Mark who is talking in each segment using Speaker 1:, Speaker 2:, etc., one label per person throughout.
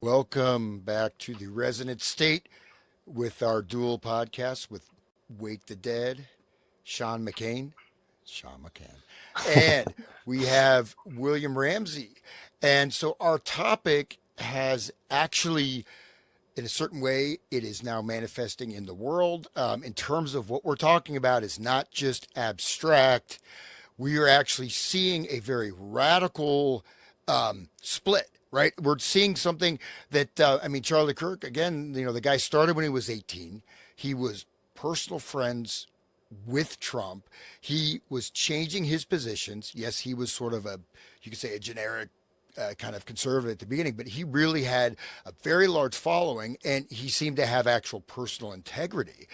Speaker 1: Welcome back to the Resonant State with our dual podcast with Wake the Dead, Sean McCain, Sean McCann, and we have William Ramsey. And so our topic has actually, in a certain way, it is now manifesting in the world. In terms of what we're talking about, is not just abstract. We are actually seeing a very radical split, right? We're seeing something that, Charlie Kirk, again, the guy started when he was 18. He was personal friends with Trump. He was changing his positions. Yes, he was sort of you could say, a generic kind of conservative at the beginning, but he really had a very large following and he seemed to have actual personal integrity.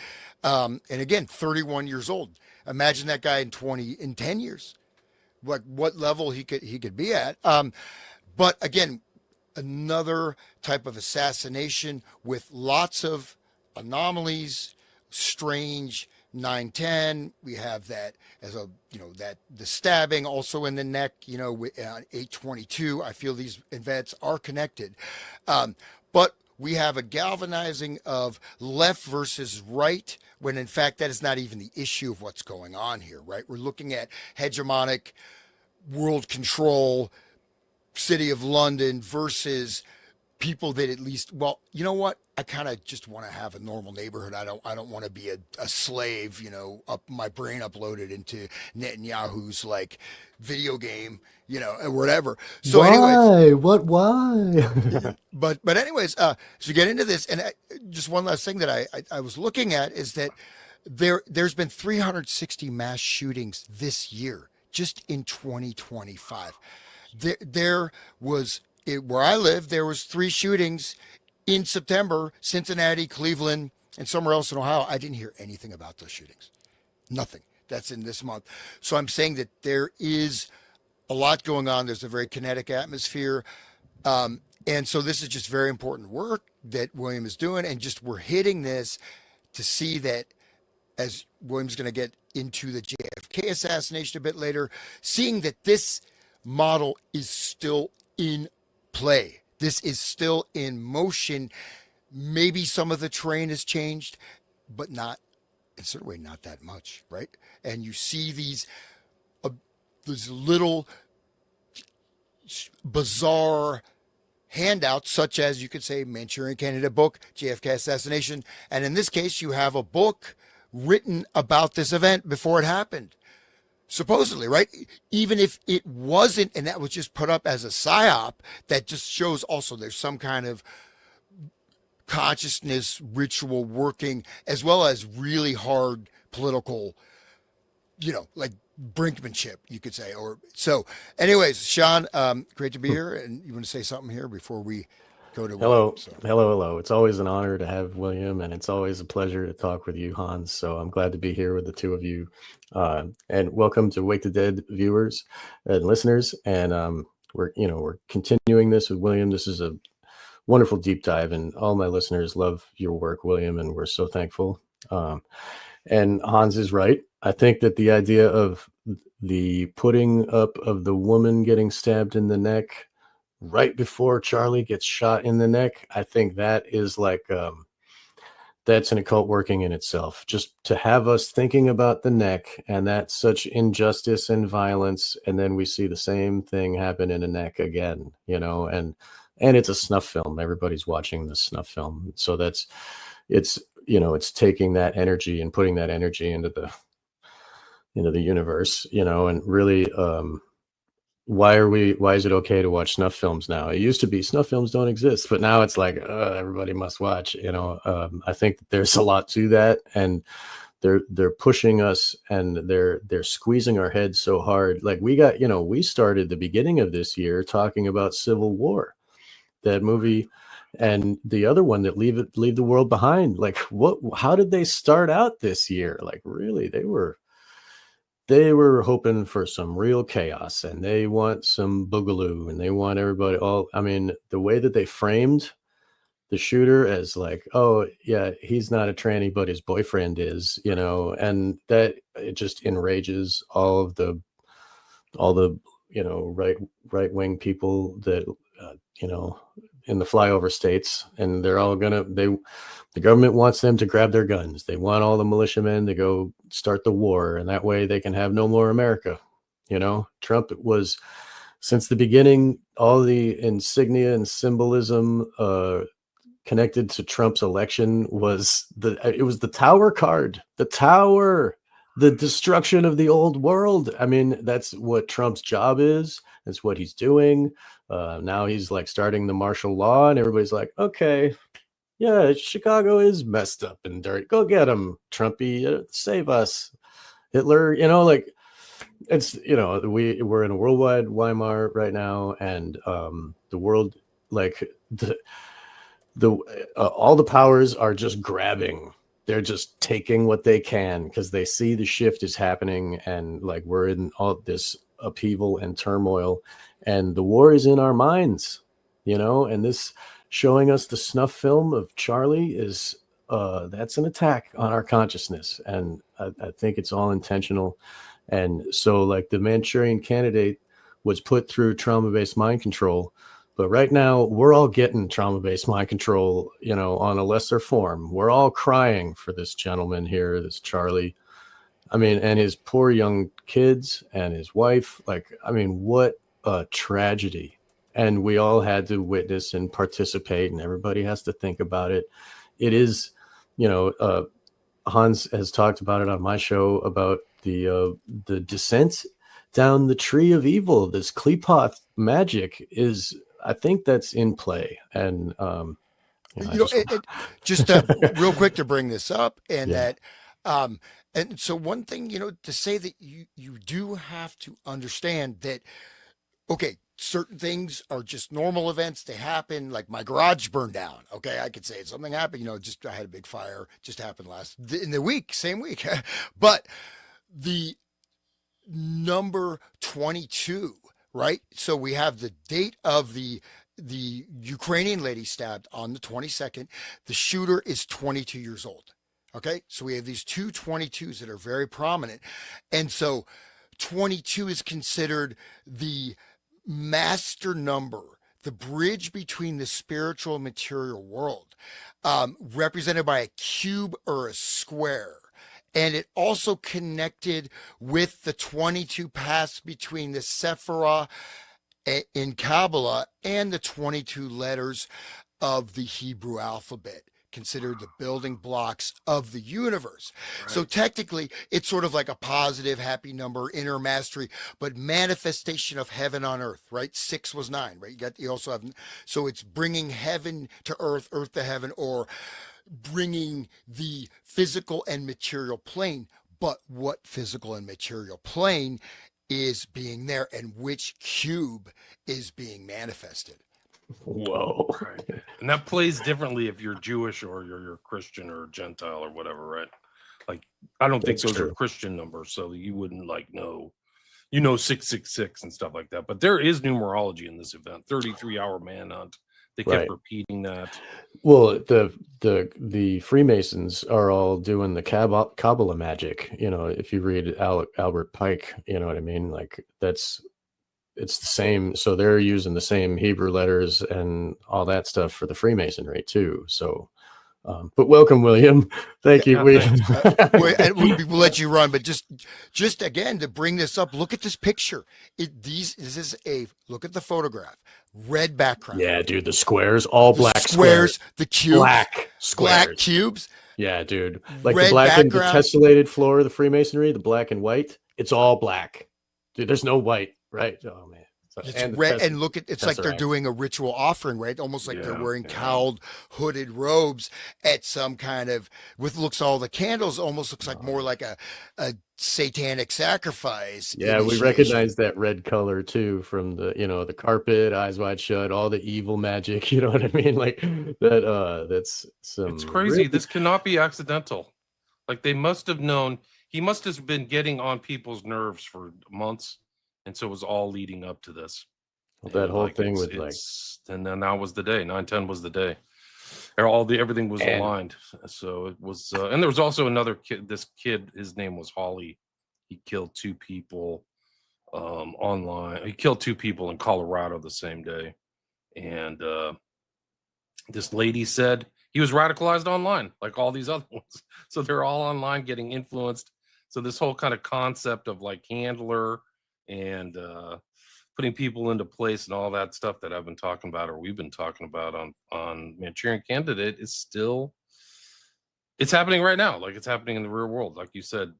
Speaker 1: And again, 31 years old. Imagine that guy in 10 years, what level he could be at. But again, another type of assassination with lots of anomalies, strange 910. We have that as that the stabbing also in the neck, 822. I feel these events are connected. But we have a galvanizing of left versus right when in fact that is not even the issue of what's going on here, right? We're looking at hegemonic world control, city of London versus people that at least, well, you know what? I kind of just want to have a normal neighborhood. I don't want to be a slave, up my brain uploaded into Netanyahu's like video game, and whatever. So anyways,
Speaker 2: Why? Why?
Speaker 1: but anyways, so get into this, and just one last thing that I was looking at is that there's been 360 mass shootings this year, just in 2025. There was where I live. There was three shootings in September: Cincinnati, Cleveland, and somewhere else in Ohio. I didn't hear anything about those shootings. Nothing. That's in this month. So I'm saying that there is a lot going on. There's a very kinetic atmosphere. And so this is just very important work that William is doing. And just we're hitting this to see that as William's going to get into the JFK assassination a bit later, seeing that this model is still in play. This is still in motion. Maybe some of the terrain has changed, but not in a certain way, not that much, right? And you see these little bizarre handouts, such as you could say Manchurian Candidate book, JFK assassination, and in this case, you have a book written about this event before it happened. Supposedly, right? Even if it wasn't, and that was just put up as a psyop, that just shows also there's some kind of consciousness ritual working, as well as really hard political, like brinkmanship, you could say. Or so. Anyways, Sean, great to be here, and you want to say something here before we go to William?
Speaker 2: Hello, hello, hello. It's always an honor to have William, and it's always a pleasure to talk with you, Hans. So I'm glad to be here with the two of you. And welcome to Wake the Dead viewers and listeners. And we're continuing this with William. This is a wonderful deep dive, and all my listeners love your work, William, and we're so thankful. And Hans is right. I think that the idea of the putting up of the woman getting stabbed in the neck right before Charlie gets shot in the neck, I think that is like that's an occult working in itself. Just to have us thinking about the neck and that such injustice and violence, and then we see the same thing happen in a neck again, and it's a snuff film. Everybody's watching the snuff film, so it's taking that energy and putting that energy into the universe, and really. Why is it okay to watch snuff films now? It used to be snuff films don't exist, but now it's like everybody must watch. I think that there's a lot to that, and they're pushing us, and they're squeezing our heads so hard. Like we started the beginning of this year talking about Civil War, that movie, and the other one that Leave the World Behind. Like how did they start out this year? Like really, they were hoping for some real chaos, and they want some boogaloo, and they want everybody the way that they framed the shooter as like, oh yeah, he's not a tranny, but his boyfriend is, and that it just enrages all the right wing people that, in the flyover states, and they're all the government wants them to grab their guns. They want all the militiamen to go start the war, and that way they can have no more America. Trump was, since the beginning, all the insignia and symbolism connected to Trump's election was the tower card, the destruction of the old world. I mean, that's what Trump's job is. That's what he's doing. Now he's like starting the martial law, and everybody's like, okay, yeah, Chicago is messed up and dirty. Go get him, Trumpy. Save us, Hitler. It's we're in a worldwide Weimar right now, and the world, like the all the powers are just grabbing. They're just taking what they can because they see the shift is happening, and like we're in all this upheaval and turmoil, and the war is in our minds, and this showing us the snuff film of Charlie is that's an attack on our consciousness, and I think it's all intentional. And so like the Manchurian Candidate was put through trauma-based mind control, but right now we're all getting trauma-based mind control, on a lesser form. We're all crying for this gentleman here, this Charlie. I mean, and his poor young kids and his wife. Like, I mean, what a tragedy. And we all had to witness and participate, and everybody has to think about it. It is, Hans has talked about it on my show about the descent down the tree of evil. This Klepoth magic is, I think that's in play. And,
Speaker 1: just real quick to bring this up, and
Speaker 2: Yeah.
Speaker 1: that, and so one thing, to say that you do have to understand that, okay, certain things are just normal events. They happen. Like my garage burned down. Okay, I could say something happened. Just I had a big fire. Just happened in the week, same week. But the number 22, right? So we have the date of the Ukrainian lady stabbed on the 22nd. The shooter is 22 years old. Okay, so we have these two 22s that are very prominent, and so 22 is considered the master number, the bridge between the spiritual and material world, represented by a cube or a square. And it also connected with the 22 paths between the Sephirah in Kabbalah and the 22 letters of the Hebrew alphabet, considered the building blocks of the universe. Right. So technically, it's sort of like a positive, happy number, inner mastery, but manifestation of heaven on earth, right? 6 was 9, right? You also have, so it's bringing heaven to earth, earth to heaven, or bringing the physical and material plane. But what physical and material plane is being there, and which cube is being manifested?
Speaker 2: Whoa.
Speaker 3: Right. And that plays differently if you're Jewish or you're Christian or Gentile or whatever, right? Like, I don't think those are Christian numbers, so you wouldn't know 666 and stuff like that. But there is numerology in this event. 33-hour manhunt. They kept repeating that.
Speaker 2: Well, the Freemasons are all doing the Kabbalah magic. If you read Albert Pike, you know what I mean? Like it's the same. So they're using the same Hebrew letters and all that stuff for the Freemasonry too. So, but welcome, William. Thank you.
Speaker 1: We'll let you run, but just again to bring this up, look at this picture. This is look at the photograph. Red background.
Speaker 2: Yeah, dude. The squares, all black
Speaker 1: squares. The cubes,
Speaker 2: black squares.
Speaker 1: Black cubes.
Speaker 2: Yeah, dude. Like
Speaker 1: red
Speaker 2: the black and the
Speaker 1: background.
Speaker 2: tessellated floor of the Freemasonry, the black and white. It's all black, dude. There's no white, right? Oh man.
Speaker 1: It's red, and look at it's like they're doing a ritual offering, right? Almost like they're wearing cowled, hooded robes at some kind of looks all the candles almost looks like more like a satanic sacrifice.
Speaker 2: Yeah, we recognize that red color too from the the carpet, eyes wide shut, all the evil magic. You know what I mean? Like that. That's some.
Speaker 3: It's crazy. This cannot be accidental. Like they must have known. He must have been getting on people's nerves for months. And so it was all leading up to this.
Speaker 2: Well, that whole thing with
Speaker 3: and then that was the day. 9/10 was the day. Everything was aligned. So it was, and there was also another kid. This kid, his name was Holly. He killed 2 people online. He killed 2 people in Colorado the same day, and this lady said he was radicalized online, like all these other ones. So they're all online getting influenced. So this whole kind of concept of like handler and putting people into place and all that stuff that I've been talking about, or we've been talking about on Manchurian Candidate, is still, it's happening right now. Like it's happening in the real world. Like you said,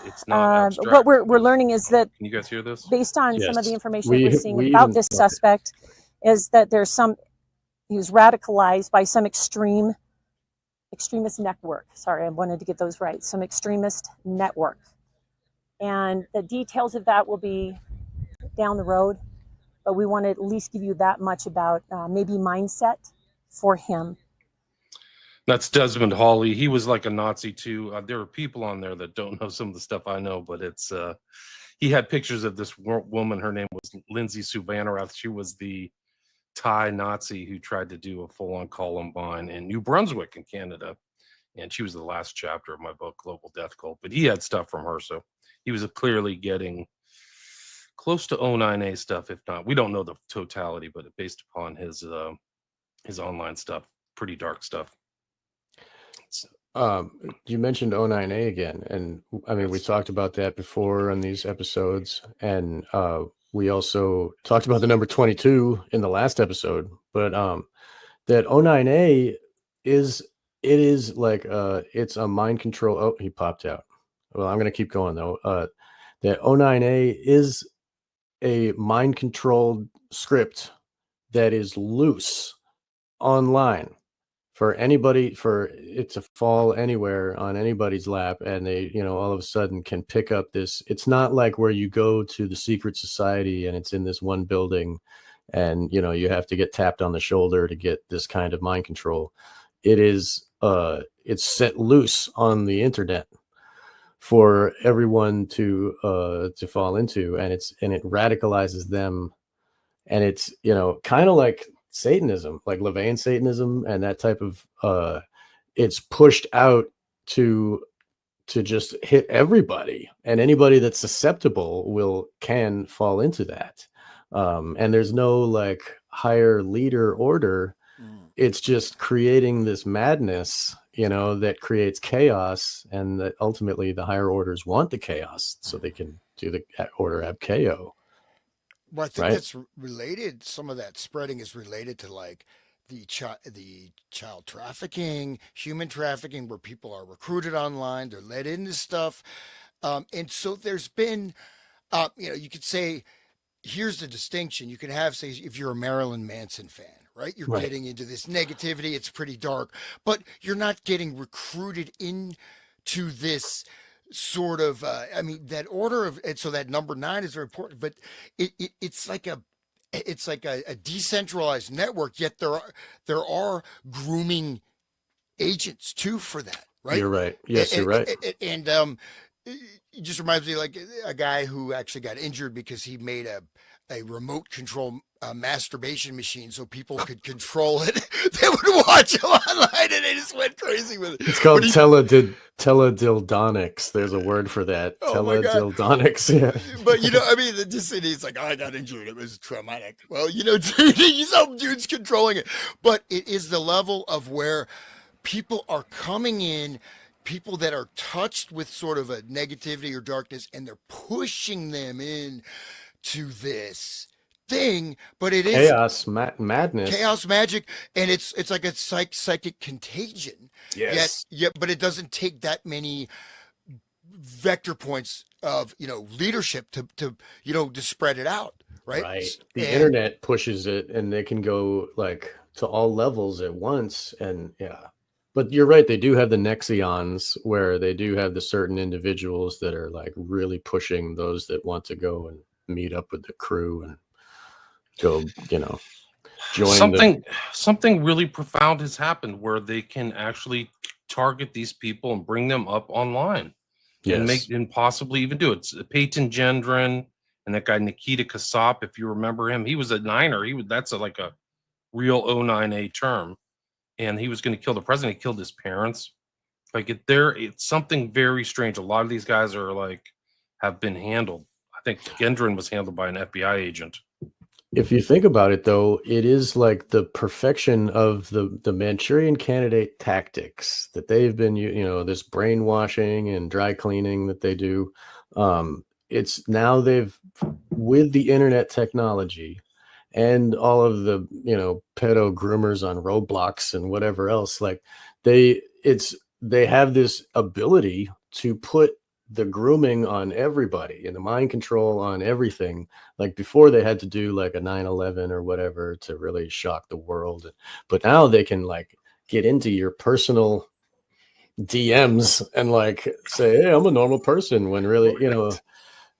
Speaker 3: it's not abstract.
Speaker 4: What we're learning is that,
Speaker 3: can you guys hear this?
Speaker 4: based on
Speaker 2: Yes.
Speaker 4: some of the information
Speaker 2: We-
Speaker 4: we're seeing
Speaker 2: we
Speaker 4: about
Speaker 2: even-
Speaker 4: this
Speaker 2: okay.
Speaker 4: suspect, is that there's he was radicalized by some extremist network. Sorry, I wanted to get those right. Some extremist network. And the details of that will be down the road, but we want to at least give you that much about maybe mindset for him.
Speaker 3: That's Desmond Hawley. He was like a Nazi too. There are people on there that don't know some of the stuff I know, but it's he had pictures of this woman. Her name was Lindsay Suvanarath. She was the Thai Nazi who tried to do a full-on Columbine in New Brunswick in Canada, and she was the last chapter of my book, Global Death Cult. But he had stuff from her, so he was clearly getting close to 09A stuff, if not. We don't know the totality, but based upon his online stuff, pretty dark stuff.
Speaker 2: You mentioned 09A again, and I mean, we talked about that before on these episodes, and we also talked about the number 22 in the last episode. But that 09A is like it's a mind control. Oh, he popped out. Well, I'm gonna keep going though. That 09A is a mind controlled script that is loose online for anybody, for it to fall anywhere on anybody's lap, and they, all of a sudden can pick up this. It's not like where you go to the secret society and it's in this one building and you have to get tapped on the shoulder to get this kind of mind control. It is it's set loose on the internet for everyone to fall into, and it radicalizes them, and it's kind of like Satanism, like Levian Satanism, and that type of it's pushed out to just hit everybody, and anybody that's susceptible can fall into that. And there's no like higher leader order. It's just creating this madness, that creates chaos, and that ultimately the higher orders want the chaos so they can do the order abkeo.
Speaker 1: Well, I think
Speaker 2: Right.
Speaker 1: that's related. Some of that spreading is related to like the child trafficking, human trafficking, where people are recruited online, they're led into stuff, and so there's been, you could say, here's the distinction. You can have, say, if you're a Marilyn Manson fan, right? You're
Speaker 2: Right.
Speaker 1: getting into this negativity. It's pretty dark, but you're not getting recruited into this sort of that order of, and so that number 9 is very important, but it's like a decentralized network, yet there are grooming agents too for that, right?
Speaker 2: You're right. Yes, you're right.
Speaker 1: And it just reminds me like a guy who actually got injured because he made a remote control masturbation machine so people could control it. They would watch him online and they just went crazy with it.
Speaker 2: It's called
Speaker 1: But
Speaker 2: teledildonics. There's a word for that.
Speaker 1: Oh my God.
Speaker 2: Teledildonics. Yeah.
Speaker 1: But he's like, I got injured. It was traumatic. Well, some dude's controlling it. But it is the level of where people are coming in, people that are touched with sort of a negativity or darkness, and they're pushing them in to this thing. But it is
Speaker 2: Chaos, madness.
Speaker 1: chaos magic, and it's like a psychic contagion.
Speaker 2: Yes.
Speaker 1: But it doesn't take that many vector points of leadership to spread it out, right?
Speaker 2: Right. The
Speaker 1: And-
Speaker 2: internet pushes it, and they can go like to all levels at once. And yeah, but you're right. They do have the Nexions, where they do have the certain individuals that are like really pushing those that want to go and meet up with the crew and go, join
Speaker 3: something really profound has happened where they can actually target these people and bring them up online.
Speaker 2: Yes.
Speaker 3: And possibly even do it. It's Peyton Gendron and that guy Nikita Kasap, if you remember him, he was a Niner. That's like a real 09A term, and he was going to kill the president. He killed his parents. Like it's something very strange. A lot of these guys are like have been handled. I think Gendron was handled by an FBI agent.
Speaker 2: If you think about it, though, it is like the perfection of the Manchurian candidate tactics that they've been, this brainwashing and dry cleaning that they do. It's now with the internet technology and all of the, pedo groomers on Roblox and whatever else, like they have this ability to put the grooming on everybody and the mind control on everything. Like before they had to do like a 9/11 or whatever to really shock the world, but now they can like get into your personal DMs and like say, hey, I'm a normal person, when really,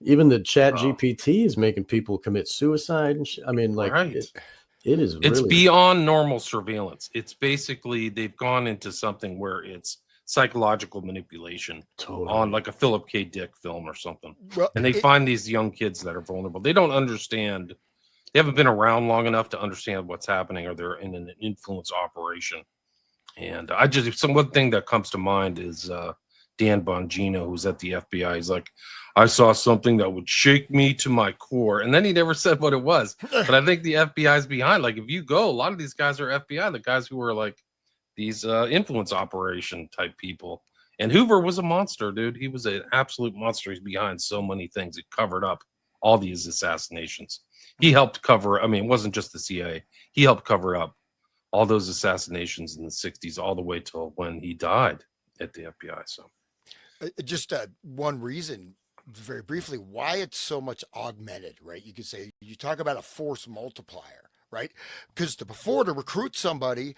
Speaker 2: even the chat GPT is making people commit suicide and I mean, like it is
Speaker 3: it's
Speaker 2: really
Speaker 3: beyond normal surveillance. It's basically they've gone into something where it's psychological manipulation on like a Philip K. Dick film or something.
Speaker 1: Well,
Speaker 3: and they find these young kids that are vulnerable. They don't understand. They haven't been around long enough to understand what's happening, or they're in an influence operation. And one thing that comes to mind is Dan Bongino, who's at the FBI. He's like, I saw something that would shake me to my core. And then he never said what it was. But I think the FBI's behind. Like, if you go, a lot of these guys are FBI, the guys who are like these influence operation type people. And Hoover was a monster, dude. He was an absolute monster. He's behind so many things. He covered up all these assassinations. He helped cover, I mean, it wasn't just the CIA. He helped cover up all those assassinations in the 60s, all the way till when he died at the FBI. So
Speaker 1: just one reason, very briefly, why it's so much augmented, right? You could say, you talk about a force multiplier, right? Because before, to recruit somebody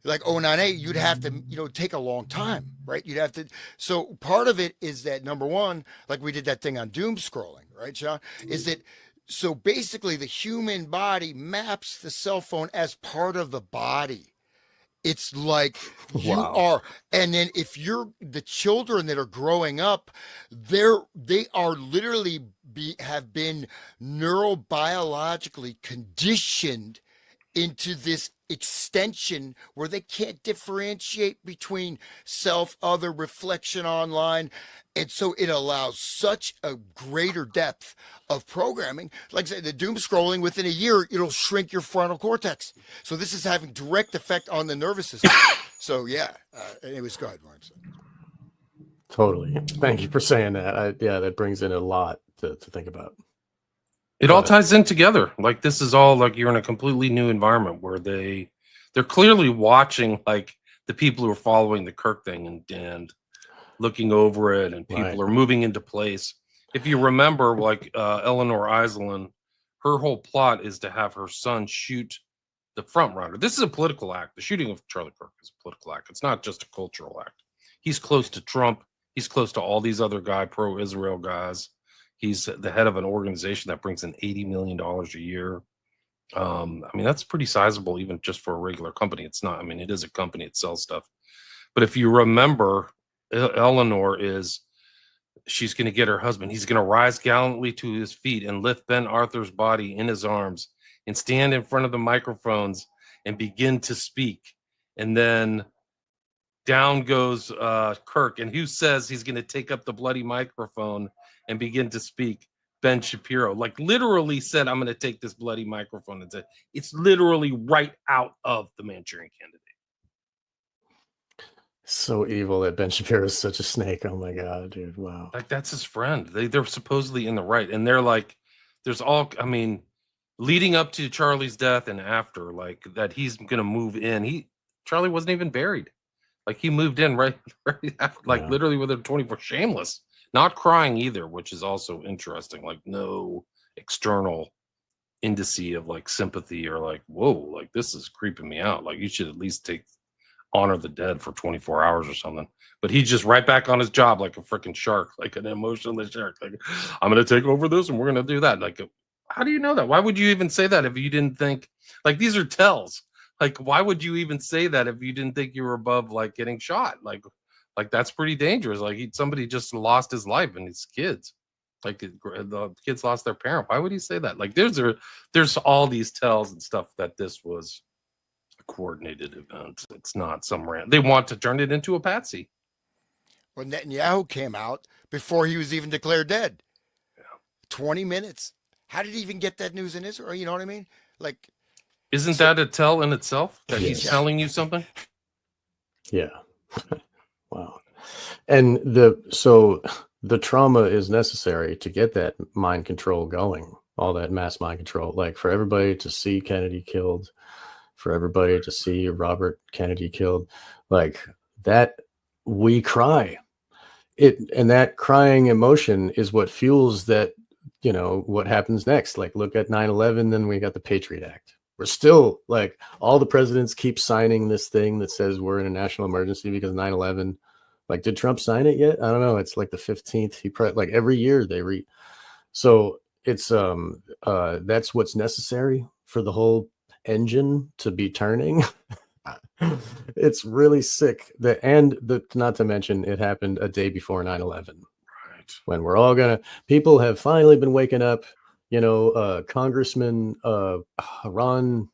Speaker 1: like 098, you'd have to, take a long time, right? You'd have to. So part of it is that, number one, like we did that thing on doom scrolling, right, Sean? Is that, so basically the human body maps the cell phone as part of the body. It's like you are, and then if you're the children that are growing up, they are literally have been neurobiologically conditioned into this extension where they can't differentiate between self, other, reflection online. And so it allows such a greater depth of programming. Like I said, the doom scrolling, within a year, it'll shrink your frontal cortex. So this is having direct effect on the nervous system. So yeah, anyways, go ahead, Lawrence.
Speaker 2: Totally. Thank you for saying that. That brings in a lot to think about.
Speaker 3: It all ties in together. Like, this is all like you're in a completely new environment where they're clearly watching like the people who are following the Kirk thing and looking over it, and people are moving into place. If you remember, like Eleanor Iselin, her whole plot is to have her son shoot the front runner. This is a political act. The shooting of Charlie Kirk is a political act. It's not just a cultural act. He's close to Trump. He's close to all these other pro-Israel guys. He's the head of an organization that brings in $80 million a year. I mean, that's pretty sizable, even just for a regular company. It's not, I mean, it is a company, it sells stuff. But if you remember, Eleanor she's going to get her husband. He's going to rise gallantly to his feet and lift Ben Arthur's body in his arms and stand in front of the microphones and begin to speak. And then down goes Kirk. And who says he's going to take up the bloody microphone and begin to speak? Ben Shapiro, like, literally said, I'm going to take this bloody microphone. And said, it's literally right out of the Manchurian Candidate.
Speaker 2: So evil that Ben Shapiro is such a snake. Oh my God, dude. Wow.
Speaker 3: Like, that's his friend. They're supposedly in the right. And they're like, there's all, I mean, leading up to Charlie's death and after, like, that he's going to move in. Charlie wasn't even buried. Like, he moved in right after, like, literally within 24, shameless. Not crying either, which is also interesting. Like, no external indice of like sympathy or like, whoa, like, this is creeping me out. Like, you should at least honor the dead for 24 hours or something. But he's just right back on his job like a freaking shark, like an emotionless shark. Like, I'm going to take over this and we're going to do that. Like, how do you know that? Why would you even say that if you didn't think, like, these are tells? Like, why would you even say that if you didn't think you were above like getting shot? Like that's pretty dangerous. Like, somebody just lost his life and his kids. Like, the kids lost their parent. Why would he say that? Like, there's all these tells and stuff that this was a coordinated event. It's not some random. They want to turn it into a patsy.
Speaker 1: Well, Netanyahu came out before he was even declared dead.
Speaker 3: Yeah.
Speaker 1: 20 minutes How did he even get that news in Israel? You know what I mean? Like,
Speaker 3: Isn't that a tell in itself that he's
Speaker 2: Yes.
Speaker 3: telling you something?
Speaker 2: Yeah. Wow. And so the trauma is necessary to get that mind control going, all that mass mind control, like for everybody to see Kennedy killed, for everybody to see Robert Kennedy killed, like that, we cry. And that crying emotion is what fuels that, what happens next. Like look at 9/11, then we got the Patriot Act. We're still like all the presidents keep signing this thing that says we're in a national emergency because 9/11. Like, did Trump sign it yet? I don't know. It's like the 15th. Like every year they so it's that's what's necessary for the whole engine to be turning. It's really sick. Not to mention it happened a day before 9/11.
Speaker 3: Right.
Speaker 2: When people have finally been waking up. Congressman Ron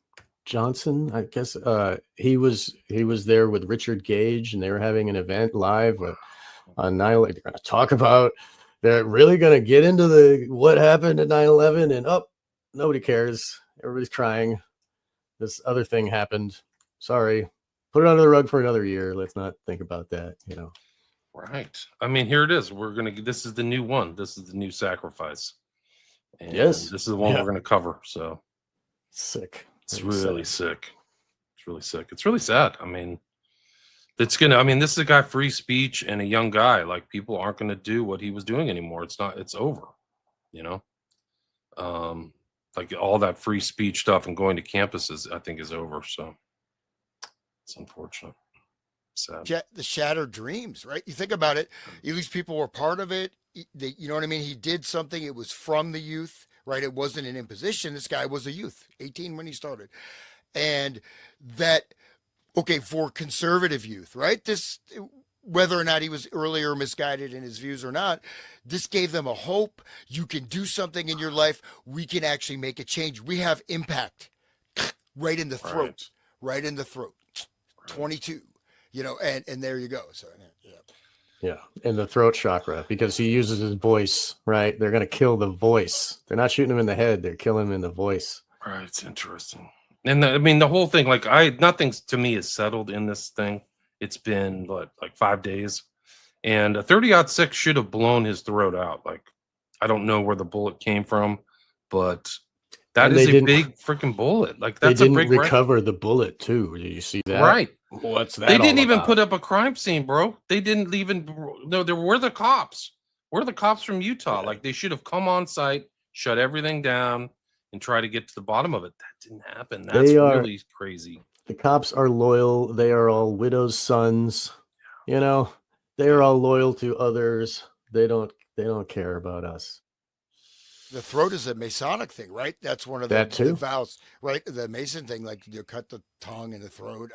Speaker 2: Johnson, I guess he was there with Richard Gage, and they were having an event live on 9/11. They're going to talk about. They're really going to get into what happened at 9/11, and nobody cares. Everybody's crying. This other thing happened. Sorry, put it under the rug for another year. Let's not think about that.
Speaker 3: Right. I mean, here it is. This is the new one. This is the new sacrifice. And
Speaker 2: Yes.
Speaker 3: This is the one we're going to cover. So
Speaker 2: sick.
Speaker 3: It's really sick. It's really sick. It's really sad. I mean, this is a guy, free speech, and a young guy. Like, people aren't going to do what he was doing anymore. It's over, like all that free speech stuff and going to campuses, I think, is over. So it's unfortunate. Sad.
Speaker 1: The shattered dreams, right? You think about it, at least people were part of it. You know what I mean? He did something. It was from the youth, right? It wasn't an imposition. This guy was a youth, 18 when he started. And that, okay, for conservative youth, right? This, whether or not he was earlier misguided in his views or not, this gave them a hope. You can do something in your life. We can actually make a change. We have impact right in the throat, right in the throat. 22, and there you go. So, yeah.
Speaker 2: Yeah, in the throat chakra, because he uses his voice, right? They're going to kill the voice. They're not shooting him in the head. They're killing him in the voice.
Speaker 3: Right. It's interesting. And the whole thing, like, nothing to me is settled in this thing. It's been like 5 days, and a 30-06 should have blown his throat out. Like, I don't know where the bullet came from, but that is a big freaking bullet. Like, that's
Speaker 2: they didn't recover the bullet too. Did you see that?
Speaker 3: Right.
Speaker 2: What's that?
Speaker 3: They didn't even
Speaker 2: about?
Speaker 3: put up a crime scene, bro. They didn't even. No, there were the cops. We're the cops from Utah.
Speaker 2: Yeah.
Speaker 3: Like, they should have come on site, shut everything down, and try to get to the bottom of it. That didn't happen. That's really crazy.
Speaker 2: The cops are loyal. They are all widows' sons. They are all loyal to others. They don't care about us.
Speaker 1: The throat is a Masonic thing, right? That's one of the vows, right? The Mason thing, like you cut the tongue and the throat.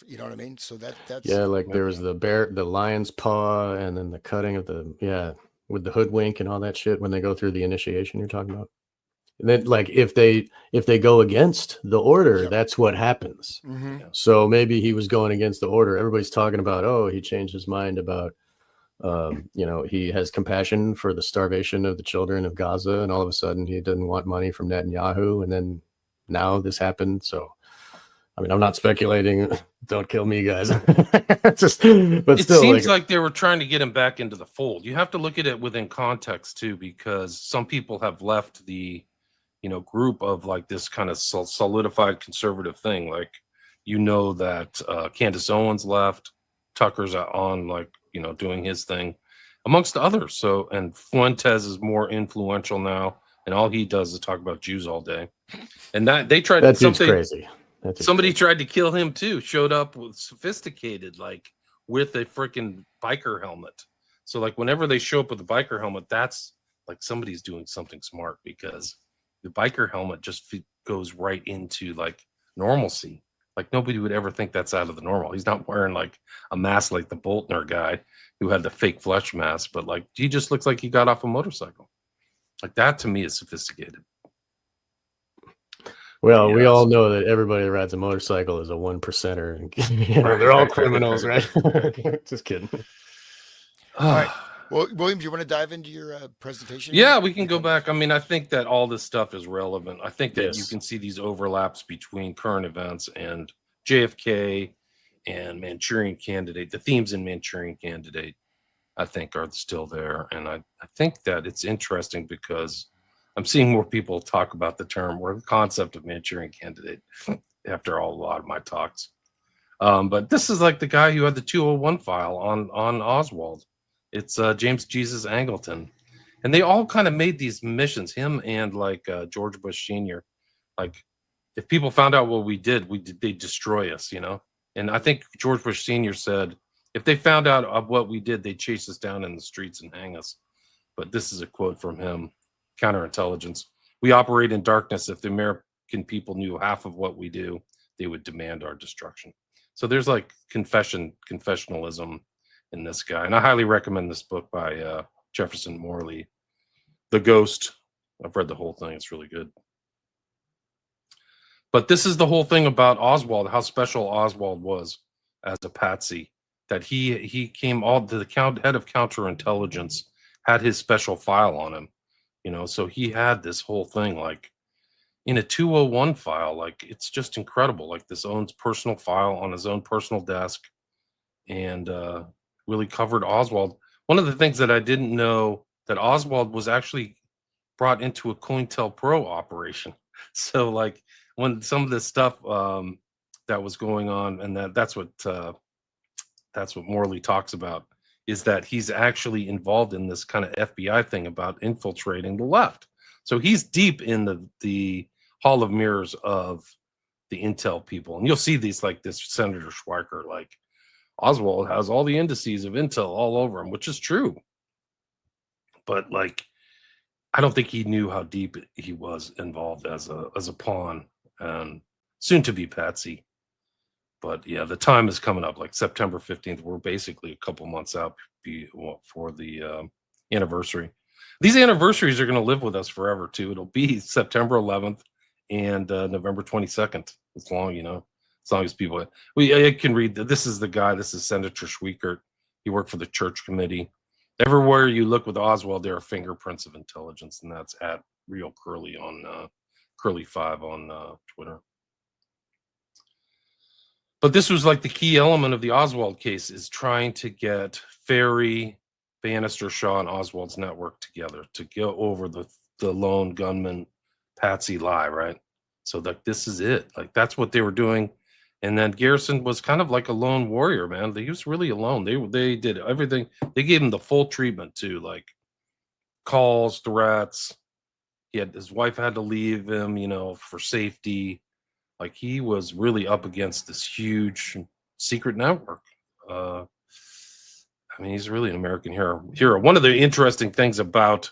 Speaker 1: You know what I mean? So that's
Speaker 2: like there was the lion's paw, and then the cutting of with the hoodwink and all that shit when they go through the initiation you're talking about. And then, like, if they go against the order, that's what happens.
Speaker 1: Mm-hmm.
Speaker 2: So maybe he was going against the order. Everybody's talking about, he changed his mind about. He has compassion for the starvation of the children of Gaza, and all of a sudden he doesn't want money from Netanyahu. And then now this happened. So, I mean, I'm not speculating. Don't kill me, guys. It
Speaker 3: seems like they were trying to get him back into the fold. You have to look at it within context too, because some people have left the, group of like this kind of solidified conservative thing. Like, that Candace Owens left, Tucker's on, like, doing his thing, amongst others. So, and Fuentes is more influential now, and all he does is talk about Jews all day. And they tried.
Speaker 2: That dude's crazy.
Speaker 3: Somebody tried to kill him too. Showed up with sophisticated, like, with a freaking biker helmet. So, like, whenever they show up with a biker helmet, that's like somebody's doing something smart, because the biker helmet just goes right into like normalcy. Like, nobody would ever think that's out of the normal. He's not wearing like a mask like the Boltner guy who had the fake flesh mask, but like he just looks like he got off a motorcycle. Like, that to me is sophisticated.
Speaker 2: Well, we all know that everybody that rides a motorcycle is a 1%er. They're all criminals, right? Just kidding.
Speaker 1: All right. Well, William, do you want to dive into your presentation?
Speaker 3: Yeah,
Speaker 1: here?
Speaker 3: we can go back. I mean, I think that all this stuff is relevant. I think that you
Speaker 2: Yes.
Speaker 3: can see these overlaps between current events and JFK and Manchurian Candidate. The themes in Manchurian Candidate, I think, are still there. And I think that it's interesting because I'm seeing more people talk about the term or the concept of Manchurian Candidate after a lot of my talks. But this is like the guy who had the 201 file on Oswald. It's James Jesus Angleton. And they all kind of made these missions, him and like George Bush Sr. Like, if people found out what we did, they'd destroy us, you know? And I think George Bush Sr. said, if they found out of what we did, they'd chase us down in the streets and hang us. But this is a quote from him, counterintelligence. We operate in darkness. If the American people knew half of what we do, they would demand our destruction. So there's like confessionalism in this guy. And I highly recommend this book by Jefferson Morley, The Ghost. I've read the whole thing. It's really good. But this is the whole thing about Oswald, how special Oswald was as a patsy, that he came all to the head of counterintelligence, had his special file on him, you know, so he had this whole thing like in a 201 file. Like, it's just incredible, like this own personal file on his own personal desk, and really covered Oswald. One of the things that I didn't know, that Oswald was actually brought into a COINTELPRO operation. So like when some of this stuff that was going on, and that's what Morley talks about, is that he's actually involved in this kind of FBI thing about infiltrating the left. So he's deep in the Hall of Mirrors of the intel people. And you'll see these, like this Senator Schweiker, like Oswald has all the indices of intel all over him, which is true. But like, I don't think he knew how deep he was involved as a pawn and soon to be patsy. But yeah, the time is coming up, like September 15th. We're basically a couple months out for the anniversary. These anniversaries are going to live with us forever too. It'll be September 11th and November 22nd. It's long, you know, as long as people, I can read. This is the guy. This is Senator Schweikert. He worked for the Church Committee. Everywhere you look with Oswald, there are fingerprints of intelligence, and that's at Real Curly on Curly5 on Twitter. But this was like the key element of the Oswald case, is trying to get Ferry, Bannister, Shaw, and Oswald's network together to go over the lone gunman patsy lie, right? So like, this is it. Like, that's what they were doing. And then Garrison was kind of like a lone warrior, man. He was really alone. They did everything. They gave him the full treatment too, like calls, threats. His wife had to leave him, you know, for safety. Like, he was really up against this huge secret network. I mean, he's really an American hero. One of the interesting things about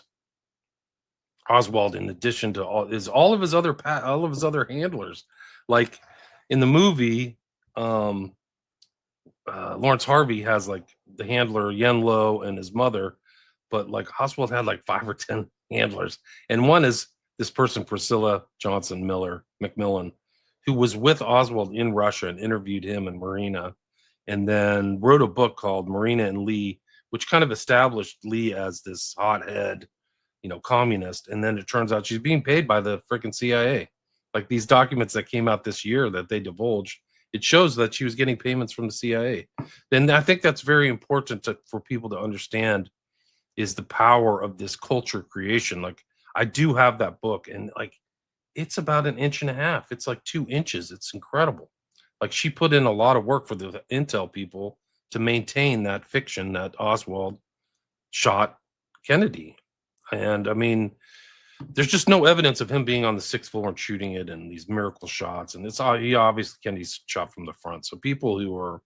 Speaker 3: Oswald, in addition to all of his other handlers, like in the movie, Lawrence Harvey has like the handler Yenlo and his mother, but like Oswald had like 5 or 10 handlers, and one is this person, Priscilla Johnson McMillan, who was with Oswald in Russia and interviewed him and Marina, and then wrote a book called Marina and Lee, which kind of established Lee as this hothead, you know, communist. And then it turns out she's being paid by the freaking CIA. Like, these documents that came out this year that they divulged, it shows that she was getting payments from the CIA. And I think that's very important for people to understand, is the power of this culture creation. Like, I do have that book, and like, it's about 1.5 inches. It's like 2 inches. It's incredible. Like, she put in a lot of work for the intel people to maintain that fiction that Oswald shot Kennedy. And I mean, there's just no evidence of him being on the 6th floor and shooting it, and these miracle shots. And he obviously Kennedy's shot from the front. So people who are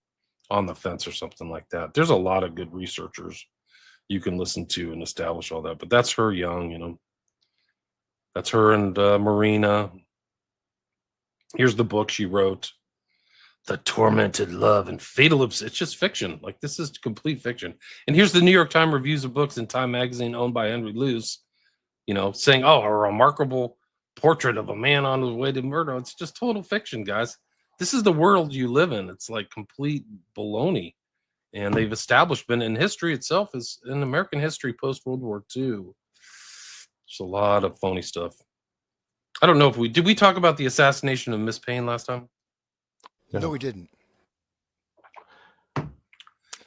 Speaker 3: on the fence or something like that, there's a lot of good researchers you can listen to and establish all that. But that's her young, you know, that's her and Marina. Here's the book she wrote, The Tormented Love and Fatal Obsession. It's just fiction. Like, this is complete fiction. And here's the New York Times reviews of books in Time magazine, owned by Henry Luce, you know, saying, oh, a remarkable portrait of a man on his way to murder. It's just total fiction, guys. This is the world you live in. It's like complete baloney. And they've established, been in history itself, is in American history post World War II. There's a lot of phony stuff. I don't know if did we talk about the assassination of Miss Payne last time?
Speaker 1: No, we didn't.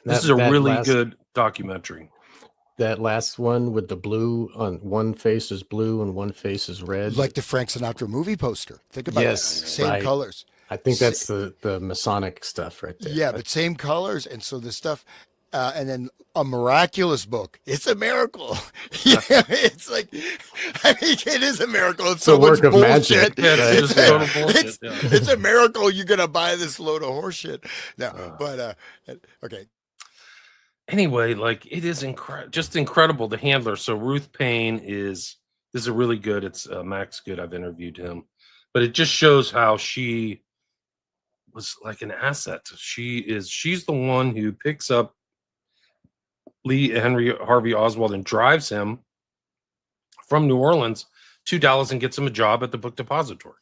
Speaker 3: This is a really good documentary.
Speaker 2: That last one with the blue on one face is blue and one face is red.
Speaker 1: Like the Frank Sinatra movie poster. Think about that. Same colors.
Speaker 2: I think that's the Masonic stuff right there.
Speaker 1: Yeah, but same colors. And so the stuff, and then a miraculous book. It's a miracle. Yeah, it's like, I mean, it is a miracle. It's so much bullshit.
Speaker 3: Yeah, it's total bullshit.
Speaker 1: It's a miracle you're going to buy this load of horseshit. No, but, okay.
Speaker 3: Anyway, like, it is just incredible. The handler. So Ruth Payne this is a really good. It's Max Good. I've interviewed him, but it just shows how she was like an asset. She's the one who picks up Lee Henry Harvey Oswald and drives him from New Orleans to Dallas and gets him a job at the book depository.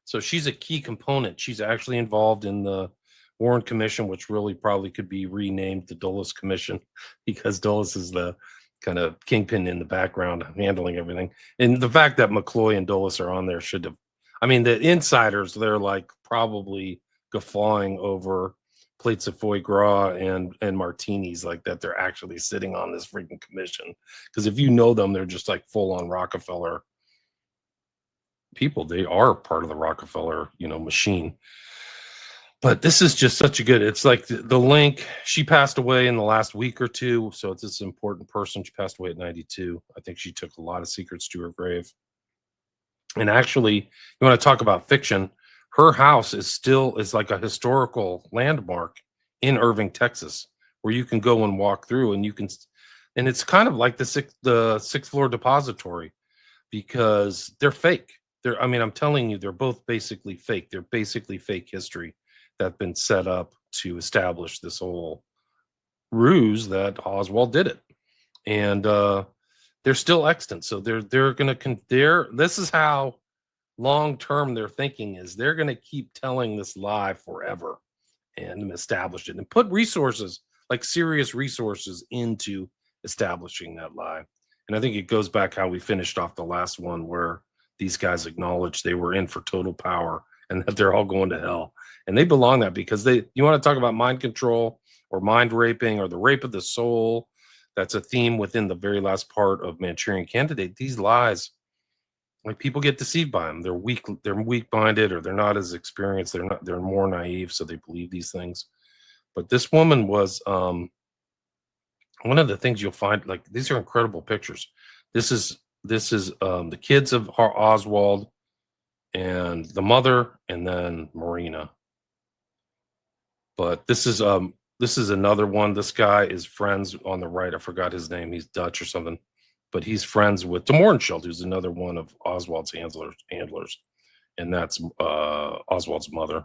Speaker 3: So she's a key component. She's actually involved in the Warren Commission, which really probably could be renamed the Dulles Commission, because Dulles is the kind of kingpin in the background handling everything. And the fact that McCloy and Dulles are on there should have, I mean, the insiders, they're like probably guffawing over plates of foie gras and martinis, like that they're actually sitting on this freaking commission. Because if you know them, they're just like full on Rockefeller people. They are part of the Rockefeller, machine. But this is just such a good, it's like the link. She passed away in the last week or two. So it's this important person. She passed away at 92. I think she took a lot of secrets to her grave. And actually, you want to talk about fiction, her house is like a historical landmark in Irving, Texas, where you can go and walk through, and and it's kind of like the sixth floor depository, because they're fake. I'm telling you, they're both basically fake. They're basically fake history that's been set up to establish this whole ruse that Oswald did it. And they're still extant. So this is how long-term their thinking is. They're going to keep telling this lie forever and establish it and put resources, like serious resources, into establishing that lie. And I think it goes back how we finished off the last one, where these guys acknowledged they were in for total power and that they're all going to hell. And they belong that, because you want to talk about mind control or mind raping or the rape of the soul. That's a theme within the very last part of Manchurian Candidate. These lies, like, people get deceived by them. They're weak-minded, or they're not as experienced. They're more naive, so they believe these things. But this woman was one of the things you'll find, like, these are incredible pictures. This is the kids of Oswald and the mother, and then Marina. But this is another one. This guy is friends on the right. I forgot his name. He's Dutch or something. But he's friends with de Mohrenschildt, who's another one of Oswald's handlers. And that's Oswald's mother.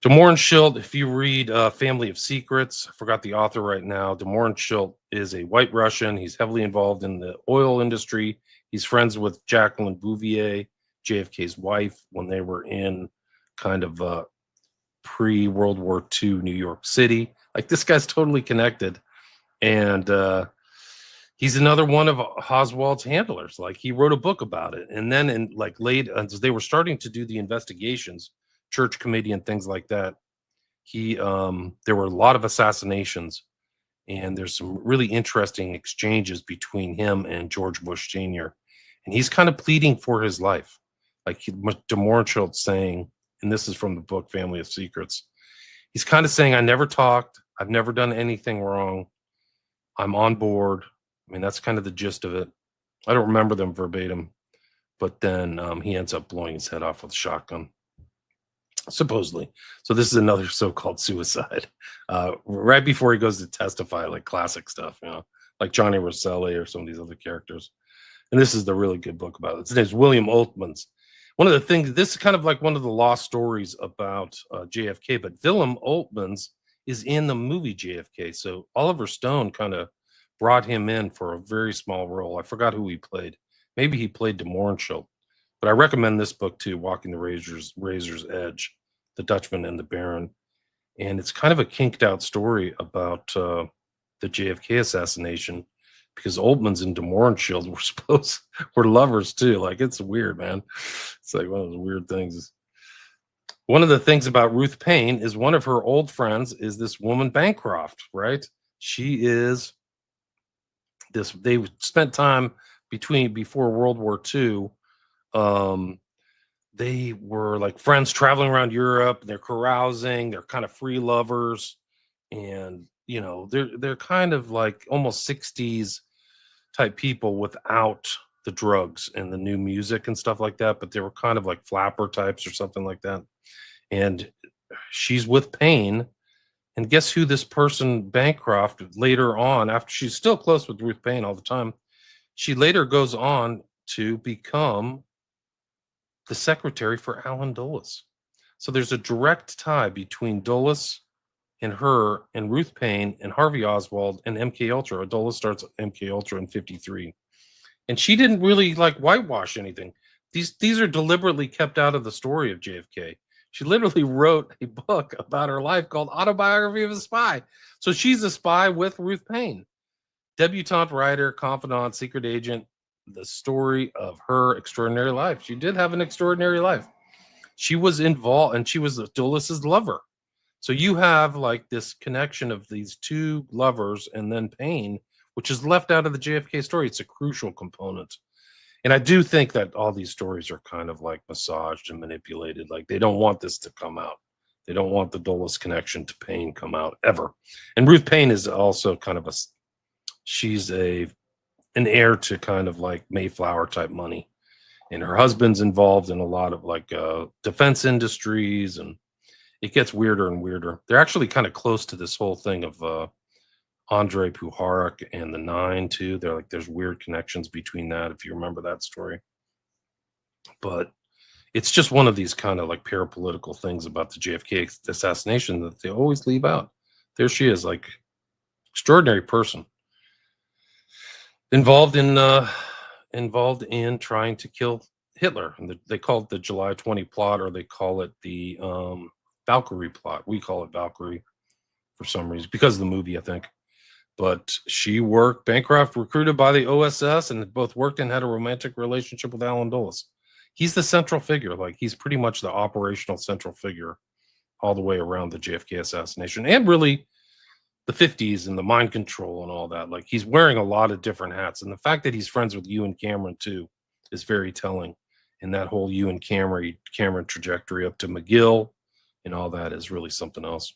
Speaker 3: De Mohrenschildt, if you read Family of Secrets, I forgot the author right now. De Mohrenschildt is a white Russian. He's heavily involved in the oil industry. He's friends with Jacqueline Bouvier, JFK's wife, when they were in kind of pre-World War II New York City. Like, this guy's totally connected. And he's another one of Oswald's handlers. Like, he wrote a book about it. And then as they were starting to do the investigations, Church Committee and things like that, there were a lot of assassinations, and there's some really interesting exchanges between him and George Bush Sr. And he's kind of pleading for his life. Like, de Mohrenschildt saying, and this is from the book Family of Secrets, he's kind of saying, I never talked. I've never done anything wrong. I'm on board. I mean, that's kind of the gist of it. I don't remember them verbatim, but then he ends up blowing his head off with a shotgun, supposedly. So this is another so-called suicide. Right before he goes to testify, like classic stuff, like Johnny Rosselli or some of these other characters. And this is the really good book about it. His name's William Oltmans. One of the things, this is kind of like one of the lost stories about JFK, but Willem Oltmans is in the movie JFK. So Oliver Stone kind of brought him in for a very small role. I forgot who he played. Maybe he played de Mohrenschildt. But I recommend this book too, Walking the Razor's Edge, The Dutchman and the Baron. and it's kind of a kinked out story about the JFK assassination, because Oldman's and DeMorenshield were lovers too. Like, it's weird, man. It's like one of those weird things. One of the things about Ruth Paine is one of her old friends is this woman Bancroft, right? She is this. They spent time before World War II. They were like friends traveling around Europe. They're carousing. They're kind of free lovers, and they're kind of like almost 60s type people without the drugs and the new music and stuff like that. But they were kind of like flapper types or something like that. And she's with Paine. And guess who this person, Bancroft, later on, after she's still close with Ruth Paine all the time, she later goes on to become the secretary for Allen Dulles. So there's a direct tie between Dulles and her and Ruth Paine and Harvey Oswald and MK Ultra. Dulles starts MK Ultra in 1953. And she didn't really like whitewash anything. These are deliberately kept out of the story of JFK. She literally wrote a book about her life called Autobiography of a Spy. So she's a spy with Ruth Paine. Debutante writer, confidant, secret agent, the story of her extraordinary life. She did have an extraordinary life. She was involved, and she was Dulles's lover. So you have like this connection of these two lovers and then Paine, which is left out of the JFK story. It's a crucial component. And I do think that all these stories are kind of like massaged and manipulated. Like, they don't want this to come out. They don't want the Dulles connection to Paine come out ever. And Ruth Paine is also kind of she's an heir to kind of like Mayflower type money. And her husband's involved in a lot of like defense industries, and it gets weirder and weirder. They're actually kind of close to this whole thing of Andre Puharich and the Nine too. They're like, there's weird connections between that, if you remember that story. But it's just one of these kind of like parapolitical things about the JFK assassination that they always leave out. There she is, like, extraordinary person involved in trying to kill Hitler. And they call it the July 20 plot, or they call it the Valkyrie plot. We call it Valkyrie for some reason because of the movie, I think. But Bancroft recruited by the OSS, and both worked and had a romantic relationship with Allen Dulles. He's the central figure. Like, he's pretty much the operational central figure all the way around the JFK assassination, and really the 50s and the mind control and all that. Like, he's wearing a lot of different hats. And the fact that he's friends with Ewan Cameron too is very telling. And that whole Ewan Cameron trajectory up to McGill and all that is really something else.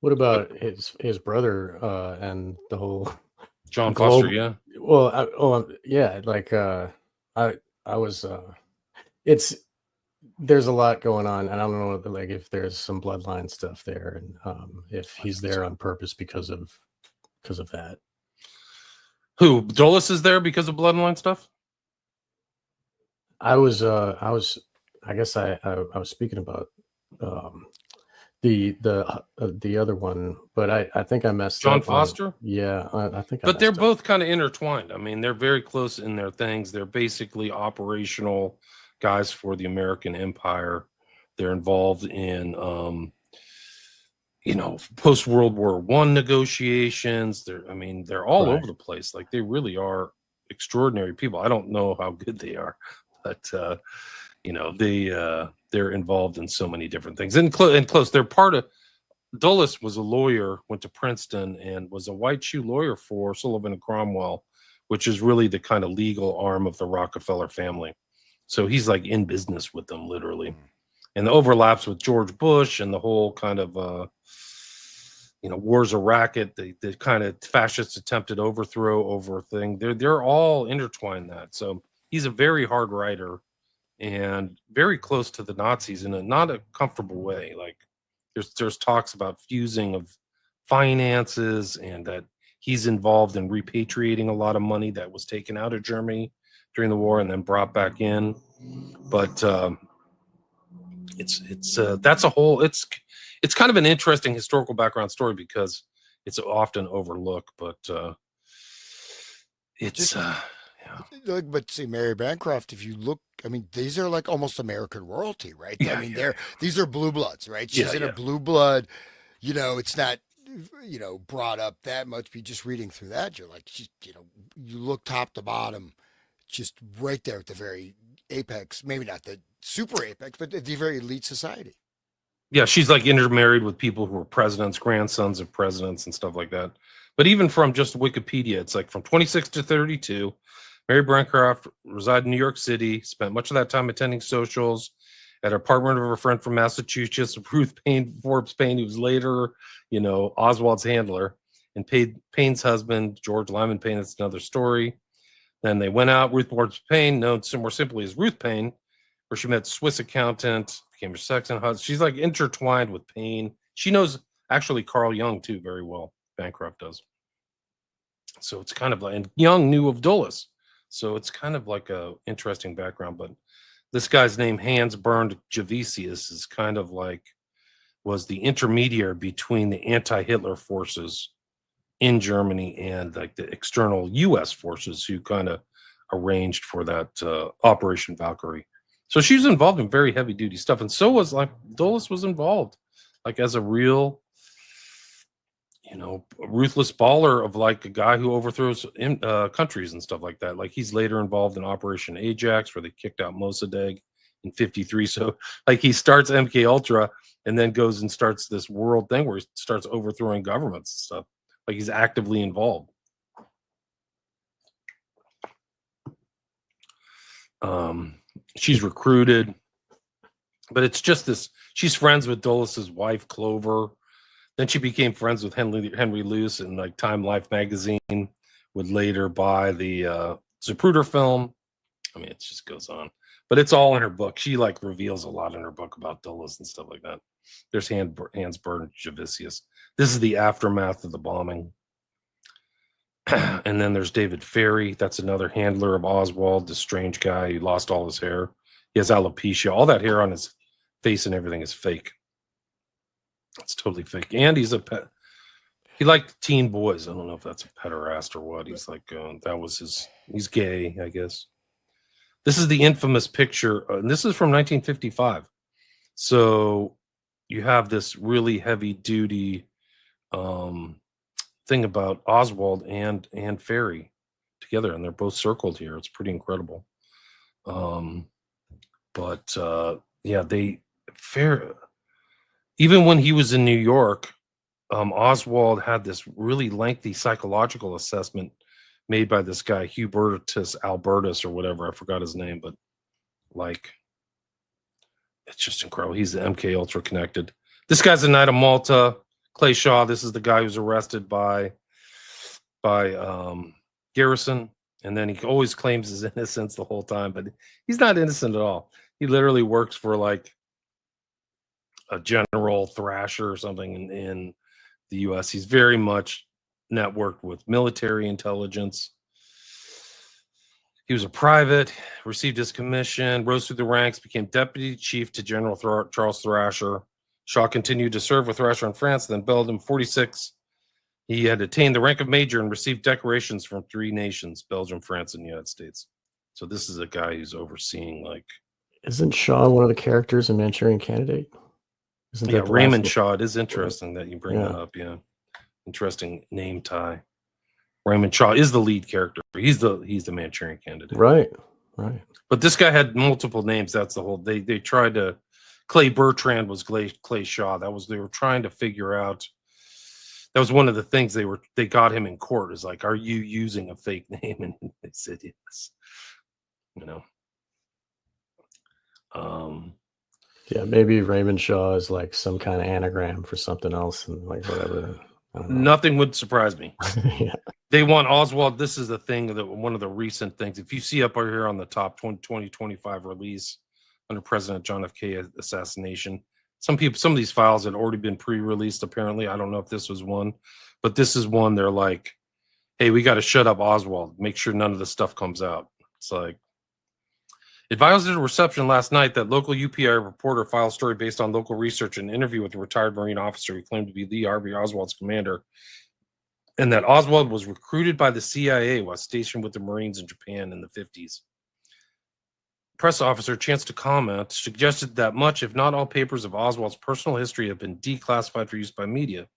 Speaker 2: What about his brother and the whole
Speaker 3: John Foster? Yeah.
Speaker 2: Well, yeah. Like I was. There's a lot going on, and I don't know, like, if there's some bloodline stuff there, and if he's there on purpose because of that.
Speaker 3: Who, Dulles is there because of bloodline stuff?
Speaker 2: I guess I was speaking about the other one, but I think I messed
Speaker 3: John
Speaker 2: up.
Speaker 3: Foster?
Speaker 2: Yeah, I think.
Speaker 3: But they're both kind of intertwined. I mean, they're very close in their things. They're basically operational guys for the American Empire. They're involved in post World War I negotiations. They're all over the place. Like, they really are extraordinary people. I don't know how good they are, but they're involved in so many different things. And close, they're part of. Dulles was a lawyer, went to Princeton, and was a white shoe lawyer for Sullivan and Cromwell, which is really the kind of legal arm of the Rockefeller family. So he's like in business with them, literally. And the overlaps with George Bush and the whole kind of, war's a racket, the kind of fascist attempted overthrow over thing. They're all intertwined that. So he's a very hard writer and very close to the Nazis in not a comfortable way. Like, there's talks about fusing of finances, and that he's involved in repatriating a lot of money that was taken out of Germany during the war and then brought back in. But that's a whole, it's kind of an interesting historical background story because it's often overlooked, but
Speaker 1: But see, Mary Bancroft, if you look, these are like almost American royalty, right?
Speaker 3: Yeah,
Speaker 1: these are blue bloods, right? She's in a blue blood it's not, brought up that much. But just reading through that, you're like, you look top to bottom, just right there at the very apex. Maybe not the super apex, but the very elite society.
Speaker 3: Yeah, she's like intermarried with people who were presidents, grandsons of presidents, and stuff like that. But even from just Wikipedia, it's like from 26 to 32. Mary Bancroft resided in New York City, spent much of that time attending socials at an apartment of a friend from Massachusetts, Ruth Payne, Forbes Payne, who was later, Oswald's handler, and Payne's husband, George Lyman Payne. That's another story. Then they went out, Ruth Forbes Payne, known more simply as Ruth Payne, where she met Swiss accountant, became her second husband. She's like intertwined with Payne. She knows actually Carl Jung too very well. Bancroft does. So it's kind of like, and Jung knew of Dulles. So it's kind of like a interesting background. But this guy's name, Hans Bernd Javisius, is kind of like, was the intermediary between the anti-Hitler forces in Germany and like the external U.S. forces who kind of arranged for that Operation Valkyrie. So she was involved in very heavy duty stuff. And so was like Dulles was involved, like as a real, ruthless baller of like a guy who overthrows countries and stuff like that. Like he's later involved in Operation Ajax, where they kicked out Mossadegh in 1953. So like he starts MK Ultra and then goes and starts this world thing where he starts overthrowing governments and stuff. Like he's actively involved. She's recruited, but it's just this. She's friends with Dulles's wife, Clover. Then she became friends with Henry Luce, and like Time Life magazine would later buy the Zapruder film. I mean, it just goes on, but it's all in her book. She like reveals a lot in her book about Dulles and stuff like that. There's Hans Bernd Javisius. This is the aftermath of the bombing. And then there's David Ferry. That's another handler of Oswald, this strange guy who lost all his hair. He has alopecia. All that hair on his face and everything is fake. It's totally fake. And he's a pet. He liked teen boys. I don't know if that's a pederast or what. He's like, he's gay, I guess. This is the infamous picture. And this is from 1955. So you have this really heavy duty thing about Oswald and Ferry together, and they're both circled here. It's pretty incredible. Even when he was in New York, Oswald had this really lengthy psychological assessment made by this guy Hubertus Albertus or whatever. I forgot his name, but like it's just incredible. He's the MK Ultra connected. This guy's a Knight of Malta. Clay Shaw, this is the guy who's arrested by Garrison, and then he always claims his innocence the whole time, but he's not innocent at all. He literally works for like a General Thrasher or something in the U.S. He's very much networked with military intelligence. He was a private, received his commission, rose through the ranks, became deputy chief to General Charles Thrasher. Shaw continued to serve with Thrasher in France, then Belgium. 46, he had attained the rank of major and received decorations from 3 nations, Belgium, France, and the United States. So this is a guy who's overseeing like...
Speaker 2: Isn't Shaw one of the characters in Manchurian Candidate?
Speaker 3: Yeah, Raymond Shaw. It is interesting that you bring that up. Yeah, interesting name tie. Raymond Shaw is the lead character. He's the Manchurian Candidate.
Speaker 2: Right.
Speaker 3: But this guy had multiple names. That's the whole... They tried to... Clay Bertrand was Clay Shaw. They were trying to figure out. That was one of the things they got him in court. Is like, are you using a fake name? And they said yes.
Speaker 2: Yeah, maybe Raymond Shaw is like some kind of anagram for something else, and like whatever. I don't know.
Speaker 3: Nothing would surprise me.
Speaker 2: Yeah.
Speaker 3: They want Oswald. This is the thing that one of the recent things. If you see up here on the top 2025 release under President John F. K. assassination, some of these files had already been pre-released. Apparently, I don't know if this was one, but this is one. They're like, "Hey, we got to shut up Oswald. Make sure none of the stuff comes out." It's like, advised at a reception last night that local UPI reporter filed a story based on local research and interview with a retired Marine officer who claimed to be Lee Harvey Oswald's commander, and that Oswald was recruited by the CIA while stationed with the Marines in Japan in the 50s. press officer a chance to comment, suggested that much, if not all, papers of Oswald's personal history have been declassified for use by media.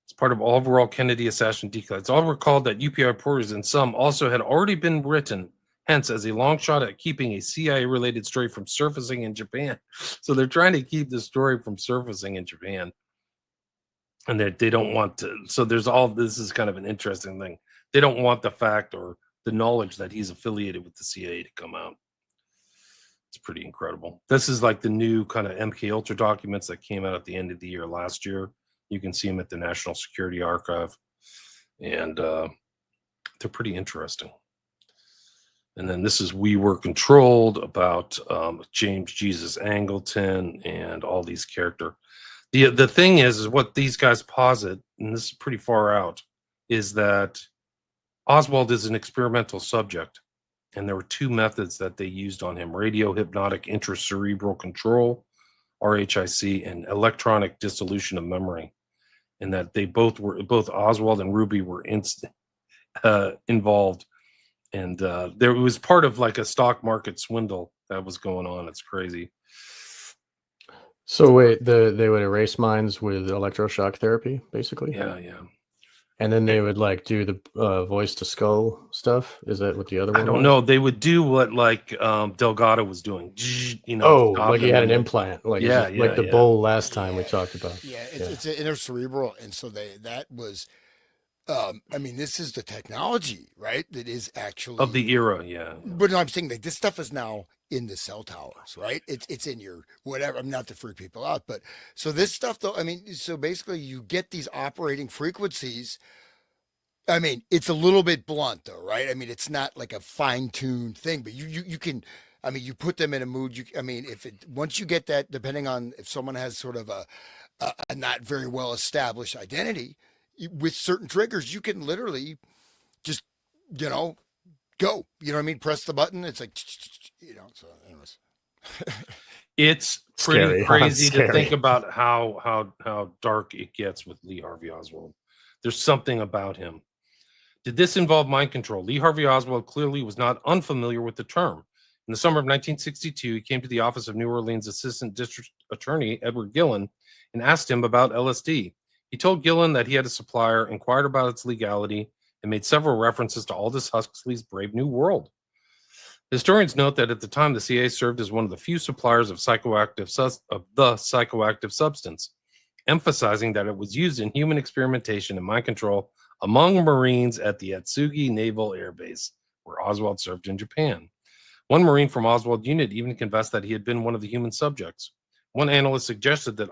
Speaker 3: It's part of overall Kennedy assassination declass. It's all recalled that UPI reporters and some also had already been written, hence as a long shot at keeping a CIA-related story from surfacing in Japan. So they're trying to keep the story from surfacing in Japan. And they don't want to. So there's all, this is kind of an interesting thing. They don't want the fact or the knowledge that he's affiliated with the CIA to come out. It's pretty incredible. This is like the new kind of MK Ultra documents that came out at the end of the year last year. You can see them at the National Security Archive, and they're pretty interesting. And then this is We Were Controlled, about James Jesus Angleton and all these characters. The thing is what these guys posit, and this is pretty far out, is that Oswald is an experimental subject. And there were two methods that they used on him: radio hypnotic intracerebral control, RHIC, and electronic dissolution of memory. And that they both Oswald and Ruby were involved. And there was part of like a stock market swindle that was going on. It's crazy.
Speaker 2: So wait, they would erase minds with electroshock therapy, basically?
Speaker 3: Yeah.
Speaker 2: And then they would like do the voice to skull stuff. Is that what the other one?
Speaker 3: I don't know. They would do what like Delgado was doing. You know,
Speaker 2: oh, like he had an implant, like like the bowl last time we talked about.
Speaker 1: Yeah, it's an intercerebral, and so that was. I mean, this is the technology, right? That is actually
Speaker 3: of the era, yeah.
Speaker 1: But no, I'm saying like this stuff is now in the cell towers, right? It's in your whatever. I'm not to freak people out, but so this stuff though. I mean, so basically you get these operating frequencies. I mean, it's a little bit blunt though, right? I mean, it's not like a fine-tuned thing, but you can. I mean, you put them in a mood. I mean, once you get that, depending on if someone has sort of a not very well established identity, with certain triggers, you can literally just, go. You know what I mean? Press the button. It's like, So, anyways,
Speaker 3: it's pretty
Speaker 2: Scary,
Speaker 3: crazy to
Speaker 2: scary.
Speaker 3: think about how dark it gets with Lee Harvey Oswald. There's something about him. Did this involve mind control? Lee Harvey Oswald clearly was not unfamiliar with the term. In the summer of 1962, he came to the office of New Orleans Assistant District Attorney Edward Gillen and asked him about LSD. He told Gillen that he had a supplier, inquired about its legality, and made several references to Aldous Huxley's Brave New World. Historians note that at the time, the CIA served as one of the few suppliers of the psychoactive substance, emphasizing that it was used in human experimentation and mind control among Marines at the Atsugi Naval Air Base, where Oswald served in Japan. One Marine from Oswald unit even confessed that he had been one of the human subjects. One analyst suggested that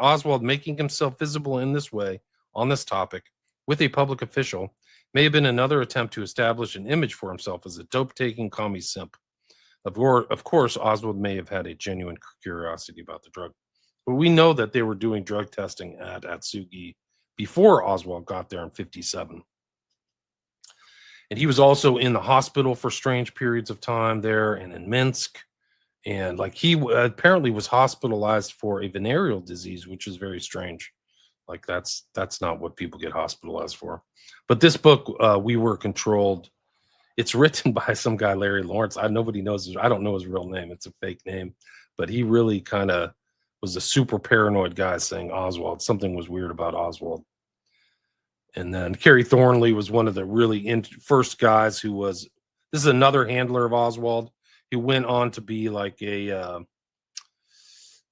Speaker 3: Oswald making himself visible in this way on this topic with a public official may have been another attempt to establish an image for himself as a dope-taking commie simp. Of course, Oswald may have had a genuine curiosity about the drug, but we know that they were doing drug testing at Atsugi before Oswald got there in 1957. And he was also in the hospital for strange periods of time there and in Minsk. And like he apparently was hospitalized for a venereal disease, which is very strange. Like that's not what people get hospitalized for. But this book, We Were Controlled, it's written by some guy, Larry Lawrence. Nobody knows. I don't know his real name. It's a fake name. But he really kind of was a super paranoid guy saying Oswald. Something was weird about Oswald. And then Kerry Thornley was one of the really first guys who was. This is another handler of Oswald. He went on to be like a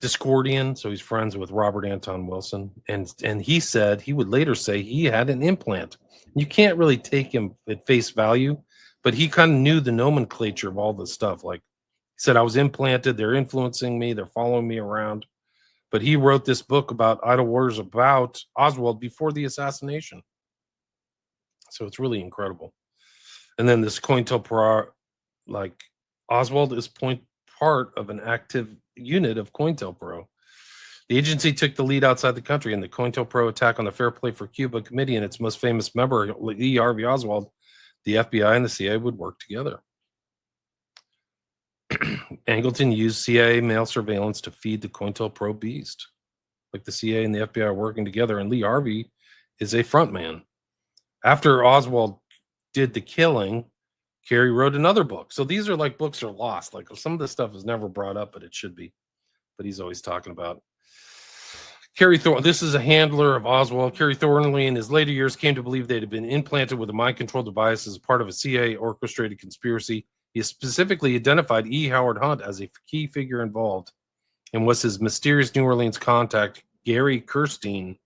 Speaker 3: Discordian, so he's friends with Robert Anton Wilson. And he would later say he had an implant. You can't really take him at face value, but he kind of knew the nomenclature of all this stuff. Like he said, I was implanted, they're influencing me, they're following me around. But he wrote this book about idle wars about Oswald before the assassination. So it's really incredible. And then this COINTELPRO, like Oswald is part of an active unit of COINTELPRO. The agency took the lead outside the country in the COINTELPRO attack on the Fair Play for Cuba committee, and its most famous member, Lee Harvey Oswald. The FBI and the CIA would work together. Angleton used CIA mail surveillance to feed the COINTELPRO beast. Like the CIA and the FBI are working together, and Lee Harvey is a front man. After Oswald did the killing, Carey wrote another book. So these are like books are lost. Like some of this stuff is never brought up, but it should be. But he's always talking about Carey Thornley. This is a handler of Oswald. Carey Thornley in his later years came to believe they had been implanted with a mind control device as part of a CIA orchestrated conspiracy. He specifically identified E. Howard Hunt as a key figure involved and was his mysterious New Orleans contact, Gary Kirstein,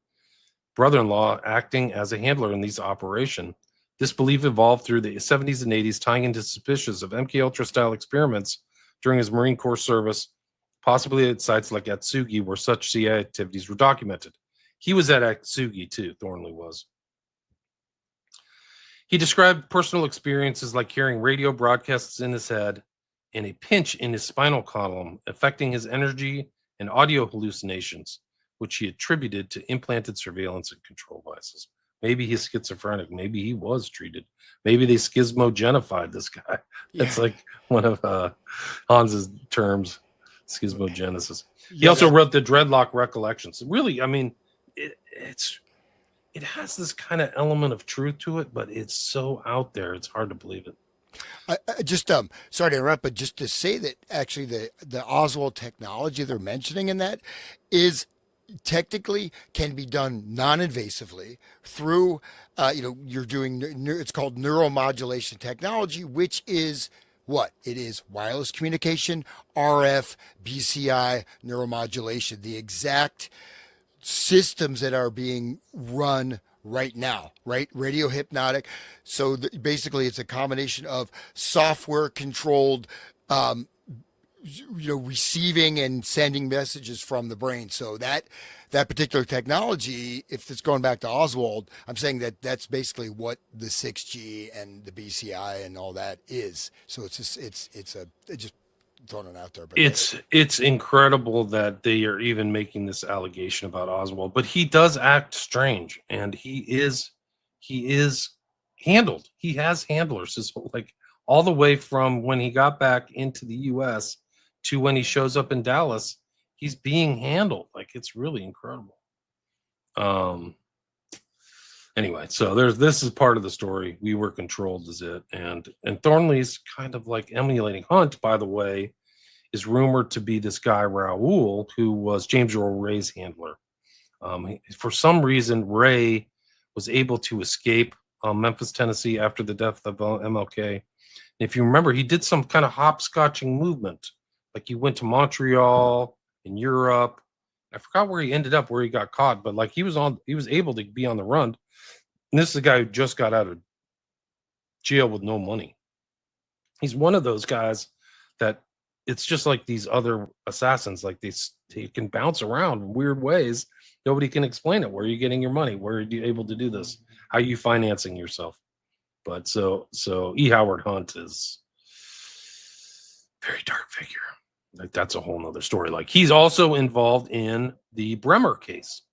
Speaker 3: brother-in-law, acting as a handler in these operations. This belief evolved through the 70s and 80s, tying into suspicions of MKUltra-style experiments during his Marine Corps service, possibly at sites like Atsugi, where such CIA activities were documented. He was at Atsugi, too, Thornley was. He described personal experiences like hearing radio broadcasts in his head and a pinch in his spinal column, affecting his energy and audio hallucinations, which he attributed to implanted surveillance and control devices. Maybe he's schizophrenic. Maybe he was treated. Maybe they schismogenified this guy. That's like one of Hans's terms, schismogenesis. He also wrote the Dreadlock Recollections. Really, I mean, it has this kind of element of truth to it, but it's so out there, it's hard to believe it.
Speaker 1: I just sorry to interrupt, but just to say that actually the Oswald technology they're mentioning in that is technically can be done non-invasively through you're doing it's called neuromodulation technology, which is what it is: wireless communication, RF, BCI, neuromodulation, the exact systems that are being run right now, right? Radio hypnotic. So basically it's a combination of software controlled receiving and sending messages from the brain. So that particular technology, if it's going back to Oswald, I'm saying that that's basically what the 6G and the BCI and all that is. So it's just throwing it out there. But
Speaker 3: it's incredible that they are even making this allegation about Oswald, but he does act strange, and he is handled. He has handlers, like all the way from when he got back into the U.S. to when he shows up in Dallas, he's being handled. Like, it's really incredible. Anyway, so this is part of the story. We Were Controlled is it. And Thornley's kind of like emulating Hunt, by the way, is rumored to be this guy, Raoul, who was James Earl Ray's handler. For some reason, Ray was able to escape Memphis, Tennessee after the death of MLK. And if you remember, he did some kind of hopscotching movement. Like he went to Montreal in Europe. I forgot where he ended up, where he got caught, but like he was able to be on the run. And this is a guy who just got out of jail with no money. He's one of those guys that it's just like these other assassins, like they can bounce around in weird ways. Nobody can explain it. Where are you getting your money? Where are you able to do this? How are you financing yourself? But so E. Howard Hunt is a very dark figure. Like that's a whole nother story. Like he's also involved in the Bremer case.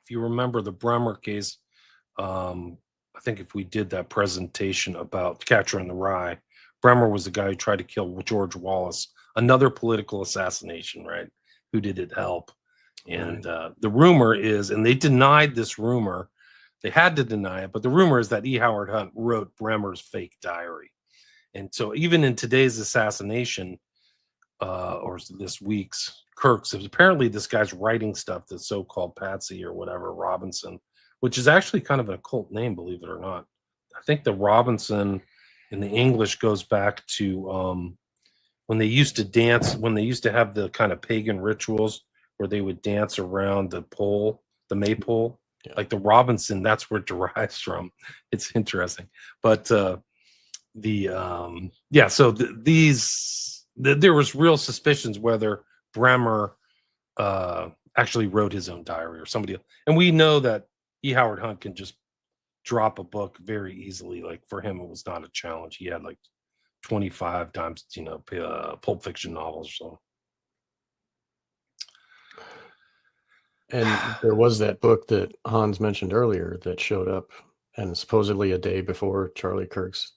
Speaker 3: If you remember the Bremer case, I think if we did that presentation about Catcher in the Rye, Bremer was the guy who tried to kill George Wallace, another political assassination, right? Who did it help? And the rumor is, and they denied this rumor, they had to deny it, but the rumor is that E. Howard Hunt wrote Bremer's fake diary. And so even in today's assassination, or this week's Kirk's, apparently this guy's writing stuff, the so-called Patsy or whatever, Robinson, which is actually kind of an occult name, believe it or not. I think the Robinson in the English goes back to when they used to dance, when they used to have the kind of pagan rituals where they would dance around the pole, the maypole. Yeah. Like the Robinson, that's where it derives from. It's interesting. But there was real suspicions whether Bremer actually wrote his own diary or somebody else. And we know that E. Howard Hunt can just drop a book very easily. Like for him, it was not a challenge. He had like 25 times, Pulp Fiction novels or so.
Speaker 2: And there was that book that Hans mentioned earlier that showed up, and supposedly a day before Charlie Kirk's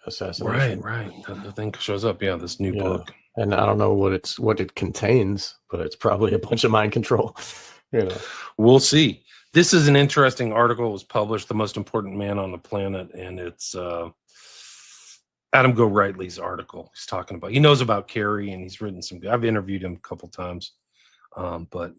Speaker 2: assassination.
Speaker 3: Right. The thing shows up. Yeah, this new book.
Speaker 2: And I don't know what it contains, but it's probably a bunch of mind control.
Speaker 3: We'll see. This is an interesting article. It was published, "The Most Important Man on the Planet," and it's Adam Go Rightly's article. He's talking about, he knows about Kerry, and he's written some. I've interviewed him a couple times, but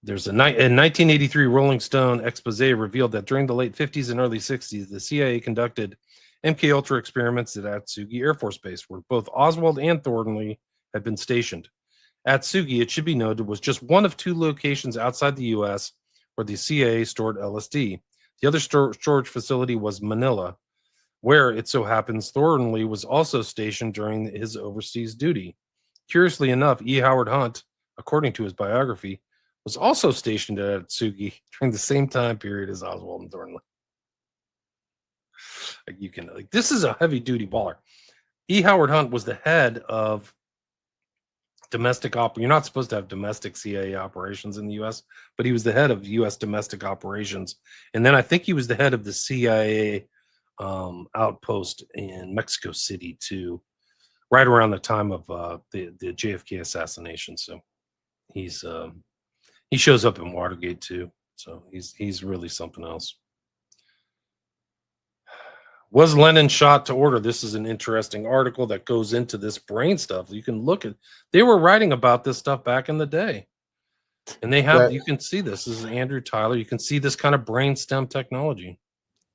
Speaker 3: there's in 1983 Rolling Stone expose revealed that during the late 50s and early 60s, the CIA conducted MK Ultra experiments at Atsugi Air Force Base, where both Oswald and Thornley had been stationed. Atsugi, it should be noted, was just one of 2 locations outside the U.S. where the CIA stored LSD. The other storage facility was Manila, where it so happens Thornley was also stationed during his overseas duty. Curiously enough, E. Howard Hunt, according to his biography, was also stationed at Atsugi during the same time period as Oswald and Thornley. This is a heavy duty baller. E. Howard Hunt was the head of domestic You're not supposed to have domestic CIA operations in the U.S., but he was the head of U.S. domestic operations, and then I think he was the head of the CIA outpost in Mexico City too, right around the time of the JFK assassination. So he shows up in Watergate too. So he's really something else. Was Lenin shot to order? This is an interesting article that goes into this brain stuff. You can look at, they were writing about this stuff back in the day. And they have, you can see this. This is Andrew Tyler. You can see this kind of brainstem technology.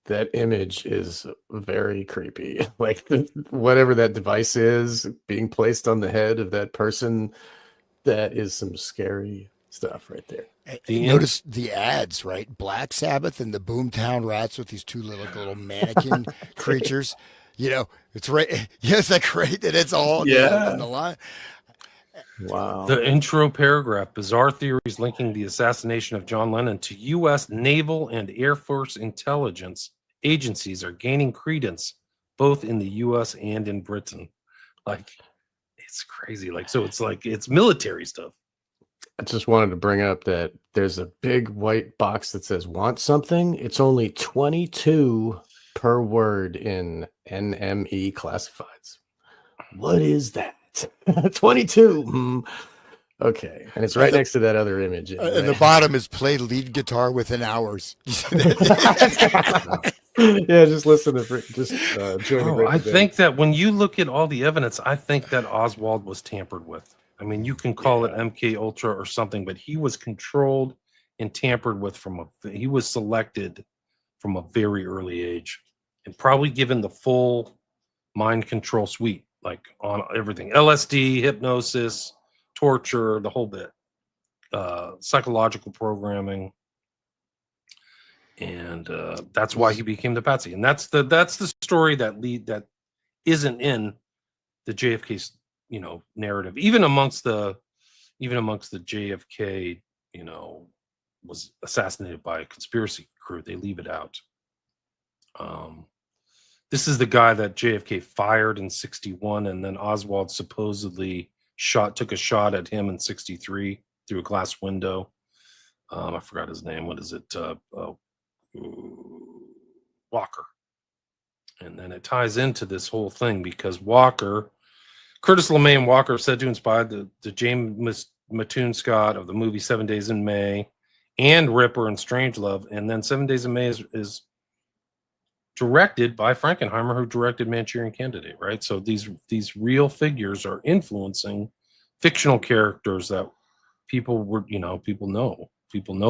Speaker 2: That image is very creepy. Like whatever that device is being placed on the head of that person, that is some scary stuff right there.
Speaker 1: Notice the ads, right? Black Sabbath and the Boomtown Rats with these 2 little mannequin creatures. You know, it's right. Yes, that's great that it's all in the line.
Speaker 2: Wow.
Speaker 3: The intro paragraph: bizarre theories linking the assassination of John Lennon to U.S. Naval and Air Force intelligence agencies are gaining credence both in the U.S. and in Britain. Like, it's crazy. Like, so it's military stuff.
Speaker 2: I just wanted to bring up that there's a big white box that says want something. It's only 22 per word in NME classifieds. What is that? 22. Okay. And it's right next to that other image.
Speaker 1: And the bottom is play lead guitar within hours.
Speaker 2: Yeah, just listen to join
Speaker 3: I think that when you look at all the evidence, I think that Oswald was tampered with. I mean, you can call it MK Ultra or something, but he was controlled and tampered with he was selected from a very early age and probably given the full mind control suite, like on everything, LSD, hypnosis, torture, the whole bit, psychological programming. And that's why he became the patsy. And that's the story that isn't in the JFK narrative, even amongst the JFK was assassinated by a conspiracy crew. They leave it out. This is the guy that JFK fired in 1961, and then Oswald supposedly took a shot at him in 1963 through a glass window. I forgot his name. What is it? Walker. And then it ties into this whole thing because Curtis LeMay Walker, said to inspire the James Mattoon Scott of the movie 7 Days in May and Ripper and Strangelove. And then 7 Days in May is directed by Frankenheimer, who directed Manchurian Candidate, right? So these real figures are influencing fictional characters that people know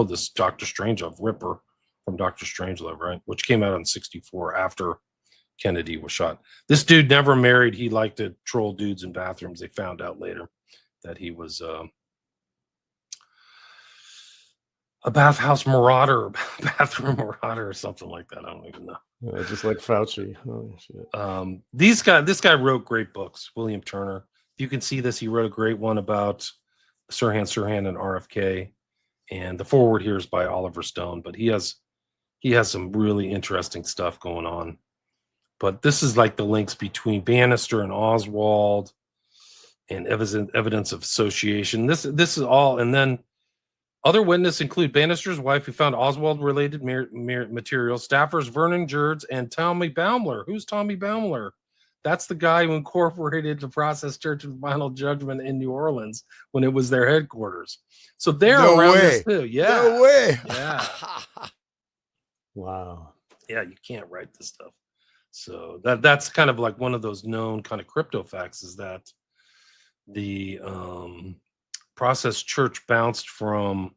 Speaker 3: this Dr. Strangelove, Ripper from Dr. Strangelove, right? Which came out in 1964 after Kennedy was shot. This dude never married. He liked to troll dudes in bathrooms. They found out later that he was a bathhouse marauder, bathroom marauder, or something like that. I don't even know.
Speaker 2: Just like Fauci. Oh, shit.
Speaker 3: This guy wrote great books. William Turner. If you can see this, he wrote a great one about Sirhan and RFK, and the foreword here is by Oliver Stone. But he has some really interesting stuff going on. But this is like the links between Bannister and Oswald, and evidence of association. This is all, and then other witnesses include Bannister's wife, who found Oswald-related material, staffers Vernon Gerds, and Tommy Baumler. Who's Tommy Baumler? That's the guy who incorporated the Process Church of Final Judgment in New Orleans when it was their headquarters. So they're around this too. Yeah.
Speaker 1: No way.
Speaker 3: Yeah.
Speaker 2: Wow.
Speaker 3: Yeah, you can't write this stuff. So that's kind of like one of those known kind of crypto facts, is that the process church bounced from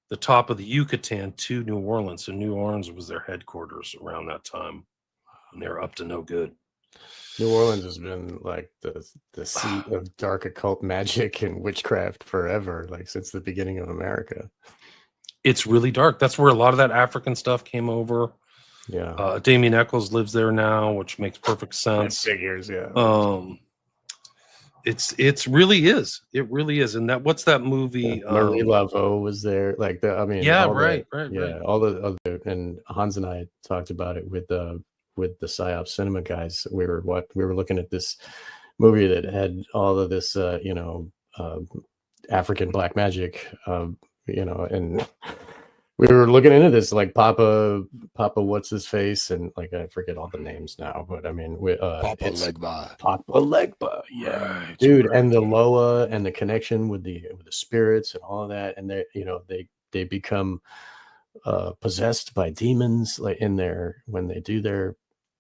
Speaker 3: the top of the Yucatan to New Orleans. So New Orleans was their headquarters around that time, and they were up to no good.
Speaker 2: New Orleans has been like the seat of dark occult magic and witchcraft forever, like since the beginning of America.
Speaker 3: It's really dark. That's where a lot of that African stuff came over.
Speaker 2: Yeah.
Speaker 3: Damien Eccles lives there now, which makes perfect sense.
Speaker 2: That figures, yeah.
Speaker 3: It's really is. It really is. And what's that movie?
Speaker 2: Marie Laveau was there. Like
Speaker 3: yeah,
Speaker 2: all
Speaker 3: right.
Speaker 2: all the other, and Hans and I talked about it with the PSYOP Cinema guys. We were looking at this movie that had all of this African black magic, and we were looking into this, like Papa what's his face, and like I forget all the names now, but I mean
Speaker 1: Papa
Speaker 2: Legba, yeah,
Speaker 3: Right,
Speaker 2: dude,
Speaker 3: right.
Speaker 2: and the Loa and the connection with the spirits and all of that, and they become possessed by demons, like when they do their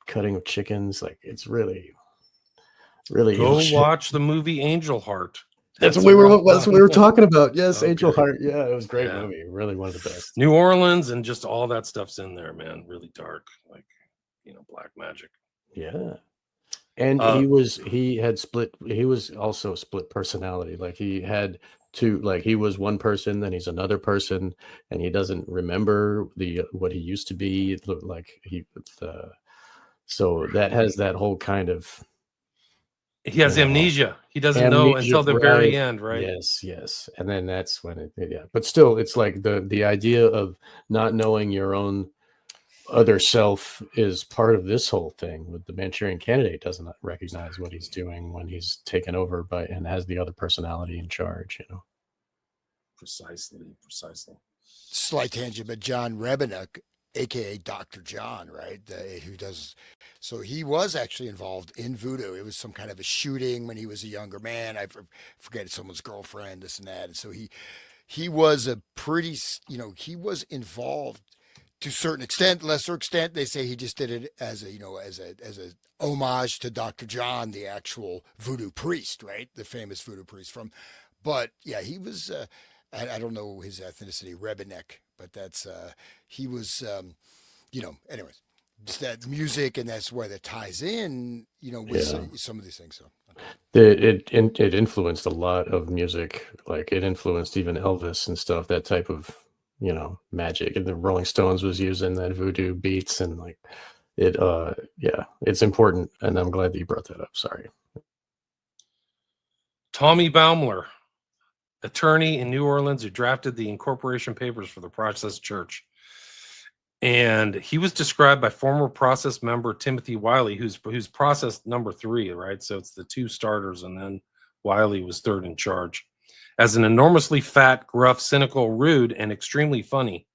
Speaker 2: cutting of chickens. Like it's really
Speaker 3: Go watch the movie Angel Heart.
Speaker 2: That's what we were talking about. Yes, okay. Angel Heart. Yeah, it was a great movie. Really one of the best.
Speaker 3: New Orleans and just all that stuff's in there, man. Really dark, like black magic.
Speaker 2: Yeah. And he was also split personality. Like he had two, like he was one person, then he's another person, and he doesn't remember what he used to be. Like so that has that whole kind of.
Speaker 3: He has amnesia. He doesn't know until the very end, right?
Speaker 2: Yes. And then that's when but still, it's like the idea of not knowing your own other self is part of this whole thing. With the Manchurian Candidate doesn't recognize what he's doing when he's taken over and has the other personality in charge,
Speaker 3: Precisely.
Speaker 1: Slight tangent, but John Rebenuk, aka Dr. John, right? So he was actually involved in voodoo. It was some kind of a shooting when he was a younger man. I forget someone's girlfriend, this and that. And so he was a pretty, he was involved to a certain extent, lesser extent. They say he just did it as a homage to Dr. John, the actual voodoo priest, right? The famous voodoo priest but yeah, he was, I don't know his ethnicity, Rebenuk, but that's, he was, anyways, just that music, and that's where that ties in, with some of these things. So
Speaker 2: it influenced a lot of music. Like it influenced even Elvis and stuff, that type of, magic. And the Rolling Stones was using that voodoo beats, and like it, it's important. And I'm glad that you brought that up. Sorry.
Speaker 3: Tommy Baumler, attorney in New Orleans who drafted the incorporation papers for the Process Church. And he was described by former process member Timothy Wiley, who's process number 3, right? So it's the 2 starters, and then Wiley was 3rd in charge, as an enormously fat, gruff, cynical, rude, and extremely funny.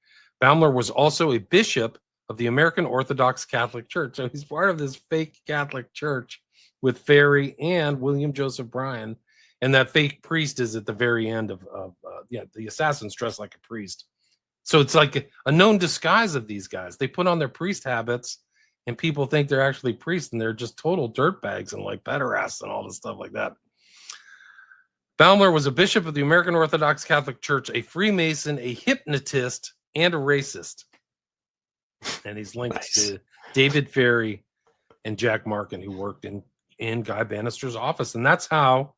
Speaker 3: Baumler was also a bishop of the American Orthodox Catholic Church. So he's part of this fake Catholic church with Ferry and William Joseph Bryan. And that fake priest is at the very end of the assassins dressed like a priest. So it's like a known disguise of these guys. They put on their priest habits, and people think they're actually priests, and they're just total dirtbags and like pederasts and all this stuff like that. Baumler was a bishop of the American Orthodox Catholic Church, a Freemason, a hypnotist, and a racist. And he's linked to David Ferry and Jack Markin, who worked in Guy Bannister's office. And that's how,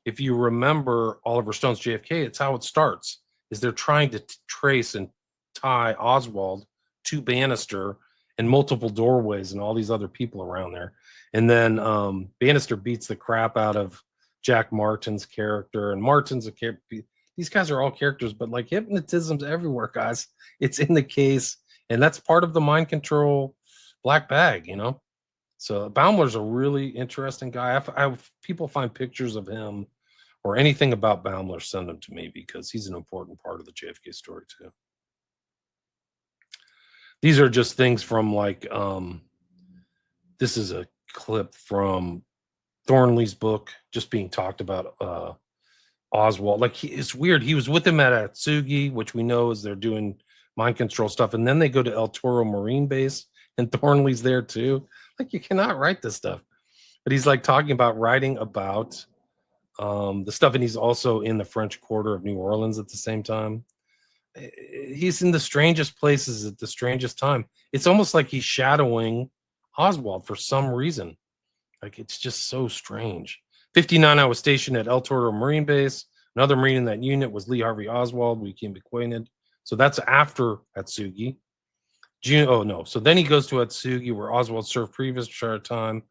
Speaker 3: if you remember Oliver Stone's JFK, it's how it starts. Is they're trying to trace and tie Oswald to Bannister and multiple doorways and all these other people around there. And then Bannister beats the crap out of Jack Martin's character, and Martin's a character. These guys are all characters, but like hypnotism's everywhere, guys. It's in the case, and that's part of the mind control black bag, So Baumler's a really interesting guy. If people find pictures of him or anything about Baumler, send them to me, because he's an important part of the JFK story too. These are just things from like, this is a clip from Thornley's book, just being talked about Oswald. Like it's weird. He was with him at Atsugi, which we know is they're doing mind control stuff. And then they go to El Toro Marine Base, and Thornley's there too. Like, you cannot write this stuff. But he's like talking about writing about the stuff, and he's also in the French Quarter of New Orleans at the same time. He's in the strangest places at the strangest time. It's almost like he's shadowing Oswald for some reason. Like, it's just so strange. 59, I was stationed at El Toro Marine Base. Another Marine in that unit was Lee Harvey Oswald. We became acquainted. So that's after Atsugi. So then he goes to Atsugi, where Oswald served previous time.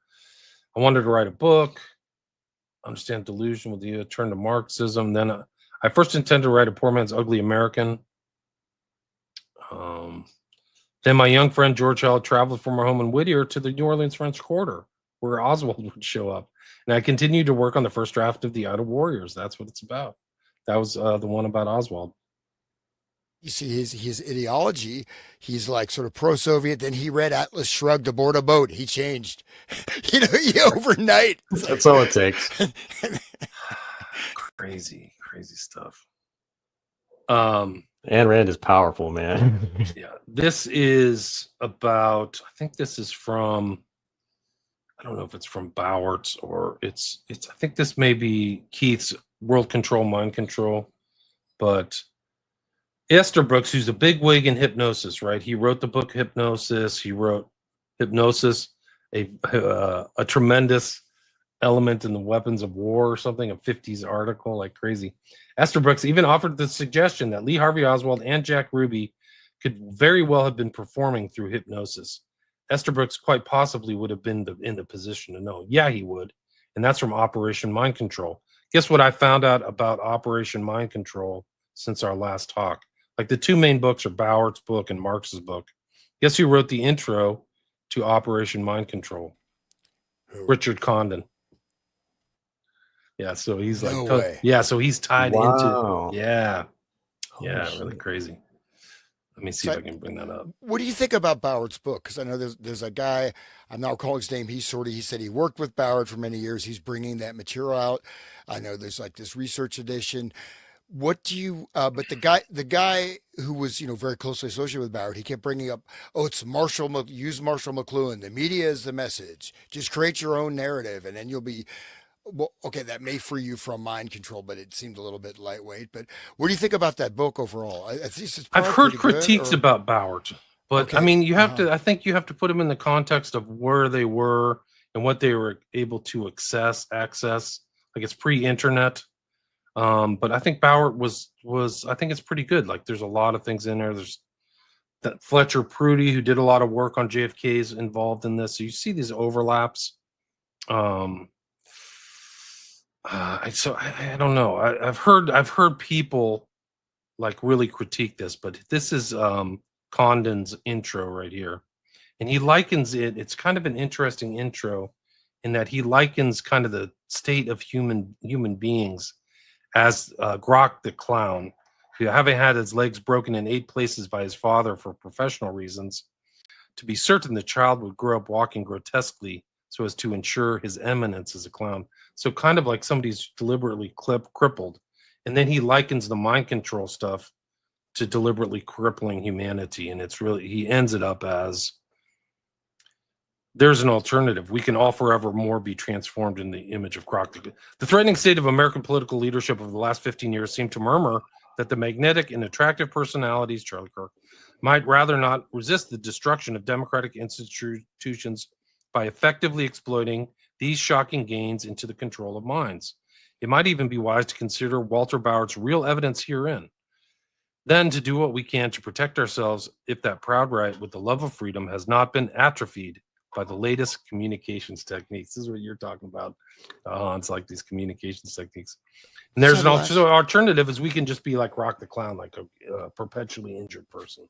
Speaker 3: I wanted to write a book, understand delusion with the turn to Marxism. Then I first intended to write A Poor Man's Ugly American. Then my young friend George Howell traveled from our home in Whittier to the New Orleans French Quarter, where Oswald would show up. And I continued to work on the first draft of The Idle Warriors. That's what it's about. That was the one about Oswald.
Speaker 1: You see his ideology. He's like sort of pro-Soviet. Then he read Atlas Shrugged aboard a boat. He changed, overnight.
Speaker 2: That's all it takes.
Speaker 3: Crazy stuff.
Speaker 2: Ayn Rand is powerful, man.
Speaker 3: Yeah, this is about. I think this is from. I don't know if it's from Bowert's or it's. I think this may be Keith's World Control, Mind Control, but Estabrooks, who's a big wig in hypnosis, right? He wrote the book Hypnosis. He wrote Hypnosis, a tremendous element in the weapons of war or something, a 50s article, like crazy. Estabrooks even offered the suggestion that Lee Harvey Oswald and Jack Ruby could very well have been performing through hypnosis. Estabrooks quite possibly would have been in the position to know. Yeah, he would. And that's from Operation Mind Control. Guess what I found out about Operation Mind Control since our last talk? Like, the two main books are Bowert's book and Marx's book. Guess who wrote the intro to Operation Mind Control?
Speaker 1: Who?
Speaker 3: Richard Condon. Yeah, so he's like,
Speaker 1: No way.
Speaker 3: yeah, so he's tied
Speaker 2: Wow.
Speaker 3: into, yeah,
Speaker 2: Holy
Speaker 3: really
Speaker 2: shit.
Speaker 3: crazy. Let me see if I can bring that up.
Speaker 1: What do you think about Bowert's book? Because I know there's a guy, I'm not recalling his name. He said he worked with Bowert for many years. He's bringing that material out. I know there's like this research edition. What do you? But the guy who was very closely associated with Bowert, he kept bringing up, it's use Marshall McLuhan. The media is the message. Just create your own narrative, and then you'll be. Well, okay, that may free you from mind control, but it seemed a little bit lightweight. But what do you think about that book overall?
Speaker 3: I've heard critiques about Bowert, but
Speaker 1: Okay.
Speaker 3: I mean, you have to. I think you have to put them in the context of where they were and what they were able to access. Like, it's pre-internet. But I think Bowert was. I think it's pretty good. Like, there's a lot of things in there. There's that Fletcher Prudy, who did a lot of work on JFK, is involved in this. So you see these overlaps. I don't know. I've heard people like really critique this, but this is Condon's intro right here, and he likens it. It's kind of an interesting intro in that he likens kind of the state of human beings as Grok the clown, who, having had his legs broken in 8 places by his father for professional reasons, to be certain the child would grow up walking grotesquely so as to ensure his eminence as a clown. So kind of like somebody's deliberately crippled. And then he likens the mind control stuff to deliberately crippling humanity. And it's really, he ends it up as, there's an alternative. We can all forevermore be transformed in the image of Grok. The threatening state of American political leadership over the last 15 years seemed to murmur that the magnetic and attractive personalities, Charlie Kirk, might rather not resist the destruction of democratic institutions by effectively exploiting these shocking gains into the control of minds. It might even be wise to consider Walter Bowert's real evidence herein. Then to do what we can to protect ourselves if that proud right with the love of freedom has not been atrophied by the latest communications techniques. This is what you're talking about. It's like these communications techniques. And there's an alternative is we can just be like Rock the Clown, like a perpetually injured person.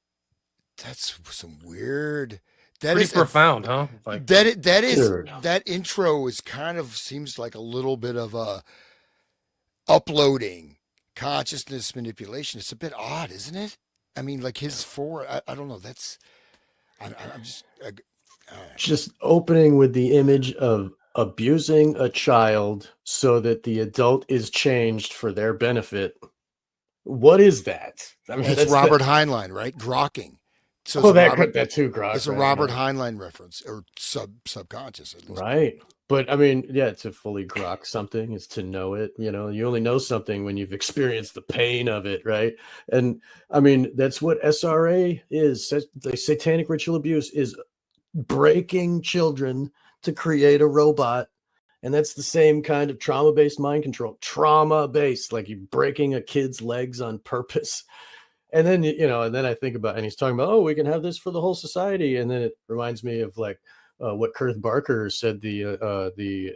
Speaker 1: That's some weird.
Speaker 3: That pretty is profound, huh?
Speaker 1: Like, that intro is kind of seems like a little bit of a uploading consciousness manipulation. It's a bit odd, isn't it? I mean, like his I don't know. That's I'm
Speaker 2: just opening with the image of abusing a child so that the adult is changed for their benefit. What is that?
Speaker 1: I mean, that's Robert Heinlein, right? Grokking. So
Speaker 2: Oh, that too, Grok.
Speaker 1: it's a
Speaker 2: right,
Speaker 1: Robert
Speaker 2: yeah.
Speaker 1: Heinlein reference, or subconscious at least.
Speaker 2: Right. But I mean, yeah, to fully grok something is to know it. You know, you only know something when you've experienced the pain of it, right? And I mean, that's what SRA is. The satanic ritual abuse is breaking children to create a robot. And that's the same kind of trauma-based mind control. Trauma-based, like you breaking a kid's legs on purpose. And then, you know, and then I think about, and he's talking about, oh, we can have this for the whole society. And then it reminds me of like what Kurt Barker said the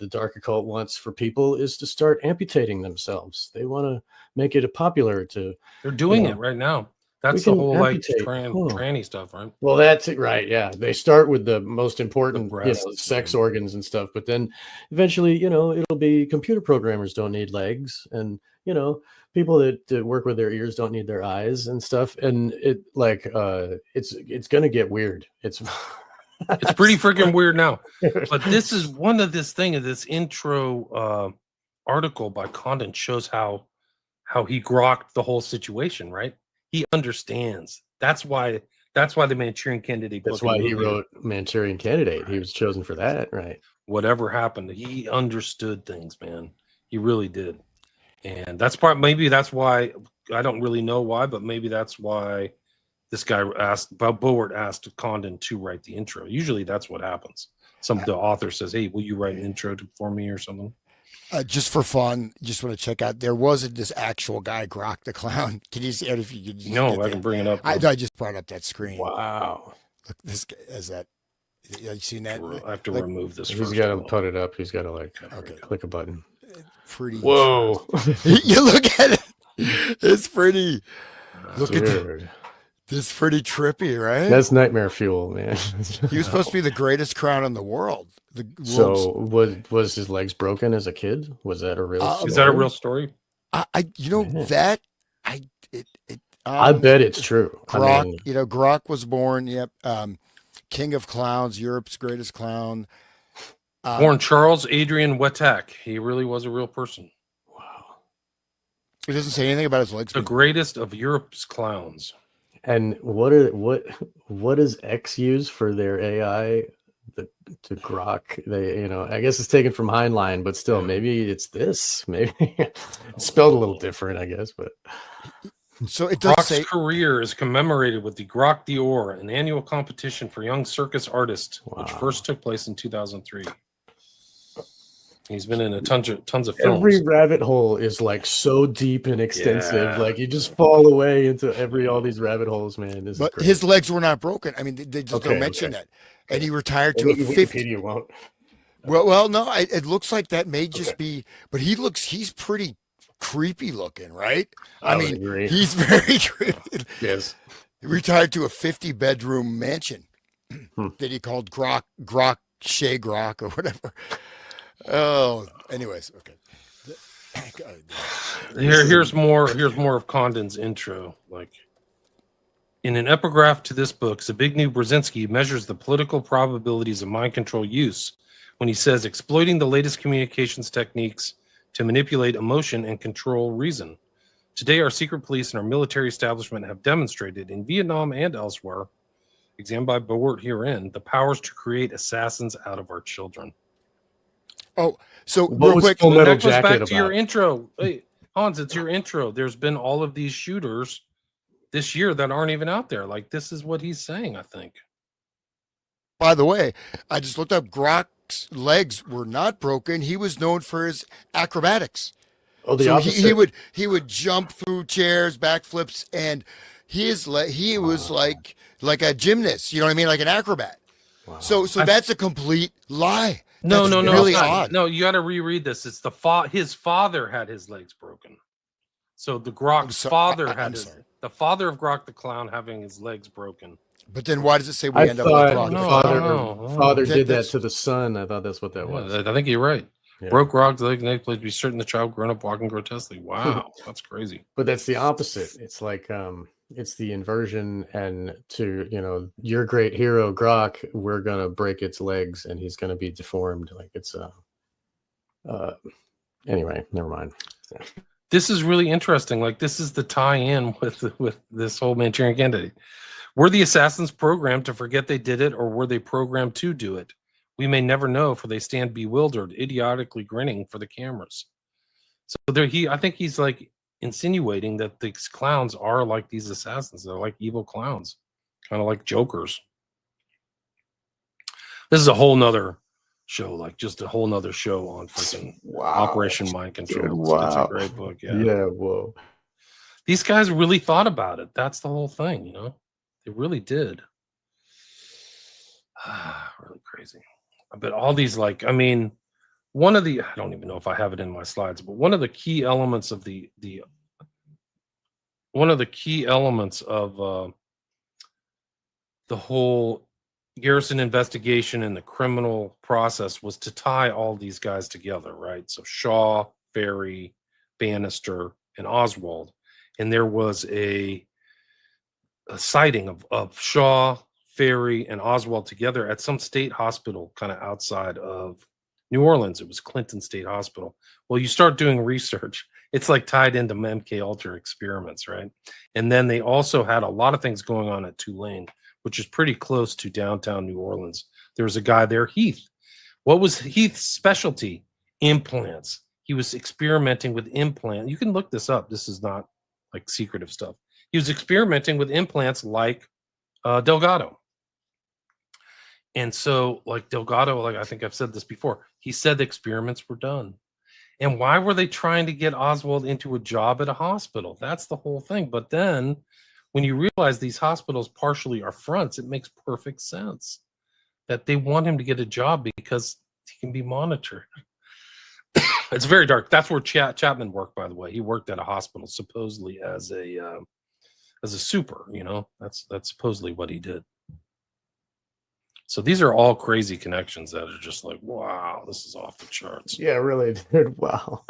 Speaker 2: dark occult wants for people is to start amputating themselves. They want to make it popular to.
Speaker 3: They're doing
Speaker 2: you know,
Speaker 3: it right now.
Speaker 2: we
Speaker 3: That's the
Speaker 2: can
Speaker 3: whole like
Speaker 2: amputate.
Speaker 3: tranny stuff, right?
Speaker 2: Well, that's it, right? Yeah, they start with the most important,
Speaker 3: breasts,
Speaker 2: sex
Speaker 3: yeah.
Speaker 2: organs and stuff, but then eventually, it'll be computer programmers don't need legs, and people that work with their ears don't need their eyes and stuff, and it like it's gonna get weird. It's
Speaker 3: It's pretty freaking weird now. But this is one of this intro article by Condon shows how he grokked the whole situation, right? He understands. That's why the Manchurian Candidate.
Speaker 2: That's why he wrote Manchurian Candidate. Right. He was chosen for that, right?
Speaker 3: Whatever happened, he understood things, man. He really did. And maybe that's why, I don't really know why, but maybe that's why this guy Bowart asked Condon to write the intro. Usually that's what happens. The author says, hey, will you write an intro for me or something?
Speaker 1: Just for fun, just want to check out. There wasn't this actual guy, Grok the Clown. Can you see it? If you could,
Speaker 3: no, I can bring it up.
Speaker 1: I just brought up that screen.
Speaker 2: Wow,
Speaker 1: look, this guy is that. Have you seen that?
Speaker 3: I have to remove this.
Speaker 2: He's got to put it up. He's got to click a button.
Speaker 1: Pretty.
Speaker 2: Whoa!
Speaker 1: You look at it. It's pretty. Look
Speaker 2: Dude.
Speaker 1: at this. Pretty trippy, right?
Speaker 2: That's nightmare fuel, man.
Speaker 1: He was supposed to be the greatest clown in the world.
Speaker 2: So was his legs broken as a kid? Was that a real story?
Speaker 3: Is that a real story?
Speaker 1: I bet it's true. Grok, Grok was born. Yep. King of clowns, Europe's greatest clown.
Speaker 3: Born Charles Adrian Wettak. He really was a real person.
Speaker 2: Wow.
Speaker 1: It doesn't say anything about his legs.
Speaker 3: The greatest of Europe's clowns.
Speaker 2: And what does X use for their AI? To grok, I guess it's taken from Heinlein, but still, maybe it's this. Maybe it's spelled a little different, I guess. But
Speaker 1: so it does
Speaker 3: Grok's career is commemorated with the Grok d'Or, an annual competition for young circus artists, which first took place in 2003. He's been in tons of films.
Speaker 2: Every rabbit hole is like so deep and extensive. Like you just fall away into all these rabbit holes, man.
Speaker 1: But his legs were not broken. I mean, they just don't mention that. And he retired to a 50.
Speaker 2: Wikipedia won't.
Speaker 1: Well, no, it looks like that may just be. But he's pretty creepy looking, right? I mean,
Speaker 2: agree.
Speaker 1: He's very creepy.
Speaker 2: Yes.
Speaker 1: He retired to a 50-bedroom mansion that he called Grok Shea Grok or whatever. Oh, anyways, okay.
Speaker 3: Here's more of Condon's intro. Like, in an epigraph to this book, Zbigniew Brzezinski measures the political probabilities of mind control use when he says exploiting the latest communications techniques to manipulate emotion and control reason. Today, our secret police and our military establishment have demonstrated in Vietnam and elsewhere, examined by Bowart herein, the powers to create assassins out of our children.
Speaker 1: Oh, so
Speaker 2: real quick,
Speaker 3: that goes back to your intro. Hey, Hans, it's your intro. There's been all of these shooters this year that aren't even out there. Like, this is what he's saying, I think.
Speaker 1: By the way, I just looked up. Grok's legs were not broken. He was known for his acrobatics.
Speaker 2: Oh, the opposite.
Speaker 1: He would jump through chairs, backflips, and he was like a gymnast. You know what I mean? Like an acrobat. Wow. So that's a complete lie.
Speaker 3: No,
Speaker 1: really odd.
Speaker 3: No, you got to reread this. It's his father had his legs broken. So the Grok's father the father of Grok the Clown having his legs broken.
Speaker 1: But then why does it say we end up with Grok?
Speaker 2: Father did that to the son. I thought that's what that was.
Speaker 3: I think you're right. Yeah. Broke Grok's leg and place to be certain the child grown up walking grotesquely. Wow, that's crazy.
Speaker 2: But that's the opposite. It's like it's the inversion, and to your great hero Grok, we're gonna break its legs and he's gonna be deformed. Like it's anyway, never mind. Yeah.
Speaker 3: This is really interesting. Like, this is the tie-in with this whole Manchurian Candidate. Were the assassins programmed to forget they did it, or were they programmed to do it? We may never know, for they stand bewildered, idiotically grinning for the cameras. So I think he's like insinuating that these clowns are like these assassins. They're like evil clowns, kind of like jokers. This is a whole nother show, like just a whole nother show on freaking Operation Mind Control.
Speaker 2: Dude, wow.
Speaker 3: It's a great book. Yeah.
Speaker 2: Yeah, whoa.
Speaker 3: These guys really thought about it. That's the whole thing, you know? They really did. Really crazy. But all these, like, I mean, I don't even know if I have it in my slides, but one of the key elements of the whole Garrison investigation and the criminal process was to tie all these guys together, right? So Shaw, Ferry, Bannister, and Oswald. And there was a sighting of Shaw, Ferry, and Oswald together at some state hospital kind of outside of New Orleans. It was Clinton State Hospital. Well, you start doing research, it's like tied into MK Ultra experiments, right? And then they also had a lot of things going on at Tulane, which is pretty close to downtown New Orleans. There was a guy there, Heath. What was Heath's specialty? Implants. He was experimenting with implants. You can look this up. This is not like secretive stuff. He was experimenting with implants like Delgado. And so, like Delgado, like I think I've said this before, he said the experiments were done. And why were they trying to get Oswald into a job at a hospital? That's the whole thing. But then when you realize these hospitals partially are fronts, it makes perfect sense that they want him to get a job because he can be monitored. It's very dark. That's where Chapman worked, by the way. He worked at a hospital supposedly as a super, you know. That's supposedly what he did. So these are all crazy connections that are just like, wow, this is off the charts.
Speaker 2: Yeah, really, dude. Wow.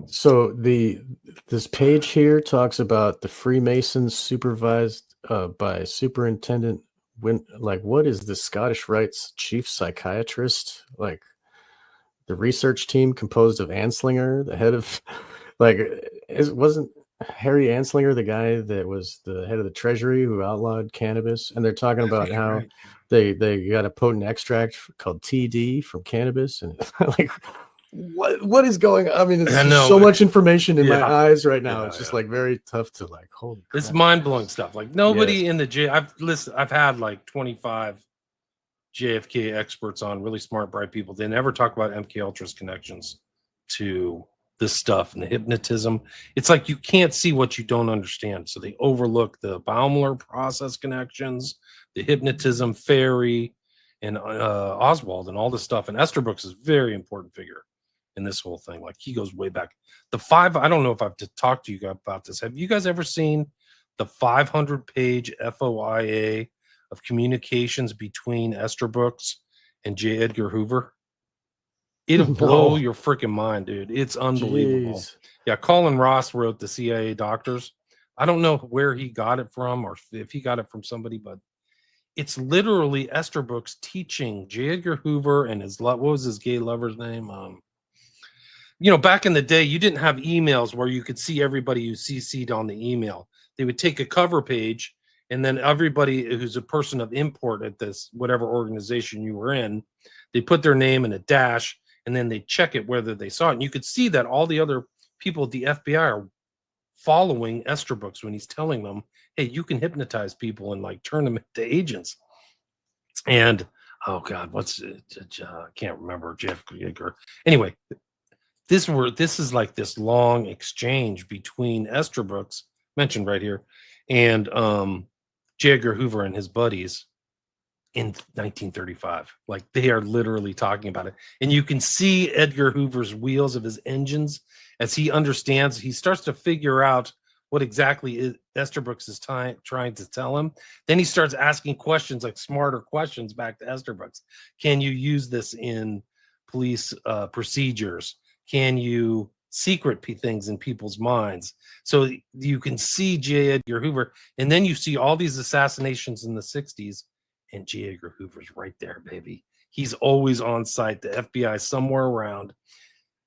Speaker 2: So this page here talks about the Freemasons supervised by Superintendent what is the Scottish Rite's chief psychiatrist? Like the research team composed of Anslinger, the head of wasn't Harry Anslinger the guy that was the head of the Treasury who outlawed cannabis? And they're talking about how they got a potent extract called TD from cannabis, and like what is going on? I mean, there's so much information in my eyes right now. It's just like very tough to like hold.
Speaker 3: It's mind-blowing stuff. Like nobody in the I've had like 25 JFK experts on, really smart, bright people. They never talk about MK Ultra's connections to this stuff and the hypnotism. It's like you can't see what you don't understand. So they overlook the Baumler process connections, the hypnotism, Ferry, and Oswald, and all this stuff. And Esterbrooks is a very important figure in this whole thing. Like he goes way back. I don't know if I've talked to you guys about this. Have you guys ever seen the 500-page FOIA of communications between Esterbrooks and J. Edgar Hoover? It'll blow your freaking mind, dude. It's unbelievable. Jeez. Yeah, Colin Ross wrote The CIA Doctors. I don't know where he got it from or if he got it from somebody, but it's literally Esterbrooks teaching J. Edgar Hoover and what was his gay lover's name? You know, back in the day, you didn't have emails where you could see everybody who CC'd on the email. They would take a cover page, and then everybody who's a person of import at this whatever organization you were in, they put their name in a dash, and then they check it whether they saw it. And you could see that all the other people at the FBI are following Esterbrooks when he's telling them, hey, you can hypnotize people and like turn them into agents. And oh God, I can't remember Jeff Yeager. Anyway, this is like this long exchange between Esterbrooks, mentioned right here, and J. Edgar Hoover and his buddies in 1935. Like they are literally talking about it. And you can see Edgar Hoover's wheels of his engines as he understands. He starts to figure out what exactly Esterbrooks is trying to tell him. Then he starts asking questions, like smarter questions back to Esterbrooks. Can you use this in police procedures? Can you secret things in people's minds? So you can see J. Edgar Hoover, and then you see all these assassinations in the 60s, and J. Edgar Hoover's right there, baby. He's always on site. The FBI somewhere around.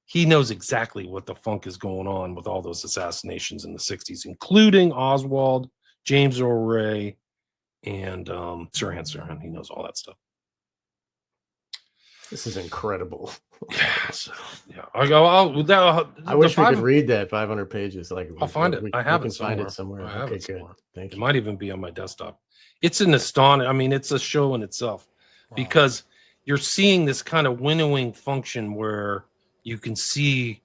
Speaker 3: he knows exactly what the funk is going on with all those assassinations in the 60s, including Oswald, James Earl Ray, and Sirhan Sirhan. He knows all that stuff.
Speaker 2: This is incredible.
Speaker 3: Yeah, so, yeah.
Speaker 2: I wish we could read that 500 pages. Like,
Speaker 3: I'll find it. I have it somewhere.
Speaker 2: Find it somewhere. Okay, good. Thank you.
Speaker 3: It might even be on my desktop. It's an astonishing. I mean, it's a show in itself because you're seeing this kind of winnowing function where you can see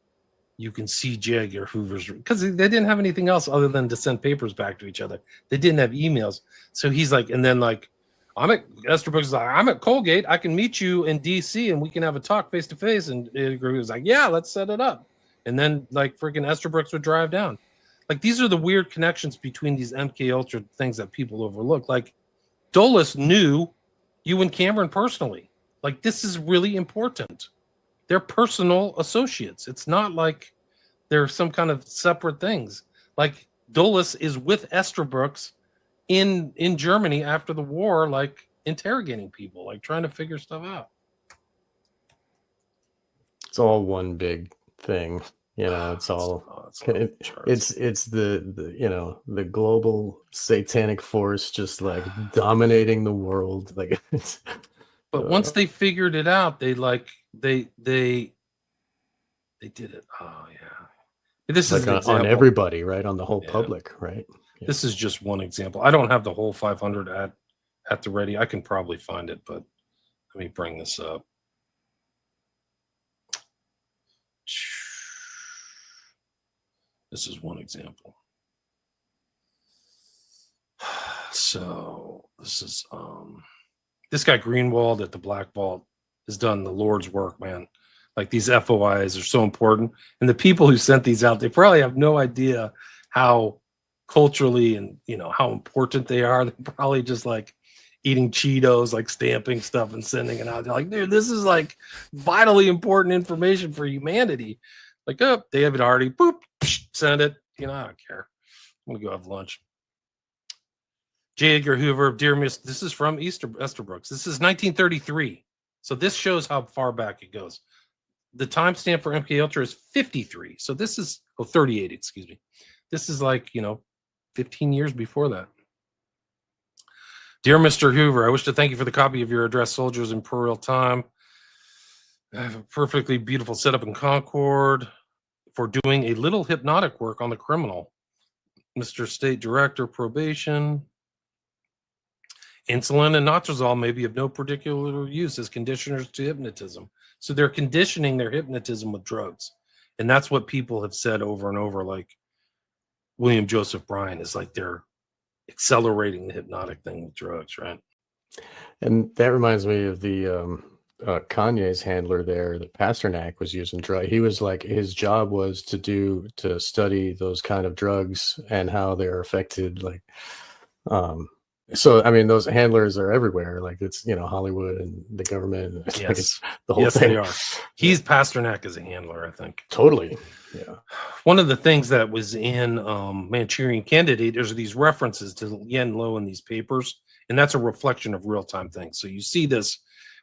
Speaker 3: J. Edgar Hoover's, because they didn't have anything else other than to send papers back to each other. They didn't have emails, so he's like, and then like, Esterbrook is like, I'm at Colgate. I can meet you in DC and we can have a talk face to face. And Edgar was like, yeah, let's set it up. And then like freaking Esterbrook would drive down. Like, these are the weird connections between these MK Ultra things that people overlook. Like, Dulles knew Ewan Cameron personally. Like, this is really important. They're personal associates. It's not like they're some kind of separate things. Like, Dulles is with Esterbrook in Germany after the war, like interrogating people, like trying to figure stuff out.
Speaker 2: It's all one big thing, you know. It's all it's the you know, the global satanic force just like dominating the world. Like, it's,
Speaker 3: but once they figured it out, they did it. Oh yeah, this
Speaker 2: like
Speaker 3: is
Speaker 2: on everybody, right? On the whole public, right? Yeah.
Speaker 3: This is just one example. I don't have the whole 500 at the ready. I can probably find it, but let me bring this up. This is one example. So this is this guy Greenwald at the Black Vault has done the Lord's work, man. Like, these FOIs are so important, and the people who sent these out, they probably have no idea how culturally and, you know, how important they are. They're probably just like eating Cheetos, like stamping stuff and sending it out. They're like, dude, this is like vitally important information for humanity. Like, oh, they have it already. Boop, send it. You know, I don't care. I'm gonna go have lunch. J. Edgar Hoover, Dear Miss, this is from Esterbrook. This is 1933. So this shows how far back it goes. The timestamp for MK Ultra is 53. So this is 38, excuse me. This is like, you know, 15 years before that. Dear Mr. Hoover, I wish to thank you for the copy of your address, Soldiers in Imperial Time. I have a perfectly beautiful setup in Concord for doing a little hypnotic work on the criminal. Mr. State Director, Probation. Insulin and Notrazol may be of no particular use as conditioners to hypnotism. So they're conditioning their hypnotism with drugs. And that's what people have said over and over, like William Joseph Bryan is like they're accelerating the hypnotic thing with drugs, right?
Speaker 2: And that reminds me of the Kanye's handler there, that Pasternak was using drug. He was like, his job was to study those kind of drugs and how they're affected. Like, so I mean, those handlers are everywhere. Like, it's, you know, Hollywood and the government.
Speaker 3: Yes,
Speaker 2: like, it's the whole thing.
Speaker 3: They are. He's Pasternak as a handler, I think.
Speaker 2: Totally. Yeah.
Speaker 3: One of the things that was in Manchurian Candidate, there's these references to Yen Lo in these papers, and that's a reflection of real-time things. So you see this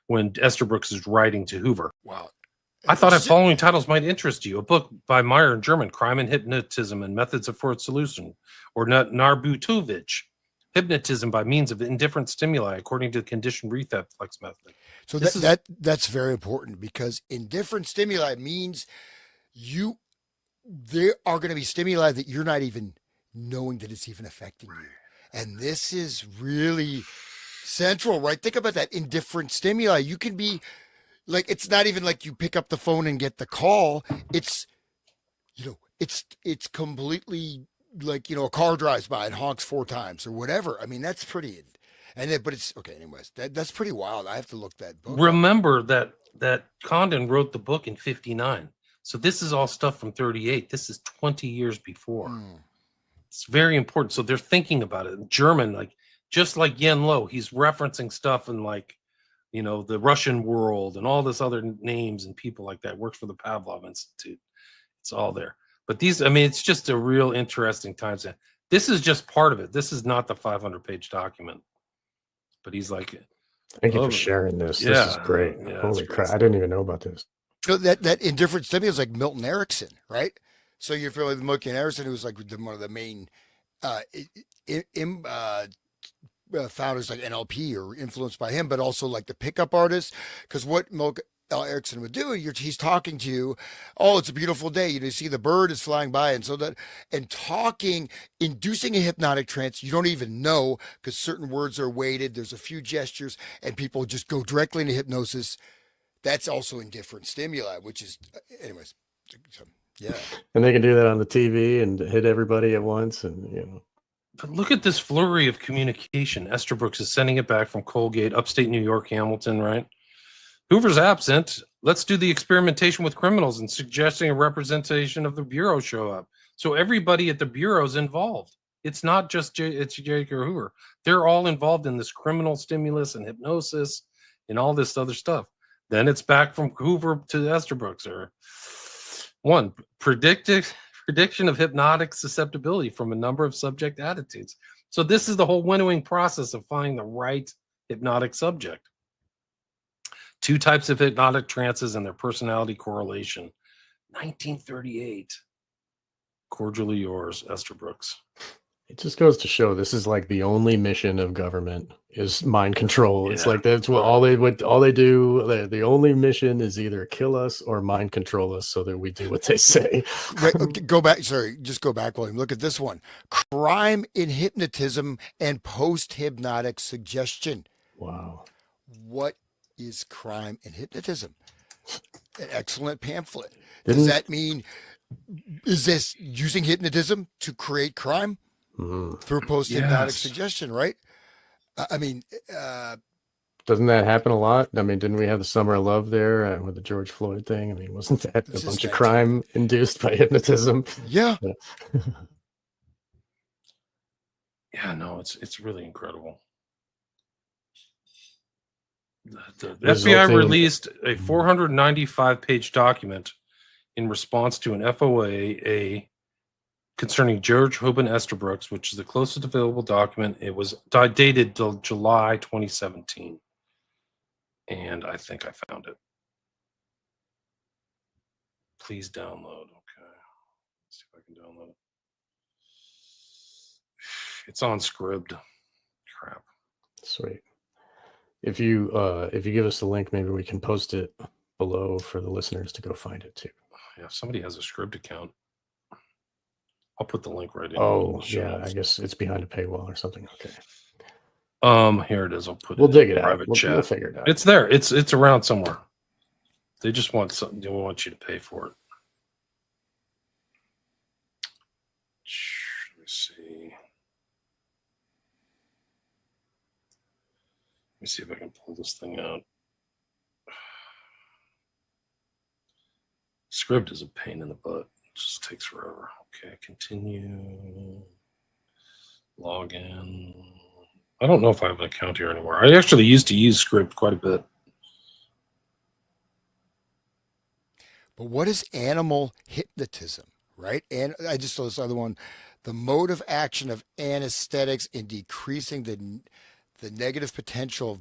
Speaker 3: when Esterbrook is writing to Hoover.
Speaker 1: Wow.
Speaker 3: I thought the following titles might interest you. A book by Meyer in German, Crime and Hypnotism and Methods of Fraud Solution, or Narbutovich, Hypnotism by Means of Indifferent Stimuli According to the Conditioned Reflex Method.
Speaker 1: So that's very important, because indifferent stimuli means there are going to be stimuli that you're not even knowing that it's even affecting you. And this is really central, right? Think about that indifferent stimuli. You can be like, it's not even like you pick up the phone and get the call. It's, you know, it's completely like, you know, a car drives by and honks 4 times or whatever. I mean, that's pretty, but it's okay. Anyways, that's pretty wild. I have to look that book
Speaker 3: Remember up. that Condon wrote the book in 59. So this is all stuff from 38. This is 20 years before. It's very important. So they're thinking about it in German, like, just like Yen Lo, he's referencing stuff in, like, you know, the Russian world and all this other names and people like that. Works for the Pavlov Institute. It's all there. But these, I mean, it's just a real interesting time. This is just part of it. This is not the 500-page document. But he's like,
Speaker 2: thank you for sharing this.
Speaker 3: Yeah,
Speaker 2: this is great.
Speaker 3: Yeah,
Speaker 2: Holy crap. I didn't even know about this.
Speaker 1: that indifferent stimulus like Milton Erickson, right? So you're familiar with Milton Erickson, who was like one of the main uh, i- im- uh, founders like NLP or influenced by him, but also like the pickup artists. Because what Milton Erickson would do, he's talking to you. Oh, it's a beautiful day. You see the bird is flying by, and so that and talking, inducing a hypnotic trance. You don't even know because certain words are weighted. There's a few gestures, and people just go directly into hypnosis. That's also indifferent stimuli, which is, anyways. So, yeah.
Speaker 2: And they can do that on the TV and hit everybody at once, and
Speaker 3: But look at this flurry of communication. Estabrooks is sending it back from Colgate, upstate New York, Hamilton, right? Hoover's absent. Let's do the experimentation with criminals and suggesting a representation of the Bureau show up. So everybody at the Bureau's involved. It's not just it's J. Edgar Hoover. They're all involved in this criminal stimulus and hypnosis and all this other stuff. Then it's back from Hoover to Estabrooks. Or one, prediction of hypnotic susceptibility from a number of subject attitudes. So this is the whole winnowing process of finding the right hypnotic subject. 2 types of hypnotic trances and their personality correlation. 1938. Cordially yours, Estabrooks.
Speaker 2: it just goes to show this is like the only mission of government is mind control. It's
Speaker 3: Yeah.
Speaker 2: like that's what all they do. The only mission is either kill us or mind control us so that we do what they say.
Speaker 1: Wait, okay, go back. Sorry, just go back, William. Look at this one. Crime in hypnotism and post-hypnotic suggestion.
Speaker 2: Wow.
Speaker 1: What is crime in hypnotism? An excellent pamphlet.
Speaker 2: Didn't-
Speaker 1: Does that mean, is this using hypnotism to create crime through post-hypnotic
Speaker 3: Yes.
Speaker 1: suggestion, right? I mean,
Speaker 2: Doesn't that happen a lot? I mean, didn't we have the Summer of Love there with the George Floyd thing? I mean, wasn't that
Speaker 1: This
Speaker 2: a
Speaker 1: is
Speaker 2: bunch of
Speaker 1: 19
Speaker 2: crime induced by hypnotism?
Speaker 1: yeah.
Speaker 3: Yeah, no, it's really incredible. The FBI
Speaker 2: Resulting-
Speaker 3: released a 495-page document in response to an FOA concerning George Hoban Estabrooks, which is the closest available document. It was dated till July 2017. And I think I found it. Please download. Okay. Let's see if I can download it. It's on Scribd. Crap.
Speaker 2: Sweet. If you give us the link, maybe we can post it below for the listeners to go find it too.
Speaker 3: Yeah, if somebody has a Scribd account, I'll put the link right in.
Speaker 2: Oh,
Speaker 3: the show
Speaker 2: yeah,
Speaker 3: notes.
Speaker 2: I guess it's behind a paywall or something. Okay.
Speaker 3: Here it is. I'll put
Speaker 2: We'll
Speaker 3: it
Speaker 2: dig
Speaker 3: in
Speaker 2: it out.
Speaker 3: private
Speaker 2: We'll
Speaker 3: chat.
Speaker 2: figure it out.
Speaker 3: It's there. It's around somewhere. They just want something. They want you to pay for it. Let me see. Let me see if I can pull this thing out. Scribd is a pain in the butt. It just takes forever. Okay, continue. Log in. I don't know if I have an account here anymore. I actually used to use Scribd quite a bit.
Speaker 1: But what is animal hypnotism, right? And I just saw this other one. The mode of action of anesthetics in decreasing the negative potential of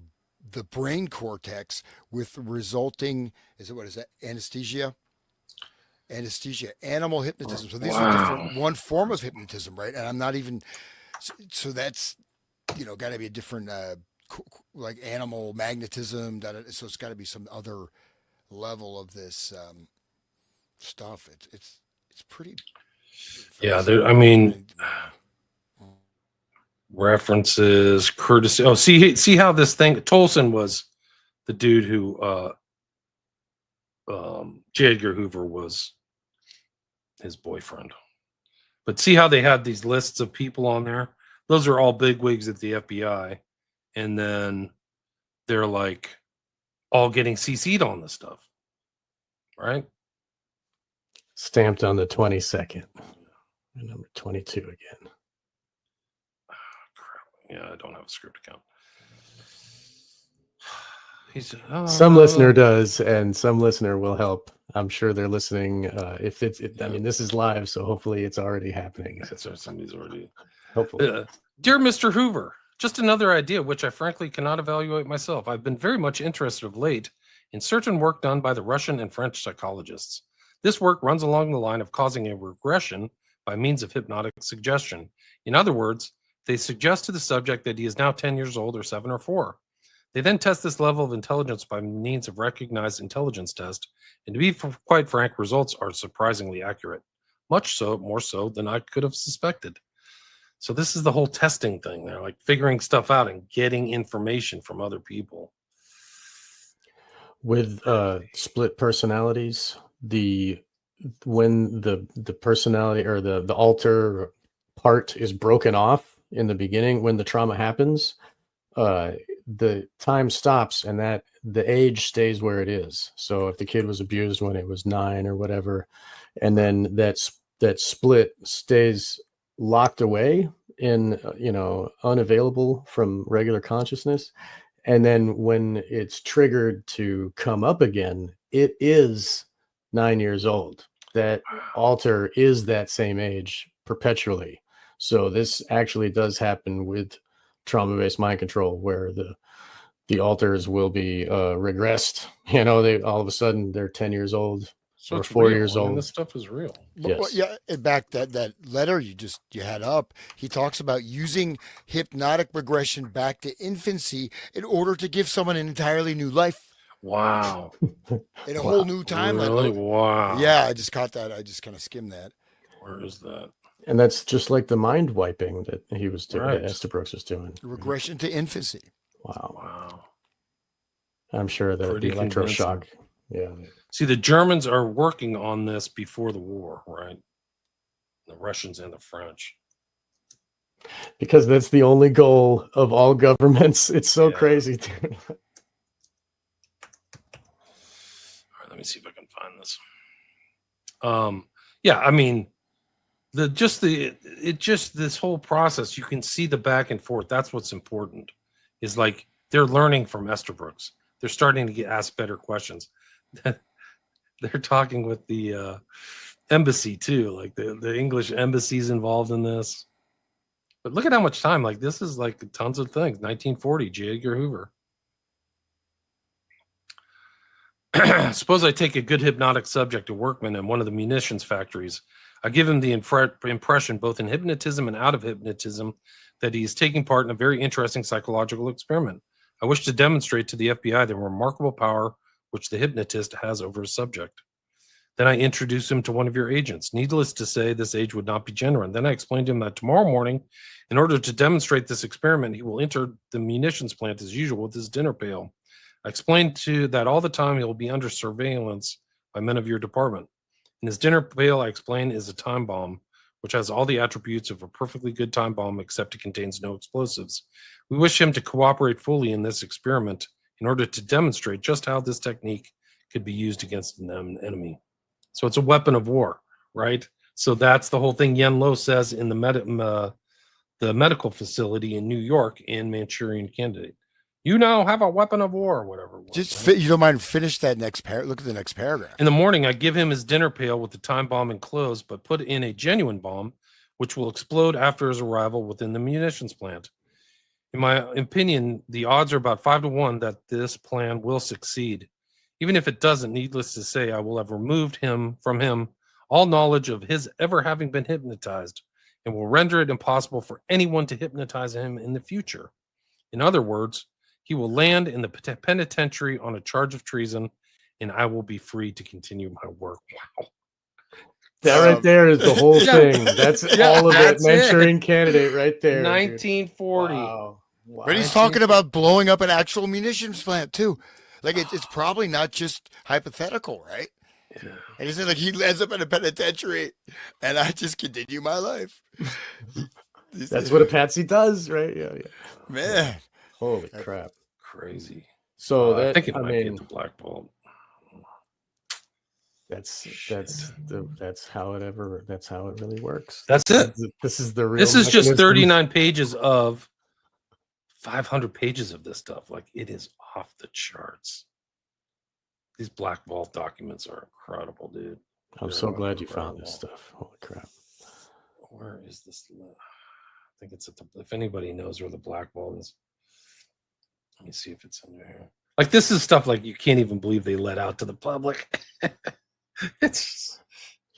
Speaker 1: the brain cortex with resulting, what is that? Anesthesia, animal hypnotism. So these are different, one form of hypnotism, right? And I'm not even, so that's, got to be a different, like animal magnetism. So it's got to be some other level of this stuff. It's pretty.
Speaker 3: Yeah, I mean, references, courtesy. Oh, see how this thing. Tolson was the dude who J. Edgar Hoover was his boyfriend. But see how they had these lists of people on there? Those are all bigwigs at the FBI, and then they're like all getting CC'd on this stuff, right?
Speaker 2: Stamped on the 22nd. Number 22 again.
Speaker 3: Crap. Yeah, I don't have a Scribd account.
Speaker 2: Some listener does, and some listener will help. I'm sure they're listening. I mean, this is live, so hopefully it's already happening.
Speaker 3: So somebody's already.
Speaker 2: Hopefully.
Speaker 3: Dear Mr. Hoover, just another idea which I frankly cannot evaluate myself. I've been very much interested of late in certain work done by the Russian and French psychologists. This work runs along the line of causing a regression by means of hypnotic suggestion. In other words, they suggest to the subject that he is now 10 years old or 7 or 4. They then test this level of intelligence by means of recognized intelligence test, and to be quite frank, results are surprisingly accurate, much so, more so than I could have suspected. So this is the whole testing thing. They're like figuring stuff out and getting information from other people.
Speaker 2: With split personalities, when the personality or the alter part is broken off in the beginning, when the trauma happens, the time stops and that the age stays where it is. So if the kid was abused when it was 9 or whatever, and then that split stays locked away in, unavailable from regular consciousness. And then when it's triggered to come up again, it is 9 years old. That alter is that same age perpetually. So this actually does happen with trauma-based mind control, where the alters will be regressed. They all of a sudden they're 10 years old
Speaker 3: So
Speaker 2: or
Speaker 3: it's
Speaker 2: 4
Speaker 3: real.
Speaker 2: years
Speaker 3: I mean,
Speaker 2: old.
Speaker 3: this stuff is real.
Speaker 2: Yes.
Speaker 1: Yeah, and back that letter you had up, he talks about using hypnotic regression back to infancy in order to give someone an entirely new life
Speaker 3: Wow.
Speaker 1: in a whole new timeline.
Speaker 3: Really? Wow.
Speaker 1: Yeah, I just caught that. I just kind of skimmed that.
Speaker 3: Where is that?
Speaker 2: And that's just like the mind wiping that he was doing,
Speaker 3: Right.
Speaker 2: that Estabrooks was doing.
Speaker 1: Regression to infancy.
Speaker 2: Wow.
Speaker 3: Wow.
Speaker 2: I'm sure that
Speaker 3: Pretty
Speaker 2: the electroshock. Yeah.
Speaker 3: See, the Germans are working on this before the war, right? The Russians and the French.
Speaker 2: Because that's the only goal of all governments. It's so
Speaker 3: Yeah.
Speaker 2: crazy.
Speaker 3: All right, let me see if I can find this. Yeah, I mean, this whole process, you can see the back and forth. That's what's important. Is like they're learning from Estabrooks. They're starting to get asked better questions. They're talking with the embassy too, like the English embassy's involved in this. But look at how much time, like this is like tons of things. 1940, J. Edgar Hoover. Suppose I take a good hypnotic subject, a workman in one of the munitions factories. I give him the impression, both in hypnotism and out of hypnotism, that he is taking part in a very interesting psychological experiment. I wish to demonstrate to the FBI the remarkable power which the hypnotist has over his subject. Then I introduce him to one of your agents. Needless to say, this age would not be genuine. Then I explain to him that tomorrow morning, in order to demonstrate this experiment, he will enter the munitions plant as usual with his dinner pail. I explained to that all the time he will be under surveillance by men of your department. In his dinner pail, I explain, is a time bomb, which has all the attributes of a perfectly good time bomb, except it contains no explosives. We wish him to cooperate fully in this experiment in order to demonstrate just how this technique could be used against an enemy. So it's a weapon of war, right? So that's the whole thing Yen Lo says in the medical facility in New York in Manchurian Candidate. You now have a weapon of war, or whatever.
Speaker 1: You don't mind finish that next look at the next paragraph.
Speaker 3: In the morning, I give him his dinner pail with the time bomb enclosed, but put in a genuine bomb, which will explode after his arrival within the munitions plant. In my opinion, the odds are about 5 to 1 that this plan will succeed. Even if it doesn't, needless to say, I will have removed from him all knowledge of his ever having been hypnotized, and will render it impossible for anyone to hypnotize him in the future. In other words, he will land in the penitentiary on a charge of treason, and I will be free to continue my work. Wow.
Speaker 2: That right there is the whole thing. That's all of it.
Speaker 3: That's
Speaker 2: Manchurian Candidate right there.
Speaker 3: 1940.
Speaker 2: Wow.
Speaker 1: But he's talking about blowing up an actual munitions plant too. Like it's probably not just hypothetical, right?
Speaker 3: Yeah.
Speaker 1: And he said like he ends up in a penitentiary, and I just continue my life.
Speaker 2: That's what a patsy does, right? Yeah.
Speaker 1: Man.
Speaker 2: Holy crap!
Speaker 3: Crazy.
Speaker 2: So
Speaker 3: I think it might be at the Black Bolt.
Speaker 2: That's how it really works.
Speaker 3: That's it.
Speaker 2: This is the real.
Speaker 3: This is just
Speaker 2: mechanism.
Speaker 3: 39 pages of 500 pages of this stuff. Like it is off the charts. These Black Vault documents are incredible, dude.
Speaker 2: I'm so glad you found this stuff. Holy crap!
Speaker 3: Where is this? I think it's at the. If anybody knows where the Black Vault is, let me see if it's under here. Like this is stuff like you can't even believe they let out to the public. It's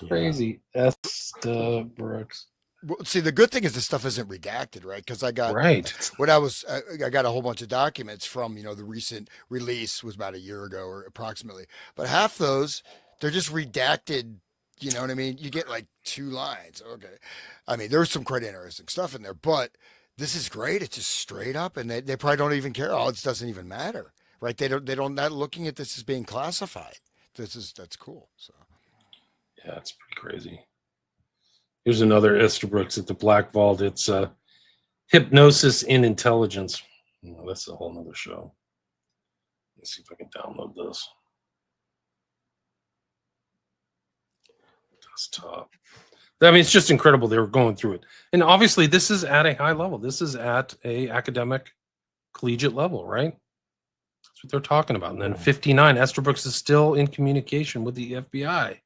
Speaker 3: crazy. Brooks.
Speaker 1: Well, see, the good thing is this stuff isn't redacted, right? Because I got
Speaker 3: Right.
Speaker 1: when I got a whole bunch of documents from the recent release was about a year ago or approximately, but half those they're just redacted. You know what I mean? You get like 2 lines. Okay, I mean there's some quite interesting stuff in there, but this is great. It's just straight up, and they probably don't even care. Oh, it doesn't even matter, right? They don't not looking at this as being classified. That's cool. So
Speaker 3: Yeah, it's pretty crazy. Here's another Estabrooks at the Black Vault. It's Hypnosis in Intelligence. That's a whole nother show. Let's see if I can download this. Desktop. I mean, it's just incredible. They were going through it. And obviously, this is at a high level. This is at a academic collegiate level, right? That's what they're talking about. And then 59, Estabrooks is still in communication with the FBI.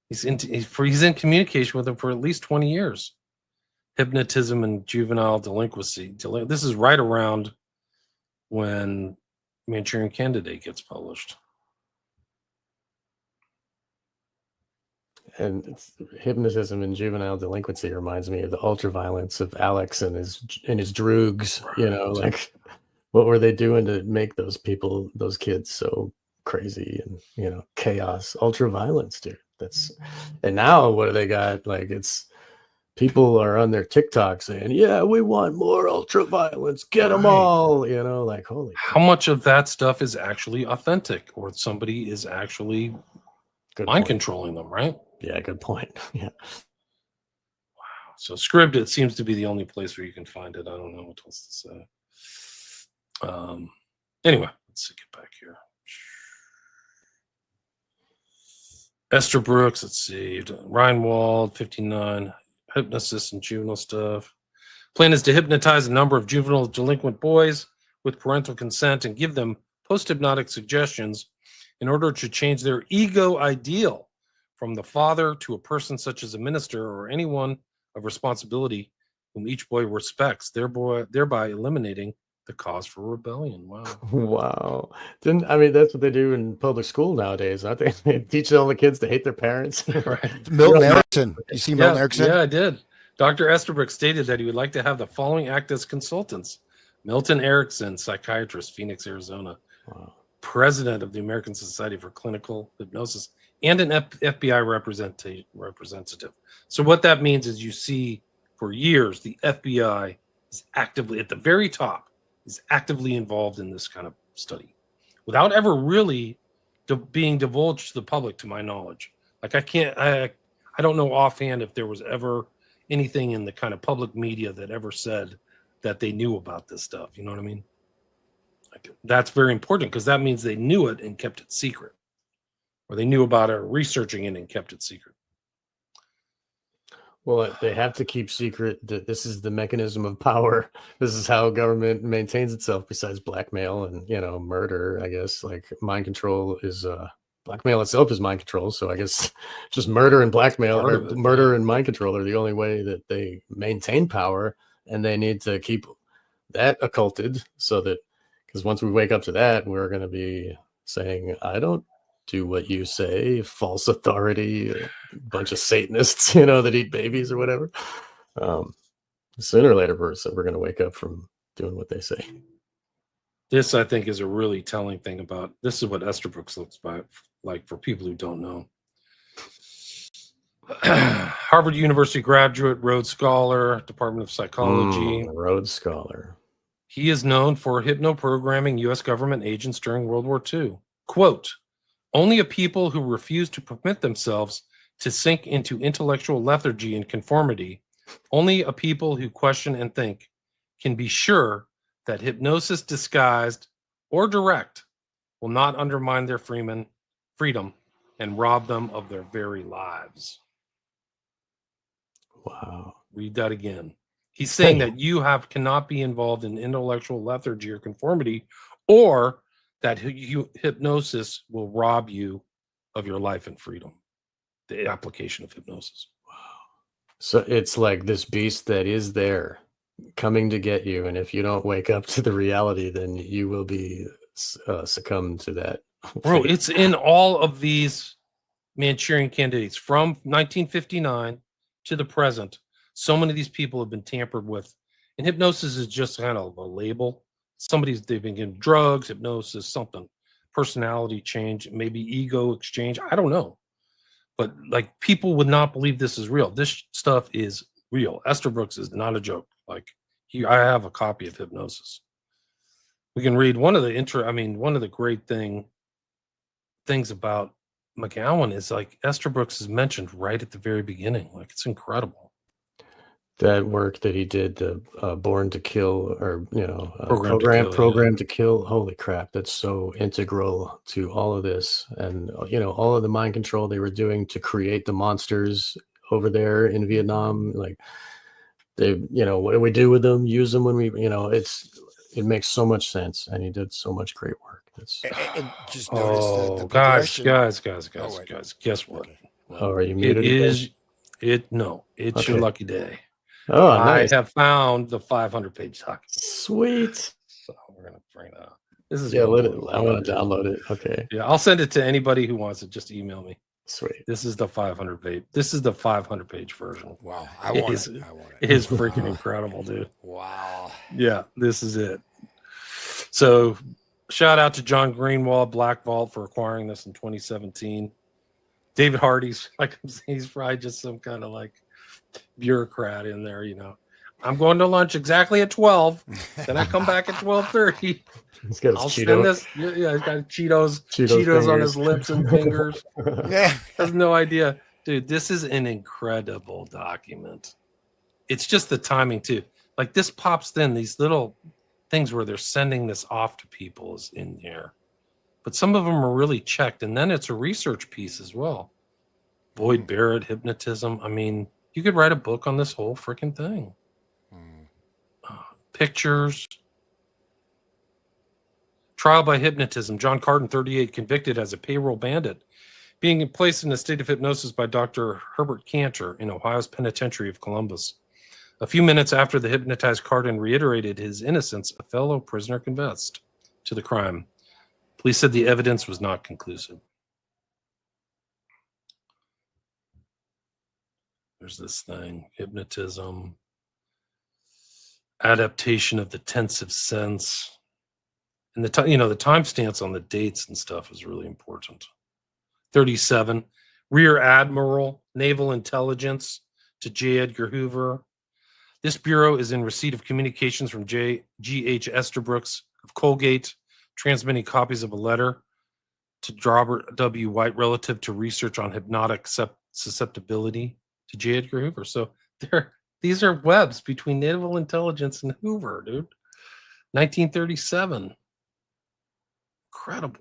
Speaker 3: He's in communication with them for at least 20 years. Hypnotism and juvenile delinquency. This is right around when Manchurian Candidate gets published.
Speaker 2: And hypnotism and juvenile delinquency reminds me of the ultraviolence of Alex and his droogs.
Speaker 3: Right.
Speaker 2: Like what were they doing to make those kids so crazy and chaos, ultraviolence, dude. And now what do they got? Like it's people are on their TikTok saying, yeah, we want more ultraviolence, get them all, like holy.
Speaker 3: How much of that stuff is actually authentic or somebody is actually mind controlling them, right?
Speaker 2: Yeah, good point. Yeah.
Speaker 3: Wow. So Scribd, it seems to be the only place where you can find it. I don't know what else to say. Anyway, let's get back here. Estabrooks, let's see. Reinwald, 59, hypnosis and juvenile stuff. Plan is to hypnotize a number of juvenile delinquent boys with parental consent and give them post-hypnotic suggestions in order to change their ego ideal from the father to a person such as a minister or anyone of responsibility whom each boy respects, thereby eliminating the cause for rebellion. Wow.
Speaker 2: Wow. That's what they do in public school nowadays, aren't they? They teach all the kids to hate their parents.
Speaker 3: Right.
Speaker 1: Milton Erickson. You see Milton Erickson?
Speaker 3: Yeah, I did. Dr. Estabrooks stated that he would like to have the following act as consultants. Milton Erickson, psychiatrist, Phoenix, Arizona.
Speaker 2: Wow.
Speaker 3: President of the American Society for Clinical Hypnosis, and an FBI representative. So what that means is you see for years the FBI is actively at the very top, is actively involved in this kind of study without ever really being divulged to the public, to my knowledge. Like I don't know offhand if there was ever anything in the kind of public media that ever said that they knew about this stuff. You know what I mean? Like, that's very important because that means they knew it and kept it secret, or they knew about it or researching it and kept it secret.
Speaker 2: Well, they have to keep secret that this is the mechanism of power. This is how government maintains itself besides blackmail and, murder, I guess. Like mind control is blackmail itself is mind control. So I guess just murder and blackmail or murder and mind control are the only way that they maintain power. And they need to keep that occulted so that, because once we wake up to that, we're going to be saying, I don't do what you say, false authority, a bunch of Satanists, that eat babies or whatever. Sooner or later, we're going to wake up from doing what they say.
Speaker 3: This, I think, is a really telling thing about, this is what Estabrooks looks like for people who don't know. Harvard University graduate, Rhodes Scholar, Department of Psychology.
Speaker 2: Rhodes Scholar.
Speaker 3: He is known for hypnoprogramming U.S. government agents during World War II. Quote, only a people who refuse to permit themselves to sink into intellectual lethargy and conformity, only a people who question and think can be sure that hypnosis disguised or direct will not undermine their freedom and rob them of their very lives.
Speaker 2: Wow.
Speaker 3: Read that again. He's saying that you cannot be involved in intellectual lethargy or conformity, or that hypnosis will rob you of your life and freedom. The application of hypnosis.
Speaker 2: Wow. So it's like this beast that is there coming to get you. And if you don't wake up to the reality, then you will be succumb to that.
Speaker 3: Bro,
Speaker 2: fate.
Speaker 3: it's in all of these Manchurian candidates from 1959 to the present. So many of these people have been tampered with. And hypnosis is just kind of a label. They've been given drugs, hypnosis, something, personality change, maybe ego exchange. I don't know. But like, people would not believe this is real. This stuff is real. Esther Brooks is not a joke. Like, I have a copy of Hypnosis. We can read one of the great things about McGowan is, like, Esther Brooks is mentioned right at the very beginning. Like, it's incredible.
Speaker 2: That work that he did, the Born to Kill, or
Speaker 3: Program
Speaker 2: to Kill. Holy crap, that's so integral to all of this, and all of the mind control they were doing to create the monsters over there in Vietnam. Like, they, what do we do with them? Use them when we, it makes so much sense, and he did so much great work. That's
Speaker 1: And just notice the
Speaker 3: guys,
Speaker 1: progression.
Speaker 3: guess what?
Speaker 1: Okay.
Speaker 2: Oh, are you
Speaker 3: It
Speaker 2: muted again?
Speaker 3: is it's your
Speaker 2: Okay.
Speaker 3: lucky day.
Speaker 2: Oh,
Speaker 3: I
Speaker 2: nice.
Speaker 3: have found the 500-page document.
Speaker 2: Sweet.
Speaker 3: So we're gonna bring that up. This is
Speaker 2: Yeah,
Speaker 3: gonna
Speaker 2: let it.
Speaker 3: blow
Speaker 2: I
Speaker 3: your
Speaker 2: want to
Speaker 3: mind.
Speaker 2: download it. Okay,
Speaker 3: Yeah, I'll send it to anybody who wants it. Just email me.
Speaker 2: sweet.
Speaker 3: This is the 500-page. This is the 500-page version.
Speaker 1: Wow.
Speaker 3: It
Speaker 1: I want
Speaker 3: is-
Speaker 1: it. I want
Speaker 3: It
Speaker 1: it.
Speaker 3: is freaking incredible, dude.
Speaker 1: Wow.
Speaker 3: Yeah, this is it. So, shout out to John Greenwald, Black Vault, for acquiring this in 2017. David Hardy's like, he's probably just some kind of like bureaucrat in there, I'm going to lunch exactly at 12. Then I come back at 12:30.
Speaker 2: He's got his
Speaker 3: I'll
Speaker 2: Cheeto.
Speaker 3: send this. Yeah, he's got Cheetos on his
Speaker 2: fingers.
Speaker 3: lips and fingers.
Speaker 1: Yeah.
Speaker 3: Has no idea. Dude, this is an incredible document. It's just the timing too. Like, this pops in, these little things where they're sending this off to people is in there. But some of them are really checked. And then it's a research piece as well. Boyd Barrett, hypnotism. I mean, you could write a book on this whole freaking thing. Pictures. Trial by hypnotism. John Carden, 38, convicted as a payroll bandit, being placed in a state of hypnosis by Dr. Herbert Cantor in Ohio's Penitentiary of Columbus. A few minutes after the hypnotized Carden reiterated his innocence, a fellow prisoner confessed to the crime. Police said the evidence was not conclusive. There's this thing, hypnotism, adaptation of the tensive sense. And the timestamps on the dates and stuff is really important. 37, Rear Admiral, Naval Intelligence to J. Edgar Hoover. This bureau is in receipt of communications from G.H. Estabrooks of Colgate, transmitting copies of a letter to Robert W. White relative to research on hypnotic susceptibility to J. Edgar Hoover. So these are webs between Naval Intelligence and Hoover, dude. 1937. Incredible.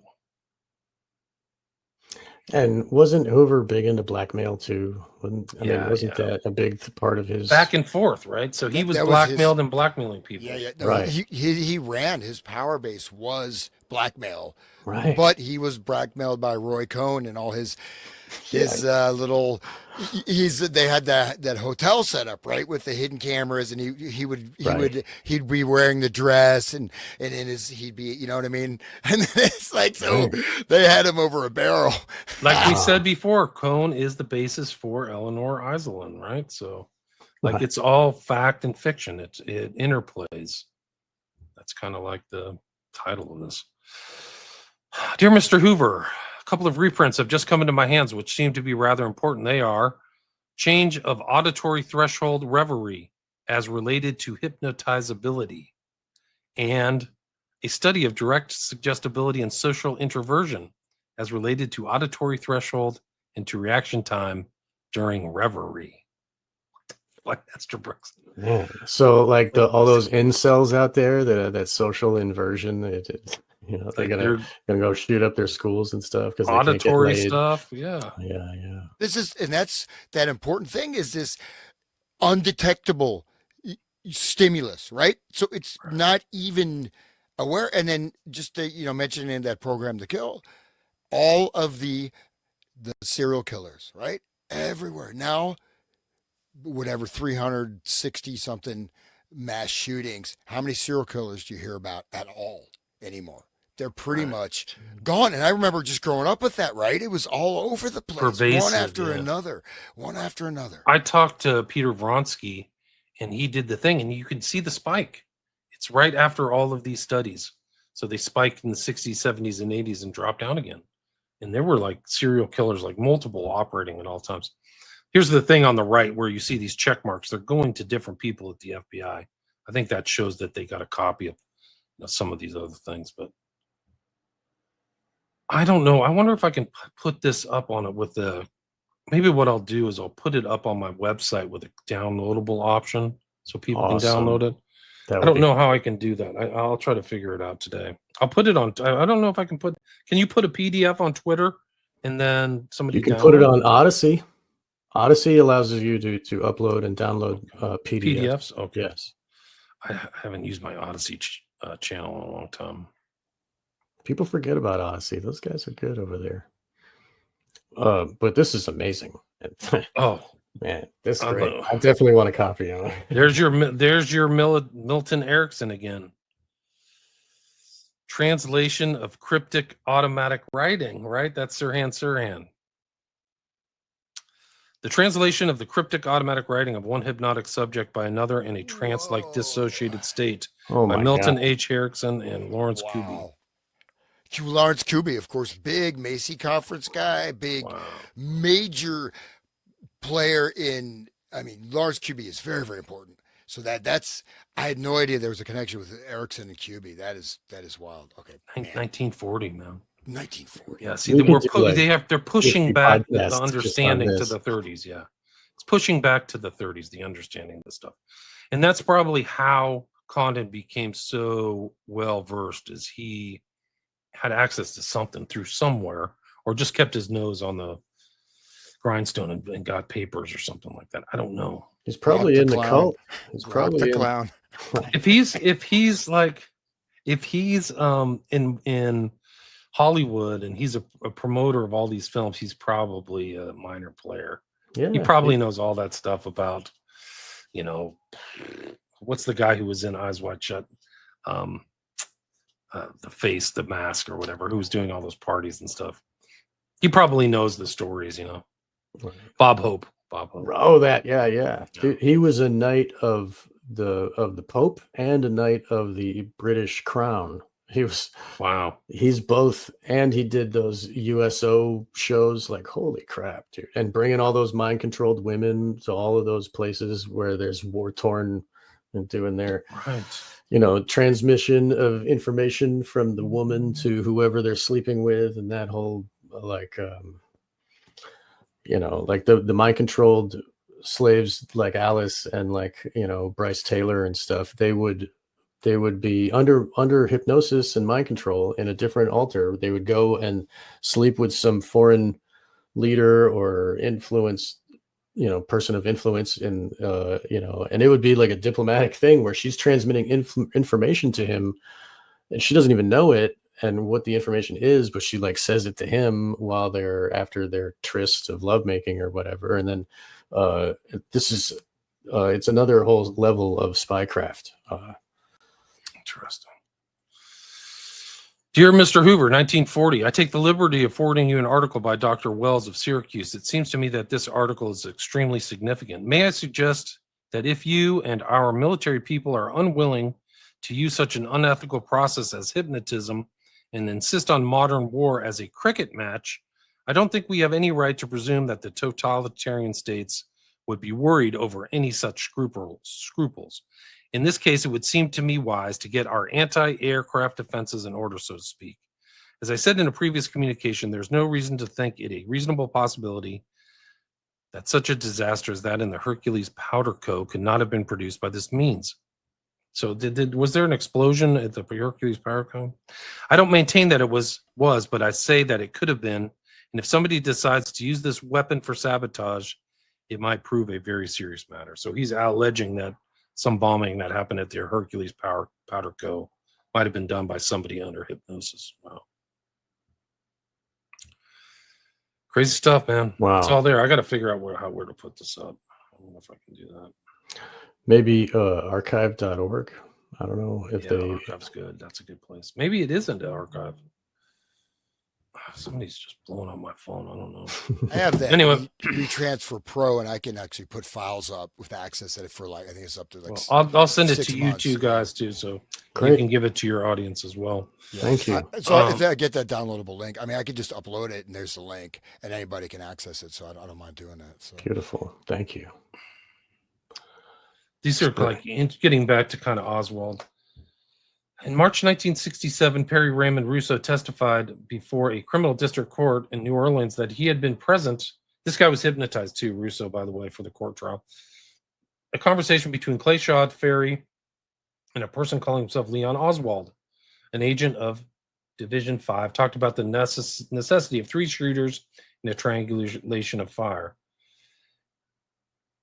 Speaker 2: And wasn't Hoover big into blackmail too? Wasn't that a big part of his
Speaker 3: back and forth, right? So he was
Speaker 1: That was
Speaker 3: blackmailed and blackmailing people.
Speaker 1: Yeah. No,
Speaker 2: Right.
Speaker 1: He ran. His power base was blackmail.
Speaker 2: right?
Speaker 1: But he was blackmailed by Roy Cohn and all his little. They had that hotel set up, right, with the hidden cameras, and he'd be wearing the dress, and he'd be, you know what I mean? And it's like, so they had him over a barrel.
Speaker 3: Like we said before, Cohn is the basis for Eleanor Iselin, right? So, like,
Speaker 2: Right.
Speaker 3: it's all fact and fiction. It interplays. That's kind of like the title of this. Dear Mr. Hoover, a couple of reprints have just come into my hands, which seem to be rather important. They are Change of Auditory Threshold Reverie as Related to Hypnotizability, and A Study of Direct Suggestibility and Social Introversion as Related to Auditory Threshold and to Reaction Time During Reverie. Like Esther Brooks.
Speaker 2: Yeah. So like all those incels out there, that social inversion, they're gonna go shoot up their schools and stuff because
Speaker 3: Auditory stuff. Yeah.
Speaker 2: Yeah.
Speaker 1: That's that important thing is this undetectable stimulus, right? So it's not even aware. And then just to, mention in that Program to Kill, all of the serial killers, right? Everywhere now, whatever, 360 something mass shootings. How many serial killers do you hear about at all anymore? they're pretty much gone. And I remember just growing up with that, right? It was all over the place,
Speaker 3: Pervasive,
Speaker 1: one after
Speaker 3: yeah.
Speaker 1: another, one after another.
Speaker 3: I talked to Peter Vronsky, and he did the thing, and you can see the spike. It's right after all of these studies. So they spiked in the 60s, 70s, and 80s and dropped down again. And there were like serial killers, like multiple operating at all times. Here's the thing on the right where you see these check marks. They're going to different people at the FBI. I think that shows that they got a copy of some of these other things, but I don't know. I wonder if I can put this up on it with the, maybe what I'll do is I'll put it up on my website with a downloadable option so people can download it. I don't know how I can do that. I'll try to figure it out today. I'll put it on. I don't know if I can put. Can you put a PDF on Twitter and then somebody?
Speaker 2: You can put it on Odyssey. Odyssey allows you to upload and download PDFs.
Speaker 3: Okay.
Speaker 2: Yes.
Speaker 3: I haven't used my Odyssey channel in a long time.
Speaker 2: People forget about Odyssey. Those guys are good over there. But this is amazing.
Speaker 3: Oh
Speaker 2: man, this is great. I definitely want a copy of it.
Speaker 3: There's your Milton Erickson again. Translation of cryptic automatic writing, right? That's Sirhan Sirhan. The translation of the cryptic automatic writing of one hypnotic subject by another in a trance-like dissociated state by Milton H. Erickson and Lawrence Kuby.
Speaker 1: Lawrence Kuby, of course, big Macy conference guy, big major player in. I mean, Lawrence Kuby is very, very important. So that's. I had no idea there was a connection with Erickson and Kuby. That is wild. Okay,
Speaker 3: 1940, man.
Speaker 1: 1940.
Speaker 3: Yeah, see, they're pushing back the understanding to the 30s. Yeah, it's pushing back to the 30s, the understanding of this stuff, and that's probably how Condon became so well versed, as he had access to something through somewhere, or just kept his nose on the grindstone and got papers or something like that. I don't know.
Speaker 2: He's probably in the cult. He's probably
Speaker 1: the clown.
Speaker 3: If he's in Hollywood and he's a promoter of all these films, he's probably a minor player. Yeah, he probably knows all that stuff about, what's the guy who was in Eyes Wide Shut, the face, the mask, or whatever, who was doing all those parties and stuff. He probably knows the stories, Bob Hope.
Speaker 2: Oh, yeah. He was a knight of the Pope and a knight of the British Crown. He was he's both, and he did those USO shows. Like, holy crap, dude! And bringing all those mind-controlled women to all of those places where there's war-torn and doing their transmission of information from the woman to whoever they're sleeping with, and that whole like the mind-controlled slaves like Alice and Bryce Taylor and stuff. They would be under hypnosis and mind control in a different altar. They would go and sleep with some foreign leader or influence, person of influence, and it would be like a diplomatic thing where she's transmitting information to him, and she doesn't even know it and what the information is, but she says it to him while they're after their tryst of lovemaking or whatever. And then this is it's another whole level of spycraft.
Speaker 3: Interesting. Dear Mr. Hoover, 1940, I take the liberty of forwarding you an article by Dr. Wells of Syracuse. It seems to me that this article is extremely significant. May I suggest that if you and our military people are unwilling to use such an unethical process as hypnotism and insist on modern war as a cricket match, I don't think we have any right to presume that the totalitarian states would be worried over any such scruples. In this case, it would seem to me wise to get our anti-aircraft defenses in order, so to speak. As I said in a previous communication, there's no reason to think it a reasonable possibility that such a disaster as that in the Hercules powder co could not have been produced by this means. So was there an explosion at the Hercules powder co? I don't maintain that it was, but I say that it could have been. And if somebody decides to use this weapon for sabotage, it might prove a very serious matter. So he's alleging that some bombing that happened at their Hercules powder co might have been done by somebody under hypnosis. Wow. Crazy stuff, man.
Speaker 2: Wow.
Speaker 3: It's all there. I got to figure out where to put this up. I don't know if I can do that.
Speaker 2: Maybe archive.org. I don't know if
Speaker 3: Yeah,
Speaker 2: they.
Speaker 3: archive's good. That's a good place. Maybe it isn't an archive. Somebody's just blowing up my phone. I don't know.
Speaker 1: I have that
Speaker 3: Anyway.
Speaker 1: WeTransfer Pro, and I can actually put files up with access at it for like I think it's up to like.
Speaker 3: Well, I'll send it
Speaker 1: 6
Speaker 3: to you
Speaker 1: months.
Speaker 3: two guys too, so
Speaker 2: Great.
Speaker 3: you can give it to your audience as well.
Speaker 1: Yeah.
Speaker 2: Thank you.
Speaker 1: So if I get that downloadable link, I mean, I could just upload it, and there's the link, and anybody can access it. So I don't mind doing that. So.
Speaker 2: Beautiful. Thank you.
Speaker 3: These are like getting back to kind of Oswald. In March 1967, Perry Raymond Russo testified before a criminal district court in New Orleans that he had been present. This guy was hypnotized too, Russo, by the way, for the court trial. A conversation between Clay Shod Ferry and a person calling himself Leon Oswald, an agent of Division 5, talked about the necessity of 3 shooters and a triangulation of fire.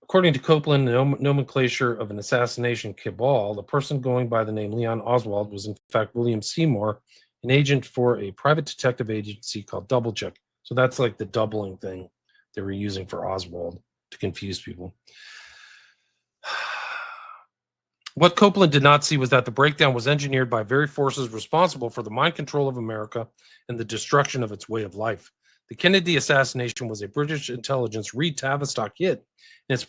Speaker 3: According to Copeland, the nomenclature of an assassination cabal, the person going by the name Leon Oswald was in fact William Seymour, an agent for a private detective agency called Double Check. So that's like the doubling thing they were using for Oswald to confuse people. What Copeland did not see was that the breakdown was engineered by very forces responsible for the mind control of America and the destruction of its way of life. The Kennedy assassination was a British intelligence Reed Tavistock hit, and its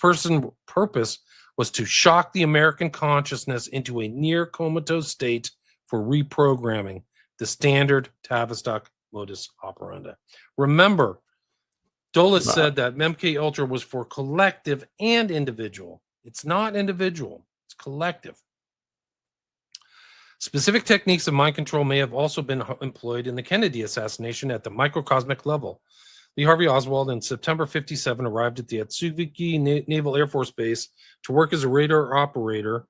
Speaker 3: purpose was to shock the American consciousness into a near comatose state for reprogramming, the standard Tavistock modus operandi. Remember, Dulles said that MK Ultra was for collective and individual. It's not individual, it's collective. Specific techniques of mind control may have also been employed in the Kennedy assassination at the microcosmic level. Lee Harvey Oswald in September 1957 arrived at the Atsugi Naval Air Force Base to work as a radar operator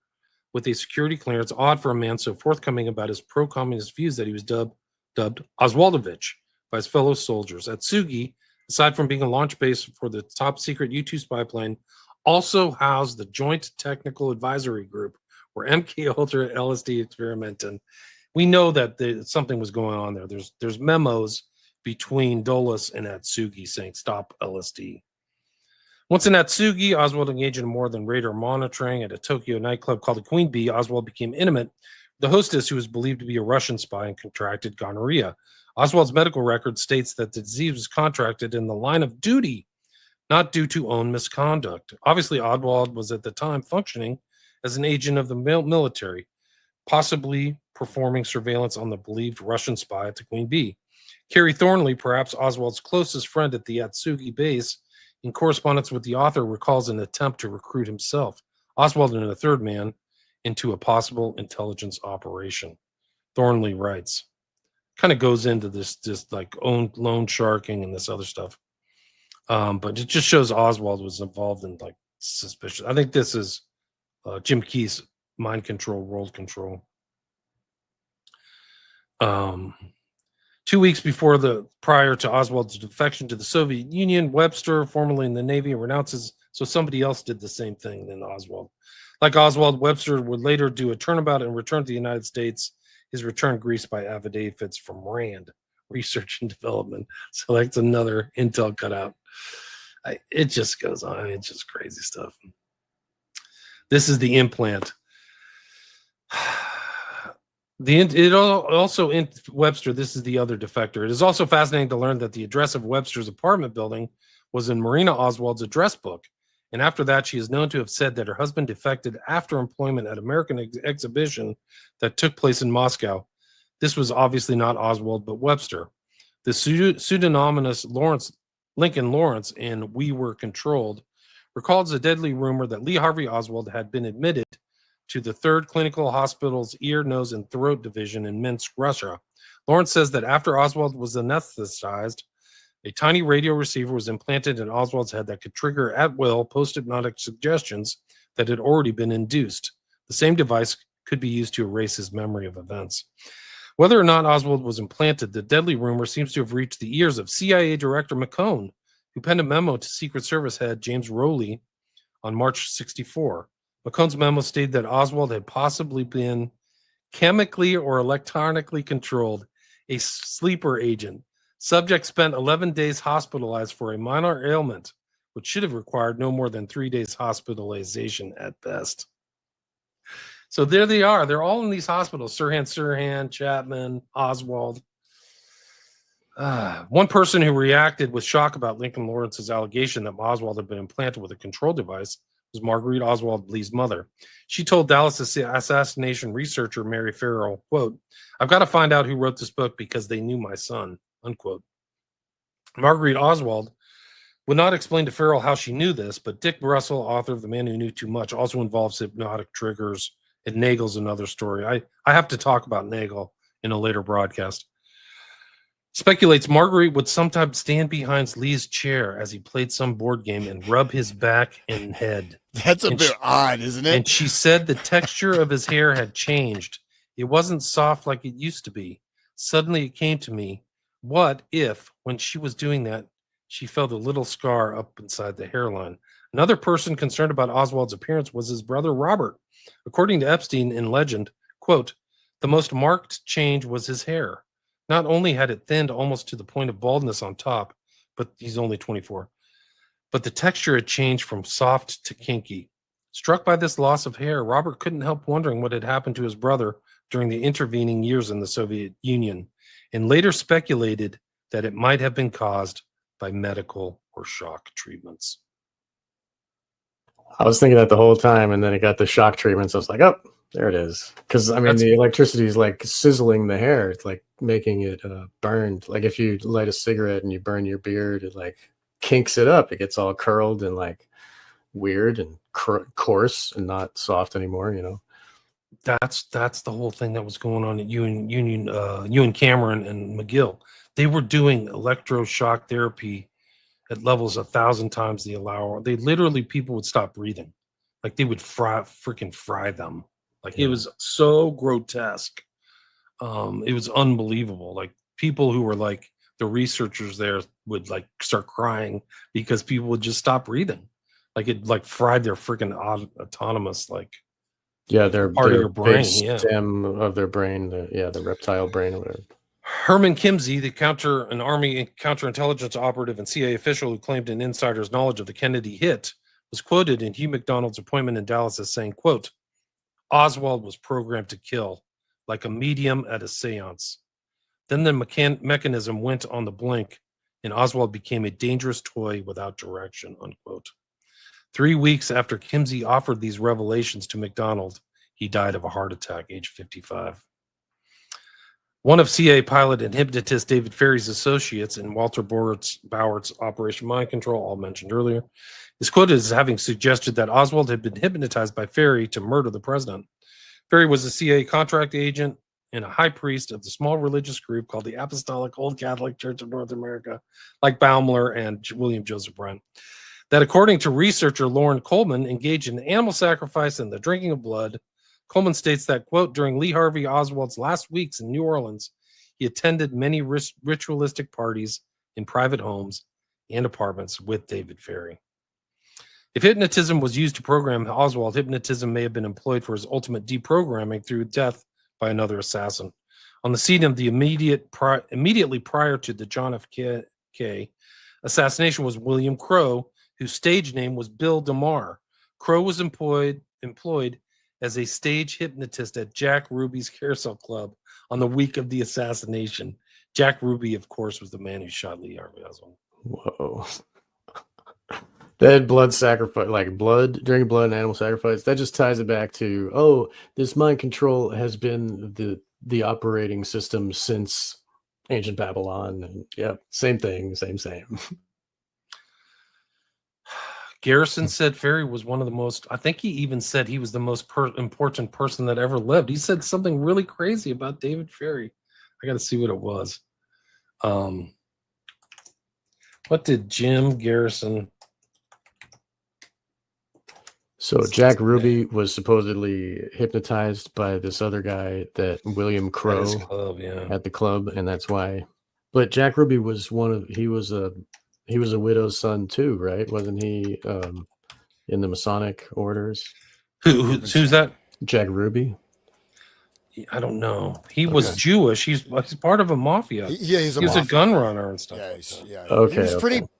Speaker 3: with a security clearance, odd for a man so forthcoming about his pro-communist views that he was dubbed Oswaldovich by his fellow soldiers. Atsugi, aside from being a launch base for the top-secret U-2 spy plane, also housed the Joint Technical Advisory Group, where MK Ultra LSD experimented. We know that something was going on there. There's memos between Dulles and Atsugi saying stop LSD. Once in Atsugi, Oswald engaged in more than radar monitoring at a Tokyo nightclub called the Queen Bee. Oswald became intimate with the hostess, who was believed to be a Russian spy and contracted gonorrhea. Oswald's medical record states that the disease was contracted in the line of duty, not due to own misconduct. Obviously, Oswald was at the time functioning as an agent of the military, possibly performing surveillance on the believed Russian spy at the Queen Bee. Kerry Thornley, perhaps Oswald's closest friend at the Atsugi base, in correspondence with the author, recalls an attempt to recruit himself, Oswald and a third man, into a possible intelligence operation. Thornley writes, kind of goes into this like loan sharking and this other stuff. But it just shows Oswald was involved in like suspicious. I think this is Jim Key's mind control, world control. 2 weeks prior to Oswald's defection to the Soviet Union, Webster, formerly in the Navy, renounces. So somebody else did the same thing than Oswald. Like Oswald, Webster would later do a turnabout and return to the United States. His return greased by affidavits from RAND, Research and Development. So that's another intel cutout. It just goes on. It's just crazy stuff. This is the implant. Webster, this is the other defector. It is also fascinating to learn that the address of Webster's apartment building was in Marina Oswald's address book. And after that, she is known to have said that her husband defected after employment at American exhibition that took place in Moscow. This was obviously not Oswald, but Webster. The pseudonymous Lincoln Lawrence in We Were Controlled recalls a deadly rumor that Lee Harvey Oswald had been admitted to the 3rd Clinical Hospital's Ear, Nose, and Throat Division in Minsk, Russia. Lawrence says that after Oswald was anesthetized, a tiny radio receiver was implanted in Oswald's head that could trigger at will post-hypnotic suggestions that had already been induced. The same device could be used to erase his memory of events. Whether or not Oswald was implanted, the deadly rumor seems to have reached the ears of CIA Director McCone, who penned a memo to Secret Service head James Rowley on March 64. McCone's memo stated that Oswald had possibly been chemically or electronically controlled, a sleeper agent. Subject spent 11 days hospitalized for a minor ailment, which should have required no more than 3 days hospitalization at best. So there they are. They're all in these hospitals. Sirhan, Chapman, Oswald. One person who reacted with shock about Lincoln Lawrence's allegation that Oswald had been implanted with a control device was Marguerite Oswald Lee's mother. She told Dallas assassination researcher Mary Farrell, quote, "I've got to find out who wrote this book because they knew my son," unquote. Marguerite Oswald would not explain to Farrell how she knew this, but Dick Russell, author of The Man Who Knew Too Much, also involves hypnotic triggers, and Nagel's another story. I have to talk about Nagel in a later broadcast. Speculates Marguerite would sometimes stand behind Lee's chair as he played some board game and rub his back and head.
Speaker 1: That's a bit odd, isn't it?
Speaker 3: And she said the texture of his hair had changed. It wasn't soft like it used to be. Suddenly it came to me, what if, when she was doing that, she felt a little scar up inside the hairline? Another person concerned about Oswald's appearance was his brother Robert. According to Epstein in legend, quote, "The most marked change was his hair. Not only had it thinned almost to the point of baldness on top, but he's only 24, but the texture had changed from soft to kinky. Struck by this loss of hair, Robert couldn't help wondering what had happened to his brother during the intervening years in the Soviet Union, and later speculated that it might have been caused by medical or shock treatments."
Speaker 2: I was thinking that the whole time, and then it got the shock treatments. I was like, oh, there it is. Because, I mean, the electricity is like sizzling the hair. It's like making it burned. Like if you light a cigarette and you burn your beard, it like kinks it up. It gets all curled and like weird and coarse and not soft anymore, you know?
Speaker 3: That's the whole thing that was going on at Ewan Cameron and McGill. They were doing electroshock therapy at levels 1,000 times the allow. They literally, people would stop breathing, like they would freaking fry them. Like It was so grotesque. It was unbelievable. Like people who were like the researchers there would like start crying because people would just stop breathing. Like it like fried their freaking autonomous
Speaker 2: their
Speaker 3: part of your brain,
Speaker 2: stem of their brain, the reptile brain or whatever.
Speaker 3: Herman Kimsey, an Army counterintelligence operative and CIA official who claimed an insider's knowledge of the Kennedy hit, was quoted in Hugh McDonald's appointment in Dallas as saying, quote, "Oswald was programmed to kill, like a medium at a seance. Then the mechanism went on the blink, and Oswald became a dangerous toy without direction," unquote. 3 weeks after Kimsey offered these revelations to McDonald, he died of a heart attack, age 55. One of CIA pilot and hypnotist David Ferry's associates in Walter Bowert's Operation Mind Control, all mentioned earlier, is quoted as having suggested that Oswald had been hypnotized by Ferry to murder the president. Ferry was a CIA contract agent and a high priest of the small religious group called the Apostolic Old Catholic Church of North America, like Baumler and William Joseph Brent, that according to researcher Lauren Coleman, engaged in animal sacrifice and the drinking of blood. Coleman states that, quote, "During Lee Harvey Oswald's last weeks in New Orleans, he attended many ritualistic parties in private homes and apartments with David Ferry." If hypnotism was used to program Oswald, hypnotism may have been employed for his ultimate deprogramming through death by another assassin. On the scene of the immediately prior to the John F. K. assassination was William Crowe, whose stage name was Bill DeMar. Crowe was employed as a stage hypnotist at Jack Ruby's Carousel Club on the week of the assassination. Jack Ruby, of course, was the man who shot Lee Harvey Oswald.
Speaker 2: Whoa. That blood sacrifice, like drinking blood and animal sacrifice, that just ties it back to, this mind control has been the operating system since ancient Babylon. And yeah, same thing, same.
Speaker 3: Garrison said Ferry was one of the most, I think he even said he was the most important person that ever lived. He said something really crazy about David Ferry. I got to see what it was. What did Jim Garrison?
Speaker 2: So Jack Ruby was supposedly hypnotized by this other guy, that William Crowe, at the club, and that's why. But Jack Ruby was he was a widow's son too, right? Wasn't he in the Masonic orders?
Speaker 3: Who's that?
Speaker 2: Jack Ruby.
Speaker 3: I don't know. He was Jewish. He's part of a mafia.
Speaker 1: He's
Speaker 3: a gun runner and stuff.
Speaker 1: Okay, he was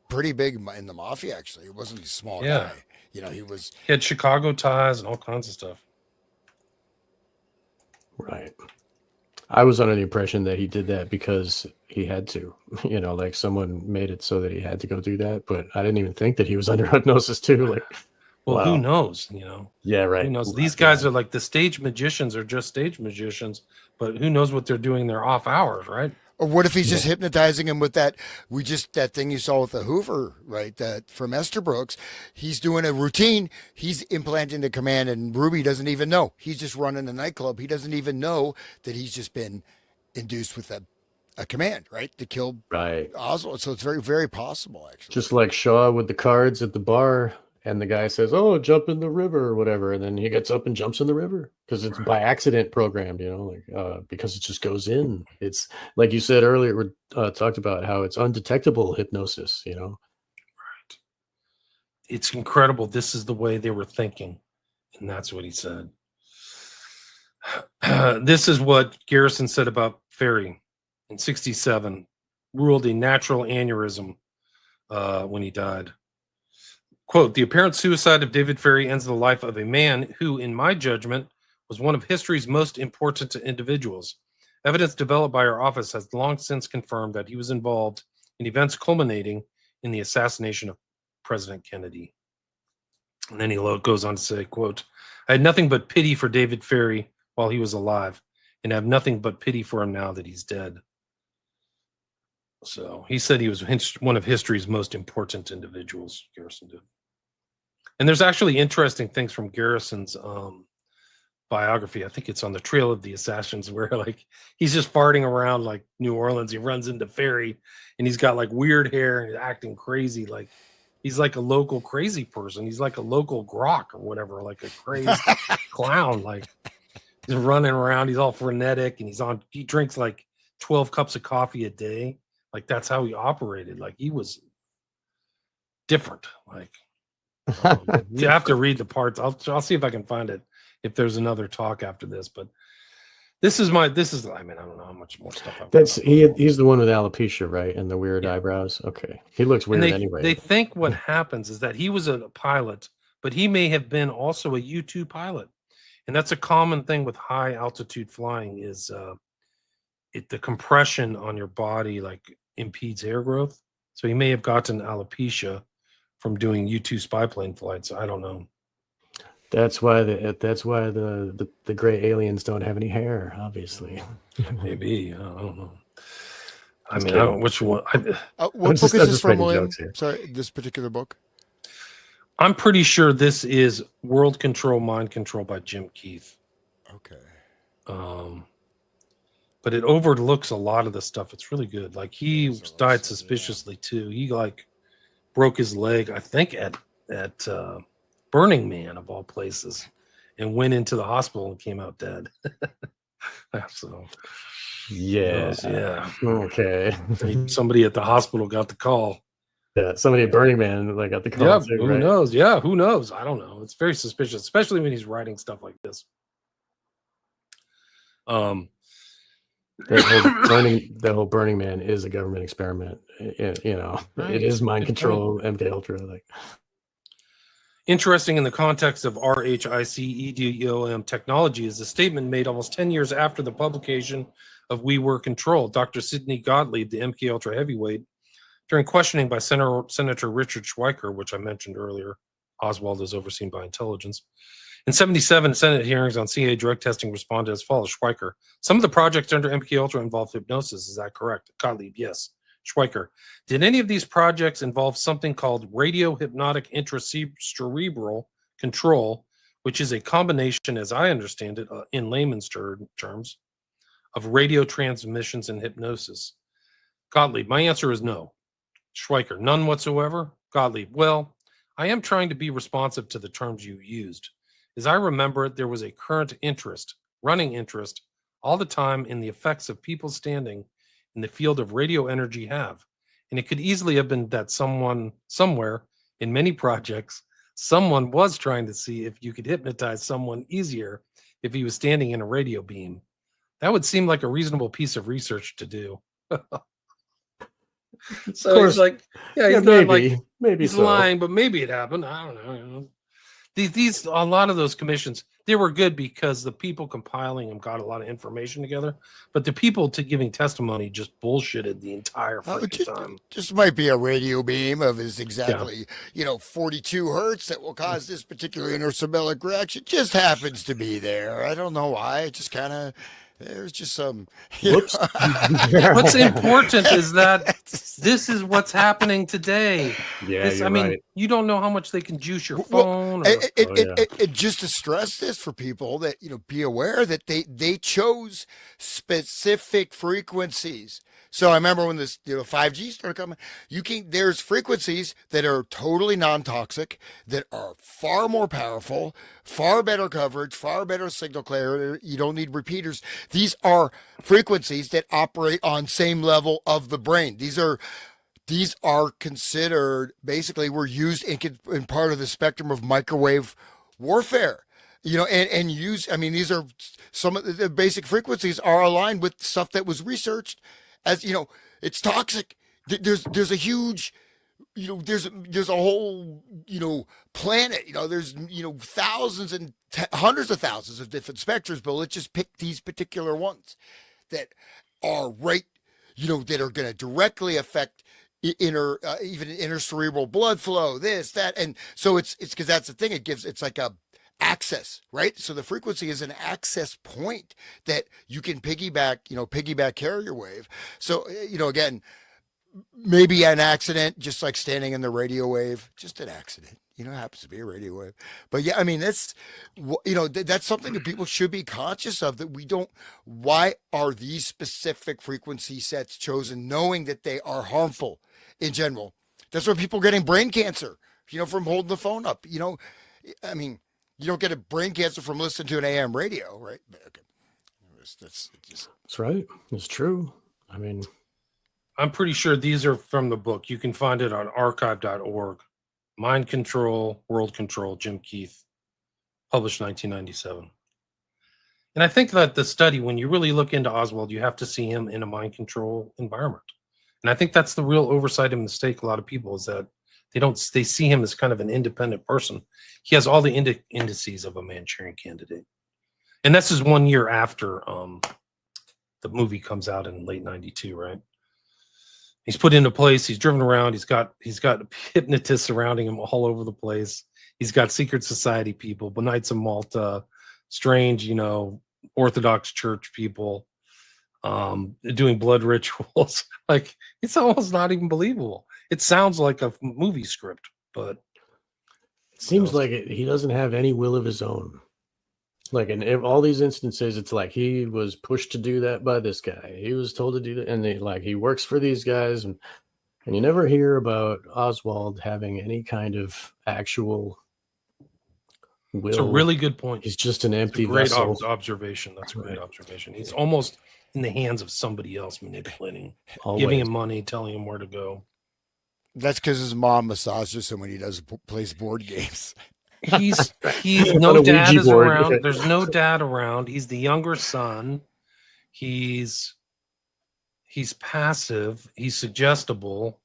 Speaker 1: pretty big in the mafia. Actually, it wasn't a small guy. You know, he had
Speaker 3: Chicago ties and all kinds of stuff.
Speaker 2: Right. I was under the impression that he did that because he had to, like someone made it so that he had to go do that. But I didn't even think that he was under hypnosis too. Like,
Speaker 3: Well,
Speaker 2: wow.
Speaker 3: who knows?
Speaker 2: Yeah, right.
Speaker 3: Who knows? These guys are like the stage magicians, are just stage magicians, but who knows what they're doing in their off hours, right?
Speaker 1: Or what if he's just hypnotizing him with that thing you saw with the Hoover, right? That from Esterbrook's. He's doing a routine. He's implanting the command, and Ruby doesn't even know. He's just running a nightclub. He doesn't even know that he's just been induced with a command, right? To kill Oswald. So it's very, very possible, actually.
Speaker 2: Just like Shaw with the cards at the bar, and the guy says, "Oh, jump in the river," or whatever, and then he gets up and jumps in the river because it's by accident programmed, because it just goes in. It's like you said earlier. We talked about how it's undetectable hypnosis.
Speaker 3: Right. It's incredible. This is the way they were thinking, and that's what he said. This is what Garrison said about Ferry in '67. Ruled a natural aneurysm when he died. Quote, the apparent suicide of David Ferry ends the life of a man who, in my judgment, was one of history's most important individuals. Evidence developed by our office has long since confirmed that he was involved in events culminating in the assassination of President Kennedy. And then he goes on to say, quote, I had nothing but pity for David Ferry while he was alive, and I have nothing but pity for him now that he's dead. So he said he was one of history's most important individuals, Garrison did. And there's actually interesting things from Garrison's biography. I think it's on the Trail of the Assassins, where like he's just farting around like New Orleans. He runs into Ferry and he's got like weird hair and he's acting crazy. Like he's like a local crazy person. He's like a local grok or whatever, like a crazy clown. Like he's running around. He's all frenetic and he drinks like 12 cups of coffee a day. Like that's how he operated. Like he was different. Like you have to read the parts. I'll see if I can find it if there's another talk after this. But this is I mean, I don't know how much more stuff I've got.
Speaker 2: He's the one with alopecia, right? And the weird eyebrows. Okay. He looks weird anyway.
Speaker 3: They think what happens is that he was a pilot, but he may have been also a U-2 pilot. And that's a common thing with high altitude flying is the compression on your body like impedes hair growth. So he may have gotten alopecia from doing U-2 spy plane flights. I don't know.
Speaker 2: That's why the gray aliens don't have any hair, obviously.
Speaker 3: Maybe. I don't know. I mean, I don't know which one.
Speaker 1: What book is this from, William? Sorry, this particular book?
Speaker 3: I'm pretty sure this is World Control, Mind Control by Jim Keith.
Speaker 1: Okay.
Speaker 3: But it overlooks a lot of the stuff. It's really good. Like he died suspiciously too. He like broke his leg, I think at Burning Man of all places, and went into the hospital and came out dead. So
Speaker 2: yeah. Okay.
Speaker 3: Somebody at the hospital got the call.
Speaker 2: Yeah, somebody at Burning Man got the call.
Speaker 3: Yeah,
Speaker 2: too,
Speaker 3: who
Speaker 2: right?
Speaker 3: knows? Yeah, who knows? I don't know. It's very suspicious, especially when he's writing stuff like this.
Speaker 2: The whole Burning Man is a government experiment. Right. It is mind control, MK Ultra. Like
Speaker 3: interesting in the context of RHICEDOM technology is the statement made almost 10 years after the publication of We Were Control. Dr. Sidney Gottlieb, the MK Ultra heavyweight, during questioning by Senator Richard Schweiker, which I mentioned earlier, Oswald is overseen by intelligence. In 77 Senate hearings on CIA drug testing responded as follows. Schweiker, some of the projects under MK Ultra involved hypnosis. Is that correct? Gottlieb, yes. Schweiker, did any of these projects involve something called radio hypnotic intracerebral control, which is a combination, as I understand it, in layman's terms, of radio transmissions and hypnosis? Gottlieb, my answer is no. Schweiker, none whatsoever. Gottlieb, well, I am trying to be responsive to the terms you used. As I remember it, there was a current interest, running interest, all the time in the effects of people standing in the field of radio energy have. And it could easily have been that someone, somewhere, in many projects, someone was trying to see if you could hypnotize someone easier if he was standing in a radio beam. That would seem like a reasonable piece of research to do. So he's like, yeah, he's not
Speaker 2: maybe
Speaker 3: he's lying, but maybe it happened. I don't know. these a lot of those commissions, they were good because the people compiling them got a lot of information together, but the people giving testimony just bullshitted the entire freaking time.
Speaker 1: Just might be a radio beam of is
Speaker 3: Yeah.
Speaker 1: exactly 42 hertz that will cause this particular intersymbolic reaction. Just happens to be there. I don't know why. It just kind of there's just some.
Speaker 2: Whoops.
Speaker 3: What's important is that this is what's happening today.
Speaker 2: Yeah, you're right.
Speaker 3: You don't know how much they can juice your
Speaker 1: Well,
Speaker 3: phone.
Speaker 1: and just to stress this for people that be aware that they chose specific frequencies. So I remember when this 5G started coming, there's frequencies that are totally non-toxic, that are far more powerful, far better coverage, far better signal clarity. You don't need repeaters. These are frequencies that operate on same level of the brain. These are considered, basically, were used in part of the spectrum of microwave warfare. And use. I mean, these are some of the basic frequencies are aligned with stuff that was researched as it's toxic. There's a huge, there's a whole, planet. There's thousands and hundreds of thousands of different spectrums, but let's just pick these particular ones that are right, that are going to directly affect even intercerebral blood flow, this, that, and so it's because that's the thing. It's like a access, right? So the frequency is an access point that you can piggyback carrier wave. So again, maybe an accident, just like standing in the radio wave, just an accident. It happens to be a radio wave. But yeah, I mean, that's something that people should be conscious of, that we don't. Why are these specific frequency sets chosen, knowing that they are harmful in general? That's why people are getting brain cancer, from holding the phone up. I mean, you don't get a brain cancer from listening to an AM radio, right? Okay. That's
Speaker 2: right. It's true. I mean,
Speaker 3: I'm pretty sure these are from the book. You can find it on archive.org. Mind Control, World Control, Jim Keith, published 1997. And I think that the study, when you really look into Oswald, you have to see him in a mind control environment. And I think that's the real oversight and mistake a lot of people, is that they see him as kind of an independent person. He has all the indices of a Manchurian candidate. And this is 1 year after the movie comes out in late 92, right? He's put into place. He's driven around. He's got hypnotists surrounding him all over the place. He's got secret society people, Knights of Malta, strange, Orthodox Church people, doing blood rituals. Like, it's almost not even believable. It sounds like a movie script, but
Speaker 2: it seems like he doesn't have any will of his own. Like in all these instances, it's like he was pushed to do that by this guy. He was told to do that, and he works for these guys, and you never hear about Oswald having any kind of actual will.
Speaker 3: It's a really good point.
Speaker 2: He's just an empty
Speaker 3: great
Speaker 2: vessel.
Speaker 3: Observation. That's a great observation. He's almost in the hands of somebody else, manipulating,
Speaker 2: Always.
Speaker 3: Giving him money, telling him where to go.
Speaker 1: That's because his mom massages him when he plays board games.
Speaker 3: He's no dad is around. There's no dad around. He's the younger son. He's passive. He's suggestible.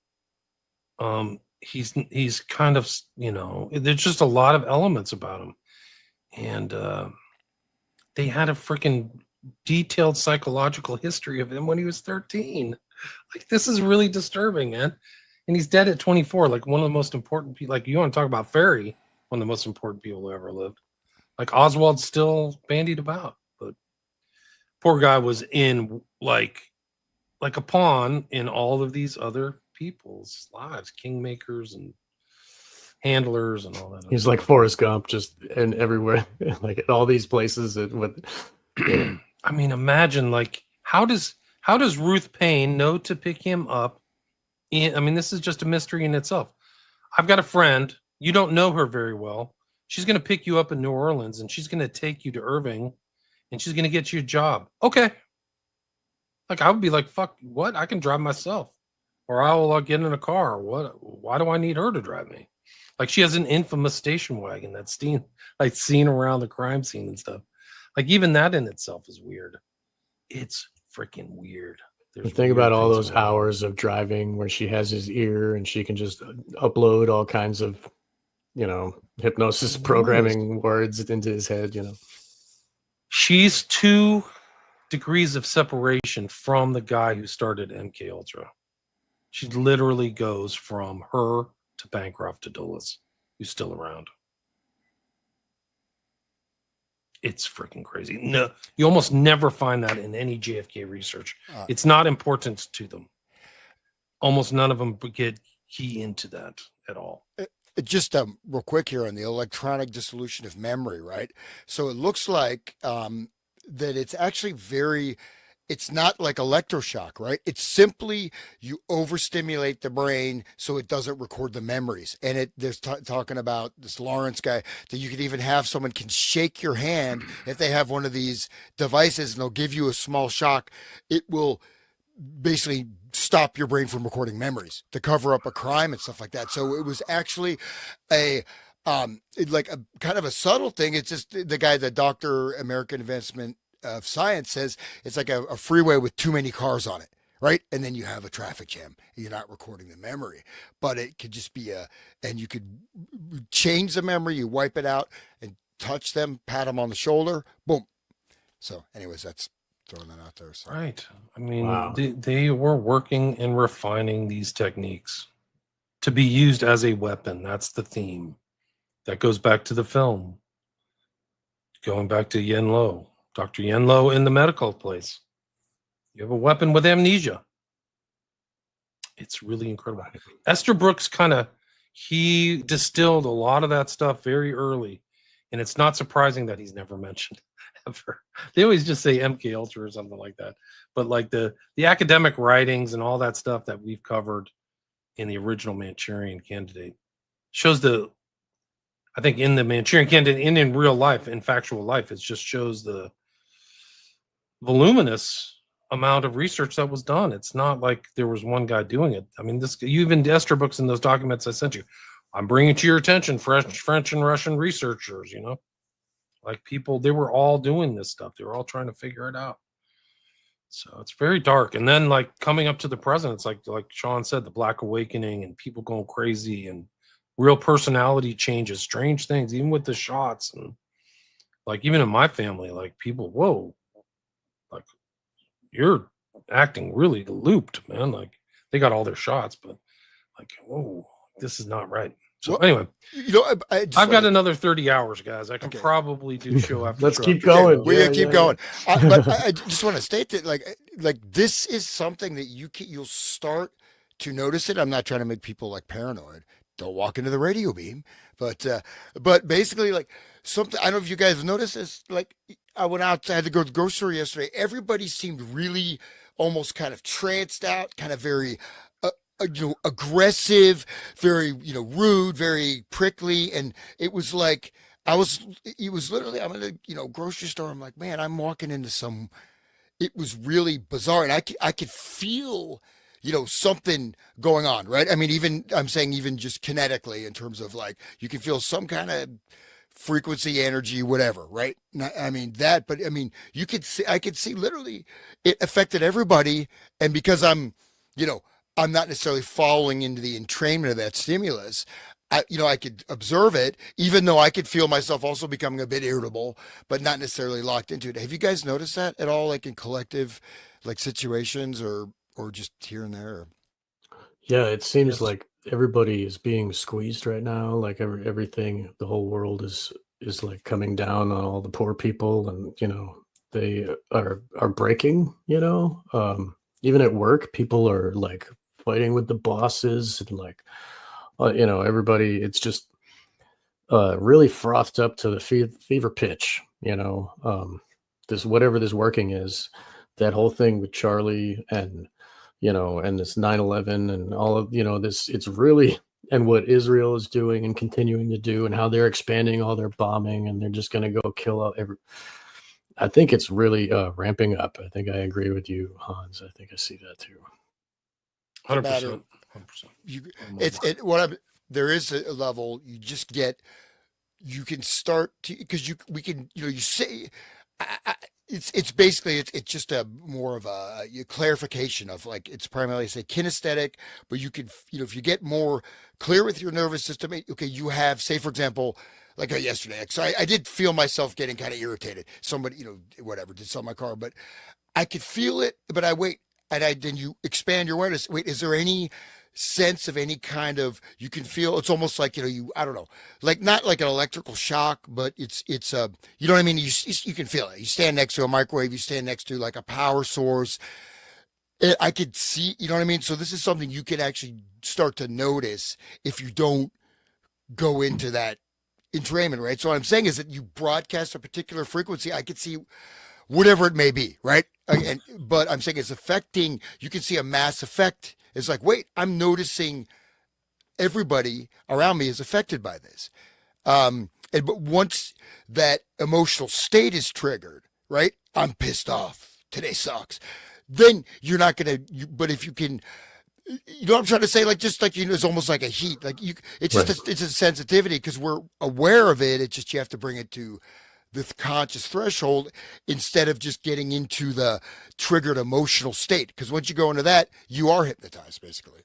Speaker 3: He's kind of, there's just a lot of elements about him. And they had a freaking detailed psychological history of him when he was 13. Like, this is really disturbing, man. And he's dead at 24, like one of the most important people. Like, you want to talk about Ferry, one of the most important people who ever lived. Like, Oswald's still bandied about, but poor guy was in like a pawn in all of these other people's lives, kingmakers and handlers and all that.
Speaker 2: He's like Forrest Gump, just and everywhere, like at all these places.
Speaker 3: I mean, imagine, like, how does Ruth Payne know to pick him up? I mean, this is just a mystery in itself. I've got a friend. You don't know her very well. She's going to pick you up in New Orleans, and she's going to take you to Irving, and she's going to get you a job. Okay. Like, I would be like, fuck, what? I can drive myself. Or I will get in a car. What? Why do I need her to drive me? Like, she has an infamous station wagon that's seen around the crime scene and stuff. Like, even that in itself is weird. It's freaking weird.
Speaker 2: Think about all those hours of driving where she has his ear and she can just upload all kinds of hypnosis programming words into his head.
Speaker 3: She's 2 degrees of separation from the guy who started MK Ultra. She literally goes from her to Bancroft to Dulles, who's still around. It's freaking crazy. No, you almost never find that in any JFK research. It's not important to them. Almost none of them get key into that at all.
Speaker 1: Just real quick here on the electronic dissolution of memory, right? So it looks like that it's actually it's not like electroshock, right? It's simply you overstimulate the brain so it doesn't record the memories. And there's talking about this Lawrence guy that you could even have someone can shake your hand if they have one of these devices and they'll give you a small shock. It will basically stop your brain from recording memories to cover up a crime and stuff like that. So it was actually like a kind of a subtle thing. It's just the guy, the Dr. American Advancement of Science, says it's like a freeway with too many cars on it, right? And then you have a traffic jam. You're not recording the memory, but it could just be and you could change the memory, you wipe it out and touch them, pat them on the shoulder, boom. So anyways, that's throwing that out there. So.
Speaker 3: Right. I mean,
Speaker 2: Wow.
Speaker 3: they were working and refining these techniques to be used as a weapon. That's the theme. That goes back to the film. Going back to Yen Lo, Dr. Yen Lo in the medical place. You have a weapon with amnesia. It's really incredible. Esther Brooks he distilled a lot of that stuff very early, and it's not surprising that he's never mentioned ever. They always just say MK Ultra or something like that. But like the academic writings and all that stuff that we've covered in the original Manchurian Candidate shows I think in the Manchurian Candidate and in real life, in factual life, it just shows the voluminous amount of research that was done. It's not like there was one guy doing it. I mean, even Esther Books in those documents I sent you, I'm bringing to your attention French and Russian researchers, like people, they were all doing this stuff. They were all trying to figure it out. So it's very dark. And then like coming up to the present, it's like Sean said, the Black Awakening and people going crazy and real personality changes, strange things, even with the shots. And like, even in my family, like people, whoa, like you're acting really looped, man. Like they got all their shots, but like, whoa, this is not right. So anyway, I've got another 30 hours, guys. I can probably do show after
Speaker 2: Let's
Speaker 3: show.
Speaker 2: keep going.
Speaker 1: We're gonna keep going. But I just want to state that, like this is something that you'll start to notice it. I'm not trying to make people like paranoid. Don't walk into the radio beam, but basically, like something. I don't know if you guys have noticed this. Like I went out, I had to go to the grocery store yesterday. Everybody seemed really almost kind of tranced out, kind of very. Aggressive, very, rude, very prickly. And it was like, it was literally, I'm in a, grocery store. I'm like, man, I'm walking into it was really bizarre. And I could feel, something going on, right? I mean, I'm saying even just kinetically in terms of like, you can feel some kind of frequency, energy, whatever, right? But I mean, I could see literally it affected everybody. And because I'm not necessarily falling into the entrainment of that stimulus. I could observe it, even though I could feel myself also becoming a bit irritable, but not necessarily locked into it. Have you guys noticed that at all, like in collective, like situations, or just here and there?
Speaker 2: Yeah, it seems like everybody is being squeezed right now. Like everything, the whole world is like coming down on all the poor people, and they are breaking. Even at work, people are like fighting with the bosses and like, everybody, it's just really frothed up to the fever pitch, this, whatever this working is, that whole thing with Charlie and, and this 9/11 and all of, this, it's really, and what Israel is doing and continuing to do and how they're expanding all their bombing and they're just going to go kill out I think it's really ramping up. I think I agree with you, Hans. I think I see that too.
Speaker 3: 100%.
Speaker 1: There is a level you just get. You can start to, because we can, you say, it's basically it's just a more of a clarification of like it's primarily say kinesthetic, but you can if you get more clear with your nervous system, okay, you have say for example like yesterday, so I did feel myself getting kind of irritated. Somebody whatever did something in my car, but I could feel it, but I wait and then you expand your awareness. Wait, is there any sense of any kind of you can feel it's almost like you I don't know like not like an electrical shock but it's you know what I mean you can feel it. You stand next to a microwave, you stand next to like a power source. I could see, you know what I mean, so this is something you can actually start to notice if you don't go into that entrainment, right? So what I'm saying is that you broadcast a particular frequency. I could see whatever it may be, right? But I'm saying it's affecting, you can see a mass effect. It's like, wait, I'm noticing everybody around me is affected by this. But once that emotional state is triggered, right? I'm pissed off. Today sucks. Then you're not going to, but if you can, you know what I'm trying to say? Like, just like, it's almost like a heat. Like it's just,
Speaker 2: Right.
Speaker 1: it's a sensitivity because we're aware of it. It's just, you have to bring it to the conscious threshold instead of just getting into the triggered emotional state. Because once you go into that, you are hypnotized, basically.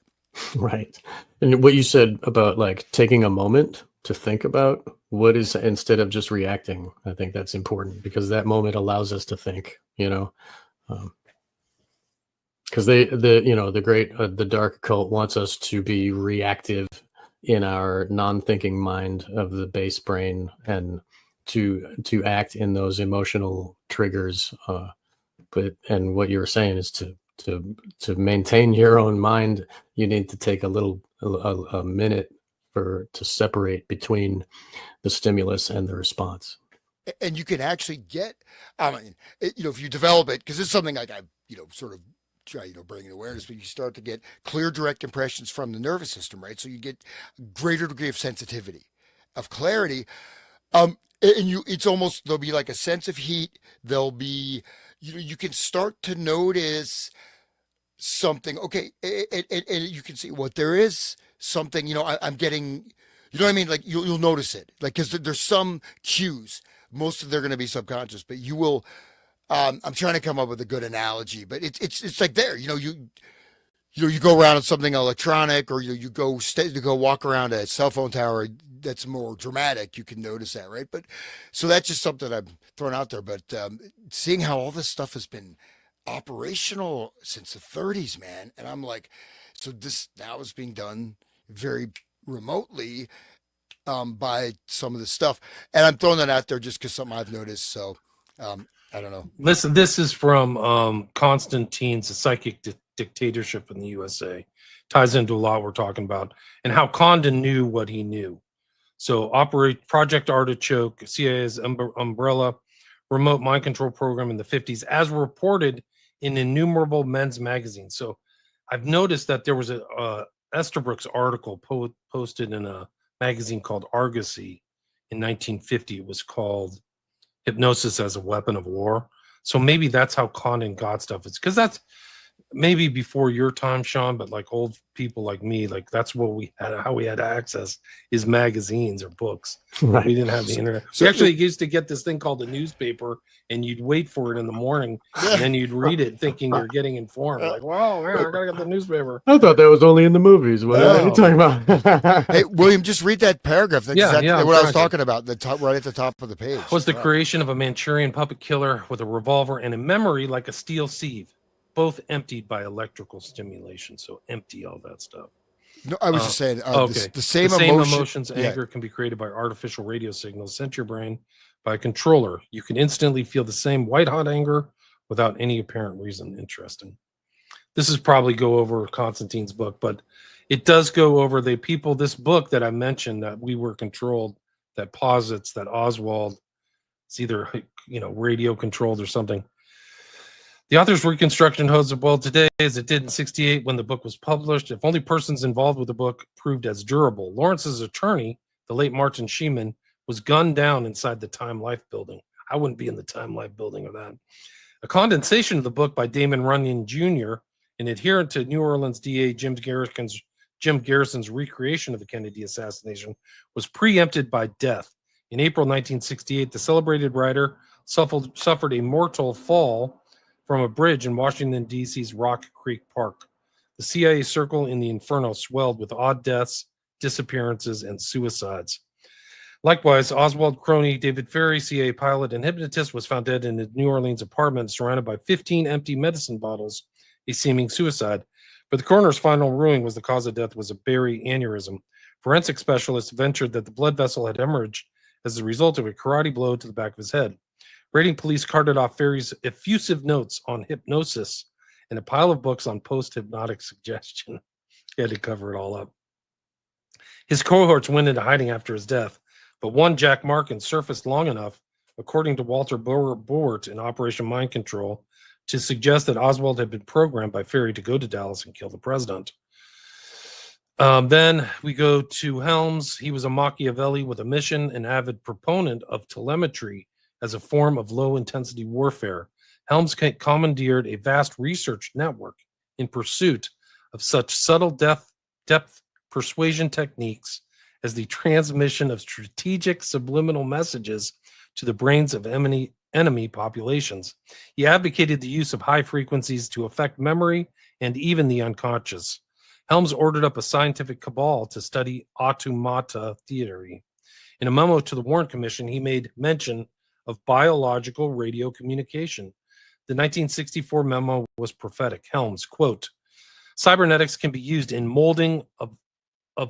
Speaker 2: Right. And what you said about like taking a moment to think about what is instead of just reacting, I think that's important because that moment allows us to think, because the dark occult wants us to be reactive in our non-thinking mind of the base brain and to act in those emotional triggers. And what you were saying is to maintain your own mind, you need to take a minute to separate between the stimulus and the response.
Speaker 1: And you can actually get, I mean, if you develop it, because it's something like I, sort of try, bringing awareness, but you start to get clear, direct impressions from the nervous system, right? So you get a greater degree of sensitivity, of clarity. And it's almost, there'll be like a sense of heat. There'll be, you can start to notice something. Okay. And you can see what there is something, I'm getting, you know what I mean? Like you'll notice it, like, cause there's some cues, most of they're going to be subconscious, but you will, I'm trying to come up with a good analogy, but it's like there, you go around on something electronic, or you go to go walk around a cell phone tower that's more dramatic. You can notice that, right? But so that's just something I've thrown out there. But seeing how all this stuff has been operational since the 30s, man, and I'm like, so this now is being done very remotely by some of the stuff, and I'm throwing that out there just because something I've noticed. So I don't know.
Speaker 3: Listen, this is from Constantine's The Psychic Dictatorship in the USA. Ties into a lot we're talking about and how Condon knew what he knew. So operate Project Artichoke, CIA's umbrella remote mind control program in the 50s, as reported in innumerable men's magazines. So I've noticed that there was a Estabrooks article posted in a magazine called Argosy in 1950. It was called Hypnosis as a Weapon of War. So maybe that's how Condon got stuff. It's because that's maybe before your time, Sean, but like old people like me, like that's what we had, how we had access is magazines or books.
Speaker 2: Right.
Speaker 3: We didn't have the internet. We actually used to get this thing called a newspaper, and you'd wait for it in the morning, and then you'd read it thinking you're getting informed. Like, wow, man, I gotta get the newspaper.
Speaker 2: I thought that was only in the movies. What are you talking about?
Speaker 1: Hey, William, just read that paragraph. That's exactly what I was talking about. The top, right at the top of the page.
Speaker 3: Was the creation of a Manchurian puppet killer with a revolver and a memory like a steel sieve, both emptied by electrical stimulation. So empty all that stuff.
Speaker 1: No, I was just saying.
Speaker 3: Okay.
Speaker 1: The same
Speaker 3: emotions, anger can be created by artificial radio signals sent to your brain by a controller. You can instantly feel the same white hot anger without any apparent reason. Interesting. This is probably go over Constantine's book, but it does go over the people. This book that I mentioned, that We Were Controlled, that posits that Oswald is either radio controlled or something. The author's reconstruction holds up well today as it did in '68 when the book was published. If only persons involved with the book proved as durable. Lawrence's attorney, the late Martin Sheeman, was gunned down inside the Time Life building. I wouldn't be in the Time Life building of that. A condensation of the book by Damon Runyon Jr., an adherent to New Orleans DA Jim Garrison's recreation of the Kennedy assassination, was preempted by death. In April 1968, the celebrated writer suffered a mortal fall from a bridge in Washington, D.C.'s Rock Creek Park. The CIA circle in the inferno swelled with odd deaths, disappearances, and suicides. Likewise, Oswald Crony, David Ferry, CIA pilot and hypnotist, was found dead in his New Orleans apartment surrounded by 15 empty medicine bottles, a seeming suicide. But the coroner's final ruling was the cause of death was a berry aneurysm. Forensic specialists ventured that the blood vessel had hemorrhaged as a result of a karate blow to the back of his head. Raiding police carted off Ferry's effusive notes on hypnosis and a pile of books on post-hypnotic suggestion. He had to cover it all up. His cohorts went into hiding after his death, but one Jack Markin surfaced long enough, according to Walter Boort in Operation Mind Control, to suggest that Oswald had been programmed by Ferry to go to Dallas and kill the president. Then we go to Helms. He was a Machiavelli with a mission, an avid proponent of telemetry as a form of low-intensity warfare. Helms commandeered a vast research network in pursuit of such subtle depth persuasion techniques as the transmission of strategic subliminal messages to the brains of enemy populations. He advocated the use of high frequencies to affect memory and even the unconscious. Helms ordered up a scientific cabal to study automata theory. In a memo to the Warren Commission, he made mention of biological radio communication. The 1964 memo was prophetic. Helms, quote, "Cybernetics can be used in molding of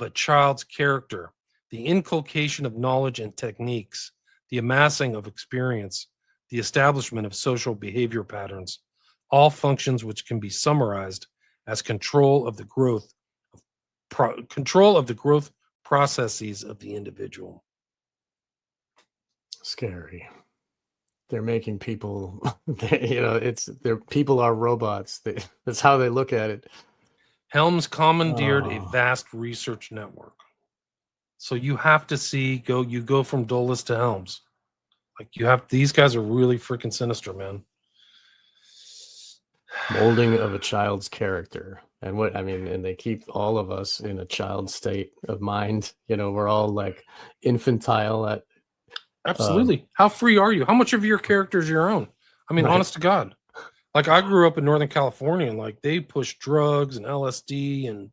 Speaker 3: a child's character, the inculcation of knowledge and techniques, the amassing of experience, the establishment of social behavior patterns, all functions which can be summarized as control of the growth processes of the individual."
Speaker 2: Scary. They're making people, people are robots. That's how they look at it.
Speaker 3: Helms commandeered a vast research network. So you have to you go from Dulles to Helms. These guys are really freaking sinister, man.
Speaker 2: Molding of a child's character. And they keep all of us in a child state of mind. We're all like infantile at.
Speaker 3: Absolutely. How free are you? How much of your character is your own? Right. Honest to God. I grew up in Northern California and they pushed drugs and LSD and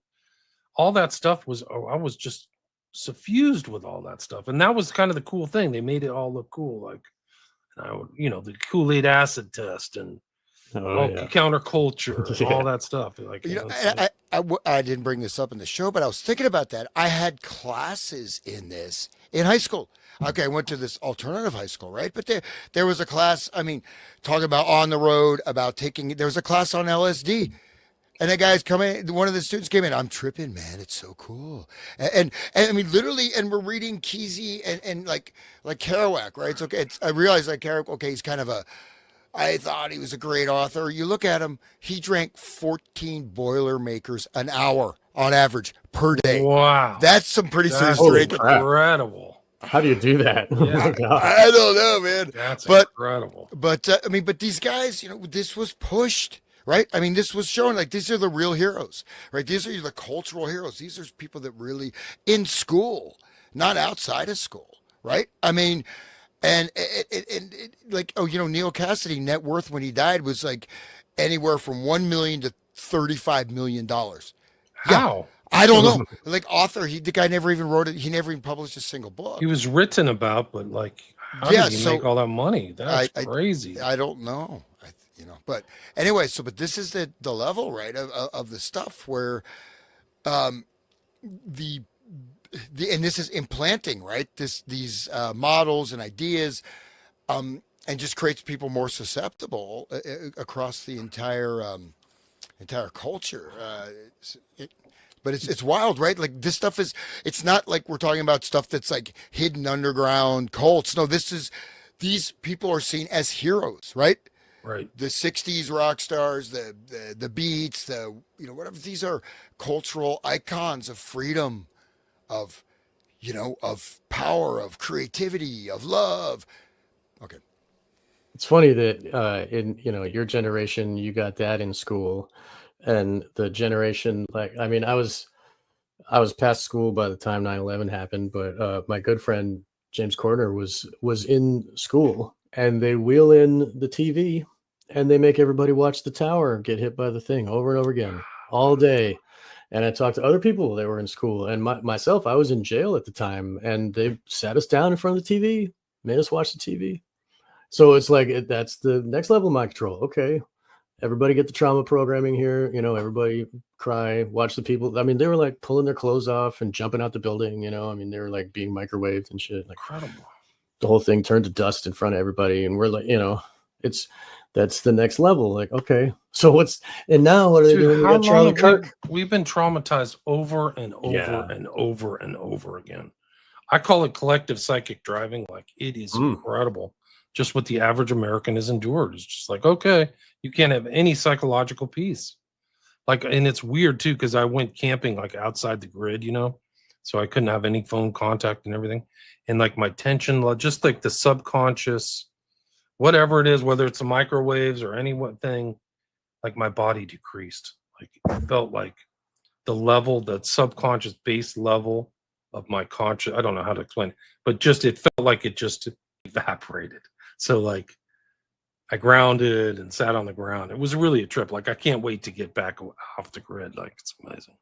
Speaker 3: all that stuff I was just suffused with all that stuff. And that was kind of the cool thing. They made it all look cool. The Kool-Aid acid test and counterculture and all that stuff.
Speaker 1: I didn't bring this up in the show, but I was thinking about that. I had classes in this in high school. Okay, I went to this alternative high school, right? But there was a class, talking about on the road, there was a class on LSD. And the guys one of the students came in, "I'm tripping, man. It's so cool." And literally, and we're reading Kesey and like Kerouac, right? It's okay. I realized Kerouac, okay, he's kind of I thought he was a great author. You look at him, he drank 14 Boilermakers an hour on average per day.
Speaker 3: Wow.
Speaker 1: That's some pretty serious drinking.
Speaker 3: Incredible.
Speaker 2: How do you do that?
Speaker 3: Yeah.
Speaker 2: Oh my God.
Speaker 1: I don't know, man.
Speaker 3: That's incredible.
Speaker 1: But these guys, this was pushed, right? This was shown these are the real heroes, right? These are the cultural heroes. These are people that really in school, not outside of school, right? Neil Cassidy net worth when he died was anywhere from $1 million to $35 million.
Speaker 3: How?
Speaker 1: Yeah. I don't know. The guy never even wrote it. He never even published a single book.
Speaker 3: He was written about, but how did he make all that money? That's crazy.
Speaker 1: I don't know. But anyway, but this is the level, right, of the stuff where, and this is implanting, right? These models and ideas, and just creates people more susceptible across the entire culture. But it's wild, right? This stuff it's not like we're talking about stuff that's hidden underground cults. No, these people are seen as heroes, right?
Speaker 3: Right.
Speaker 1: The 60s rock stars, the Beats, whatever. These are cultural icons of freedom, of power, of creativity, of love. Okay.
Speaker 2: It's funny that in your generation, you got that in school. And the generation, I was past school by the time 9/11 happened, but my good friend James Corner was in school and they wheel in the TV and they make everybody watch the tower get hit by the thing over and over again all day. And I talked to other people that were in school, and myself, I was in jail at the time, and they sat us down in front of the TV, made us watch the TV. So it's like, that's the next level of mind control. Okay, everybody get the trauma programming here. You know, everybody cry, watch the people. I mean, they were like pulling their clothes off and jumping out the building. You know, I mean, they were like being microwaved and shit. Like,
Speaker 3: Incredible.
Speaker 2: the whole thing turned to dust in front of everybody, and we're like, you know, that's the next level. Like, okay, so and now what are they doing?
Speaker 3: How
Speaker 2: We got Charlie
Speaker 3: long
Speaker 2: Kirk.
Speaker 3: we've been traumatized over and over
Speaker 2: Yeah.
Speaker 3: and over and over again. I call it collective psychic driving. Like, it is incredible just what the average American has endured. It's just like, okay, you can't have any psychological peace. Like, and it's weird too, because I went camping like outside the grid, you know, so I couldn't have any phone contact and everything. And like my tension, just like the subconscious, whatever it is, whether it's the microwaves or any one thing, like my body decreased. Like, it felt like the level, that subconscious base level of my conscious, I don't know how to explain it, but just, it felt like it just evaporated. So like I grounded and sat on the ground. It was really a trip. Like, I can't wait to get back off the grid. Like, it's amazing.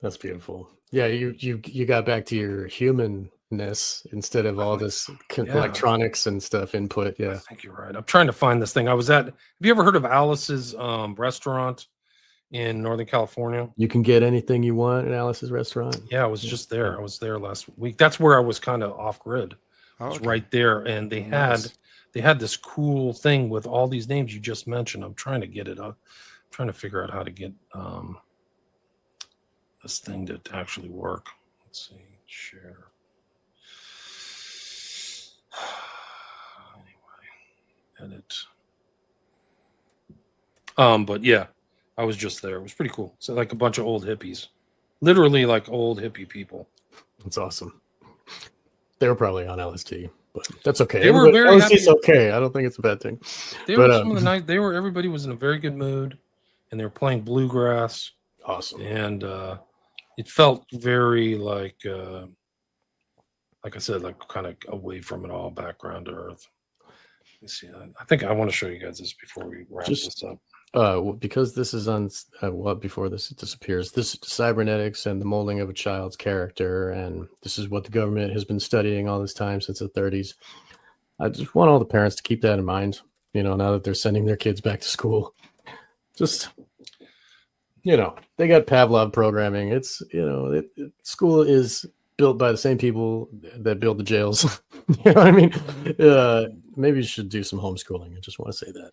Speaker 2: That's beautiful. Yeah, you got back to your humanness instead of all this electronics and stuff input. Yeah,
Speaker 3: I think you're right. I'm trying to find this thing. Have you ever heard of Alice's restaurant in Northern California?
Speaker 2: You can get anything you want at Alice's restaurant.
Speaker 3: Yeah, I was just there. I was there last week. That's where I was kind of off grid. I was right there, and they had this cool thing with all these names you just mentioned. I'm trying to get it up. I'm trying to figure out how to get this thing to actually work. Let's see, share. Anyway, edit. But yeah, I was just there. It was pretty cool. So like a bunch of old hippies, literally like old hippie people.
Speaker 2: That's awesome. They were probably on LSD, but that's okay.
Speaker 3: They were very happy.
Speaker 2: LSD's okay. I don't think it's a bad thing.
Speaker 3: They were some of the night. Everybody was in a very good mood, and they were playing bluegrass.
Speaker 2: Awesome.
Speaker 3: And it felt very like I said, like kind of away from it all, background to earth. Let's see. I think I want to show you guys this before we wrap this up.
Speaker 2: Because this is on before this disappears. This is cybernetics and the molding of a child's character, and this is what the government has been studying all this time since the 30s. I just want all the parents to keep that in mind. You know, now that they're sending their kids back to school, just, you know, they got Pavlov programming. It's, you know, school is built by the same people that build the jails. You know what I mean? Maybe you should do some homeschooling. I just want to say that.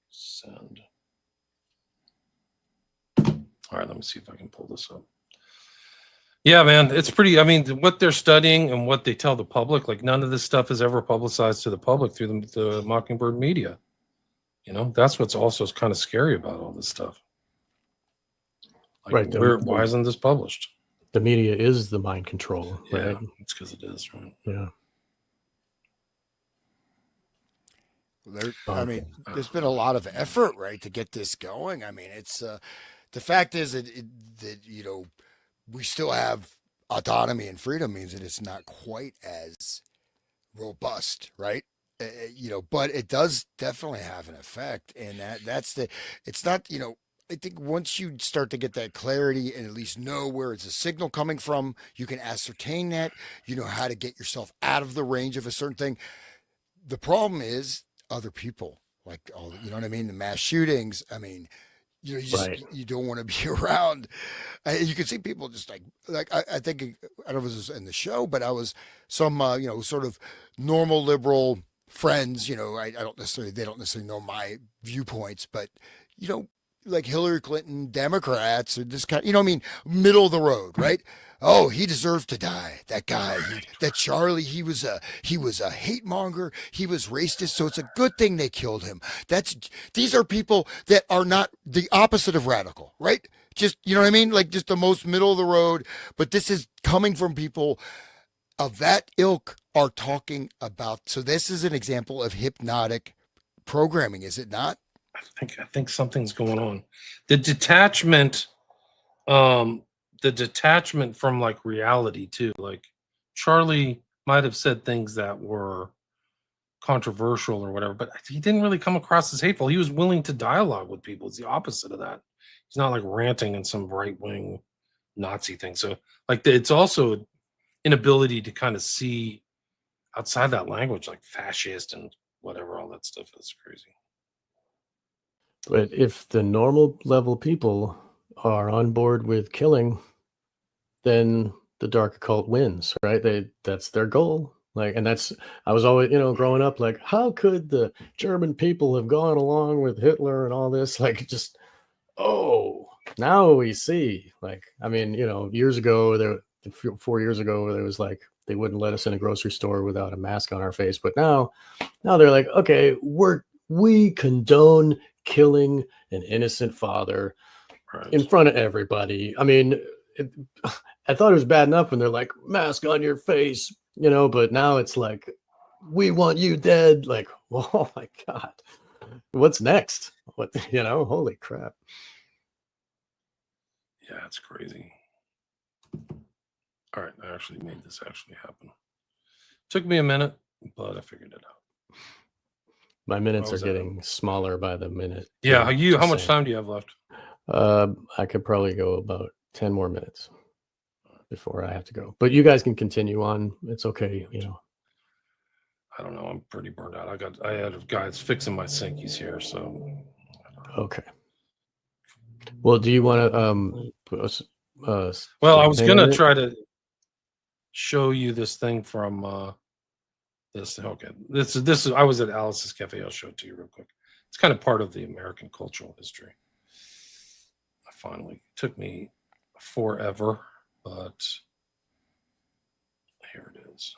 Speaker 3: Send. All right, let me see if I can pull this up. Yeah, man, it's pretty. I mean, what they're studying and what they tell the public, like none of this stuff is ever publicized to the public through the Mockingbird media. You know, that's what's also kind of scary about all this stuff. Like,
Speaker 2: right.
Speaker 3: Why isn't this published?
Speaker 2: The media is the mind control.
Speaker 3: Yeah,
Speaker 2: right?
Speaker 3: it's because it is, right?
Speaker 2: Yeah.
Speaker 1: I mean, there's been a lot of effort, right, to get this going. I mean, it's the fact is that you know, we still have autonomy and freedom means that it's not quite as robust, right? You know, but it does definitely have an effect, and it's not, you know, I think once you start to get that clarity and at least know where it's a signal coming from, you can ascertain that, you know how to get yourself out of the range of a certain thing. The problem is other people, like all, you know what I mean? The mass shootings. I mean, you know, you don't want to be around. You can see people just like I think, I don't know if it was in the show, but I was some, you know, sort of normal liberal friends, you know, they don't necessarily know my viewpoints, but, you know, like Hillary Clinton Democrats or this kind, you know what I mean? Middle of the road, right? Oh, he deserves to die. That guy, that Charlie, he was a hate monger. He was racist. So it's a good thing they killed him. These are people that are not the opposite of radical, right? Just, you know what I mean? Like just the most middle of the road. But this is coming from people of that ilk are talking about. So this is an example of hypnotic programming, is it not?
Speaker 3: I I think something's going on. The detachment from like reality too. Like Charlie might have said things that were controversial or whatever, but he didn't really come across as hateful. He was willing to dialogue with people. It's the opposite of that. He's not like ranting in some right wing Nazi thing. So like it's also inability to kind of see outside that language, like fascist and whatever, all that stuff is crazy.
Speaker 2: But if the normal level people are on board with killing, then the dark occult wins, right? That's their goal. Like, and I was always, growing up, like, how could the German people have gone along with Hitler and all this? Like, just, oh, now we see. Like, I mean, years ago, 4 years ago, there was like, they wouldn't let us in a grocery store without a mask on our face. But now they're like, okay, we condone killing an innocent father in front of everybody. I mean, I thought it was bad enough when they're like, mask on your face, but now it's like, we want you dead. Like, oh my God, what's next? Holy crap.
Speaker 3: Yeah, it's crazy. All right, I actually made this actually happen. Took me a minute, but I figured it out.
Speaker 2: My minutes are getting smaller by the minute.
Speaker 3: Yeah, how much time do you have left?
Speaker 2: I could probably go about 10 more minutes before I have to go. But you guys can continue on. It's okay,
Speaker 3: I don't know. I'm pretty burned out. I had a guy that's fixing my sink. He's here, so.
Speaker 2: Okay. Well, do you want to
Speaker 3: well, I was gonna try to show you this thing from this. Okay, this is. I was at Alice's Cafe. I'll show it to you real quick. It's kind of part of the American cultural history. It took me forever, but here it is.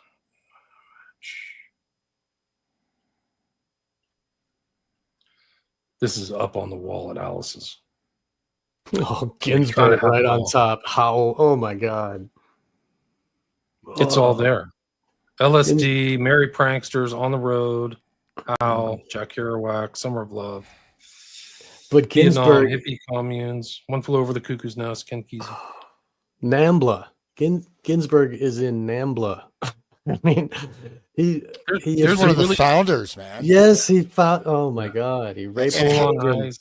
Speaker 3: This is up on the wall at Alice's.
Speaker 2: Oh, Ginsburg right on top. How? Oh my God.
Speaker 3: It's all there. LSD, Merry Pranksters, On the Road, Howl, Jack Kerouac, Summer of Love.
Speaker 2: But Ginsburg,
Speaker 3: Vietnam, hippie communes, One Flew Over the Cuckoo's Nest, Ken Kesey.
Speaker 2: NAMBLA. Ginsburg is in NAMBLA. I mean, he
Speaker 1: is one of the founders, man.
Speaker 2: Yes, he found. Oh my God, he rapes children.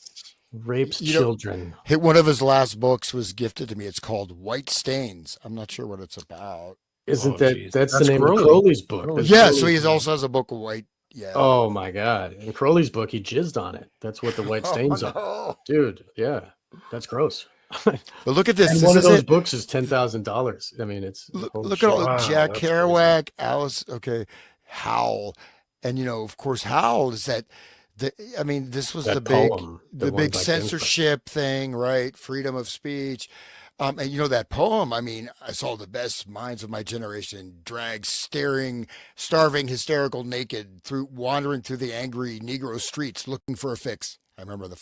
Speaker 2: Rapes children.
Speaker 1: One of his last books was gifted to me. It's called White Stains. I'm not sure what it's about.
Speaker 2: Isn't that's the name of Crowley's book?
Speaker 1: So he also has a book of white. Yeah.
Speaker 2: Oh my God! In Crowley's book, he jizzed on it. That's what the white stains are, dude. Yeah, that's gross.
Speaker 1: But look at this.
Speaker 2: And one of those books is $10,000. I mean, it's
Speaker 1: look at all Jack Kerouac, Alice. Okay, Howl, and of course, Howl is that. This was the big censorship thing, right? Freedom of speech. And that poem, I saw the best minds of my generation drag, starving, hysterical, naked, wandering through the angry Negro streets looking for a fix. I remember the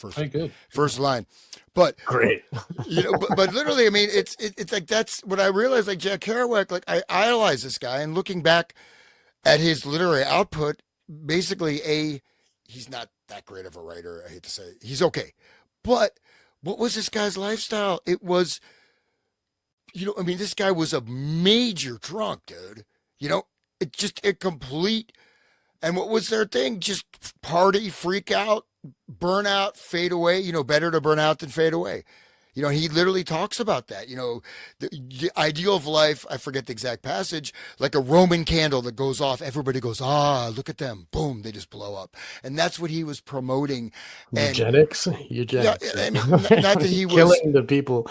Speaker 1: first line, but
Speaker 2: great.
Speaker 1: but literally, it's like that's what I realized. Like Jack Kerouac, like I idolize this guy, and looking back at his literary output, basically he's not that great of a writer. I hate to say it. He's okay, but what was this guy's lifestyle? It was, this guy was a major drunk, dude. It complete. And what was their thing? Just party, freak out, burn out, fade away. Better to burn out than fade away. He literally talks about that. The ideal of life, I forget the exact passage, like a Roman candle that goes off. Everybody goes, look at them. Boom, they just blow up. And that's what he was promoting.
Speaker 2: Eugenics?
Speaker 1: Yeah, not that he was
Speaker 2: killing the people.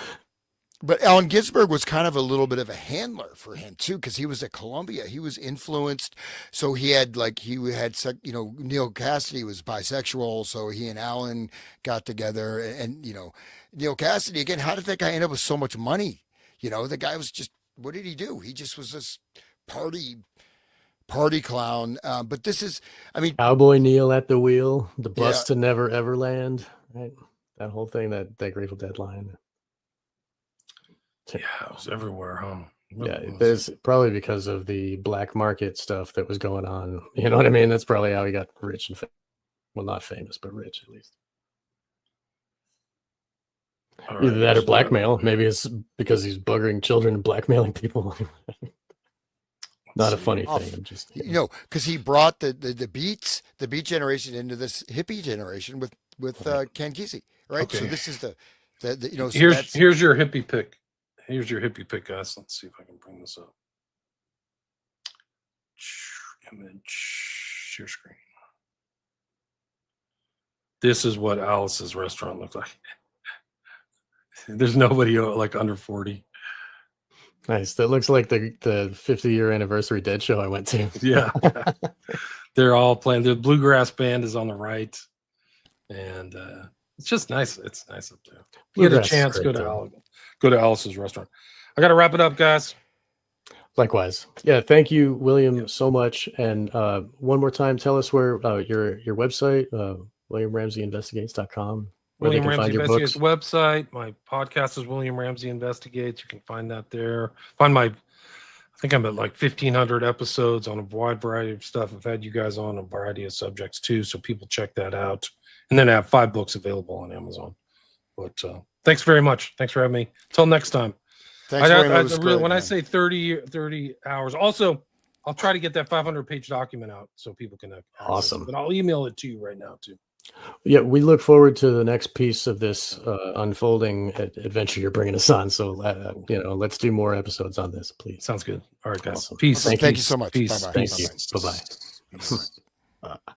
Speaker 1: But Allen Ginsberg was kind of a little bit of a handler for him too, because he was at Columbia. He was influenced, so he had Neil Cassidy was bisexual, so he and Allen got together, and Neil Cassidy again. How did that guy end up with so much money? The guy was just, what did he do? He just was this party clown. But this is,
Speaker 2: Cowboy Neil at the wheel, the bus to never ever land, right? That whole thing, that Grateful Dead line.
Speaker 3: Yeah, it was everywhere, huh?
Speaker 2: Yeah, there's probably because of the black market stuff that was going on. You know what I mean? That's probably how he got rich and well, not famous, but rich at least.
Speaker 3: All
Speaker 2: Either
Speaker 3: right,
Speaker 2: that or
Speaker 3: so-
Speaker 2: blackmail. Maybe it's because he's buggering children and blackmailing people. Not a funny
Speaker 1: Off.
Speaker 2: thing. I'm just
Speaker 1: Because he brought the beat generation into this hippie generation with Ken Kesey, right? So
Speaker 3: Okay.
Speaker 1: this is the so
Speaker 3: here's your hippie pick. Here's your hippie pick, guys. Let's see if I can bring this up. Image, share screen. This is what Alice's restaurant looks like. There's nobody like under 40.
Speaker 2: nice. That looks like the 50-year anniversary Dead show I went to.
Speaker 3: Yeah. They're all playing. The bluegrass band is on the right. And it's just nice. It's nice up there. If you get a
Speaker 2: Bluegrass is
Speaker 3: chance,
Speaker 2: great,
Speaker 3: go to Alice's restaurant. I got to wrap it up, guys.
Speaker 2: Likewise. Yeah. Thank you, William, so much. And one more time, tell us where your website, WilliamRamseyInvestigates.com.
Speaker 3: William Ramsey Investigates website. My podcast is William Ramsey Investigates. You can find that there. I think I'm at like 1,500 episodes on a wide variety of stuff. I've had you guys on a variety of subjects too, so people check that out. And then I have 5 books available on Amazon. But thanks very much. Thanks for having me. Until next time.
Speaker 1: Thanks very much.
Speaker 3: When I say 30 hours, also, I'll try to get that 500-page document out so people can access
Speaker 2: Awesome.
Speaker 3: it. But I'll email it to you right now too.
Speaker 2: Yeah, we look forward to the next piece of this unfolding adventure you're bringing us on. So, let's do more episodes on this, please.
Speaker 3: Sounds good. All right, guys.
Speaker 2: Awesome.
Speaker 3: Peace.
Speaker 1: Thank you so much.
Speaker 3: Peace.
Speaker 1: Bye-bye.
Speaker 3: Peace.
Speaker 2: Bye-bye.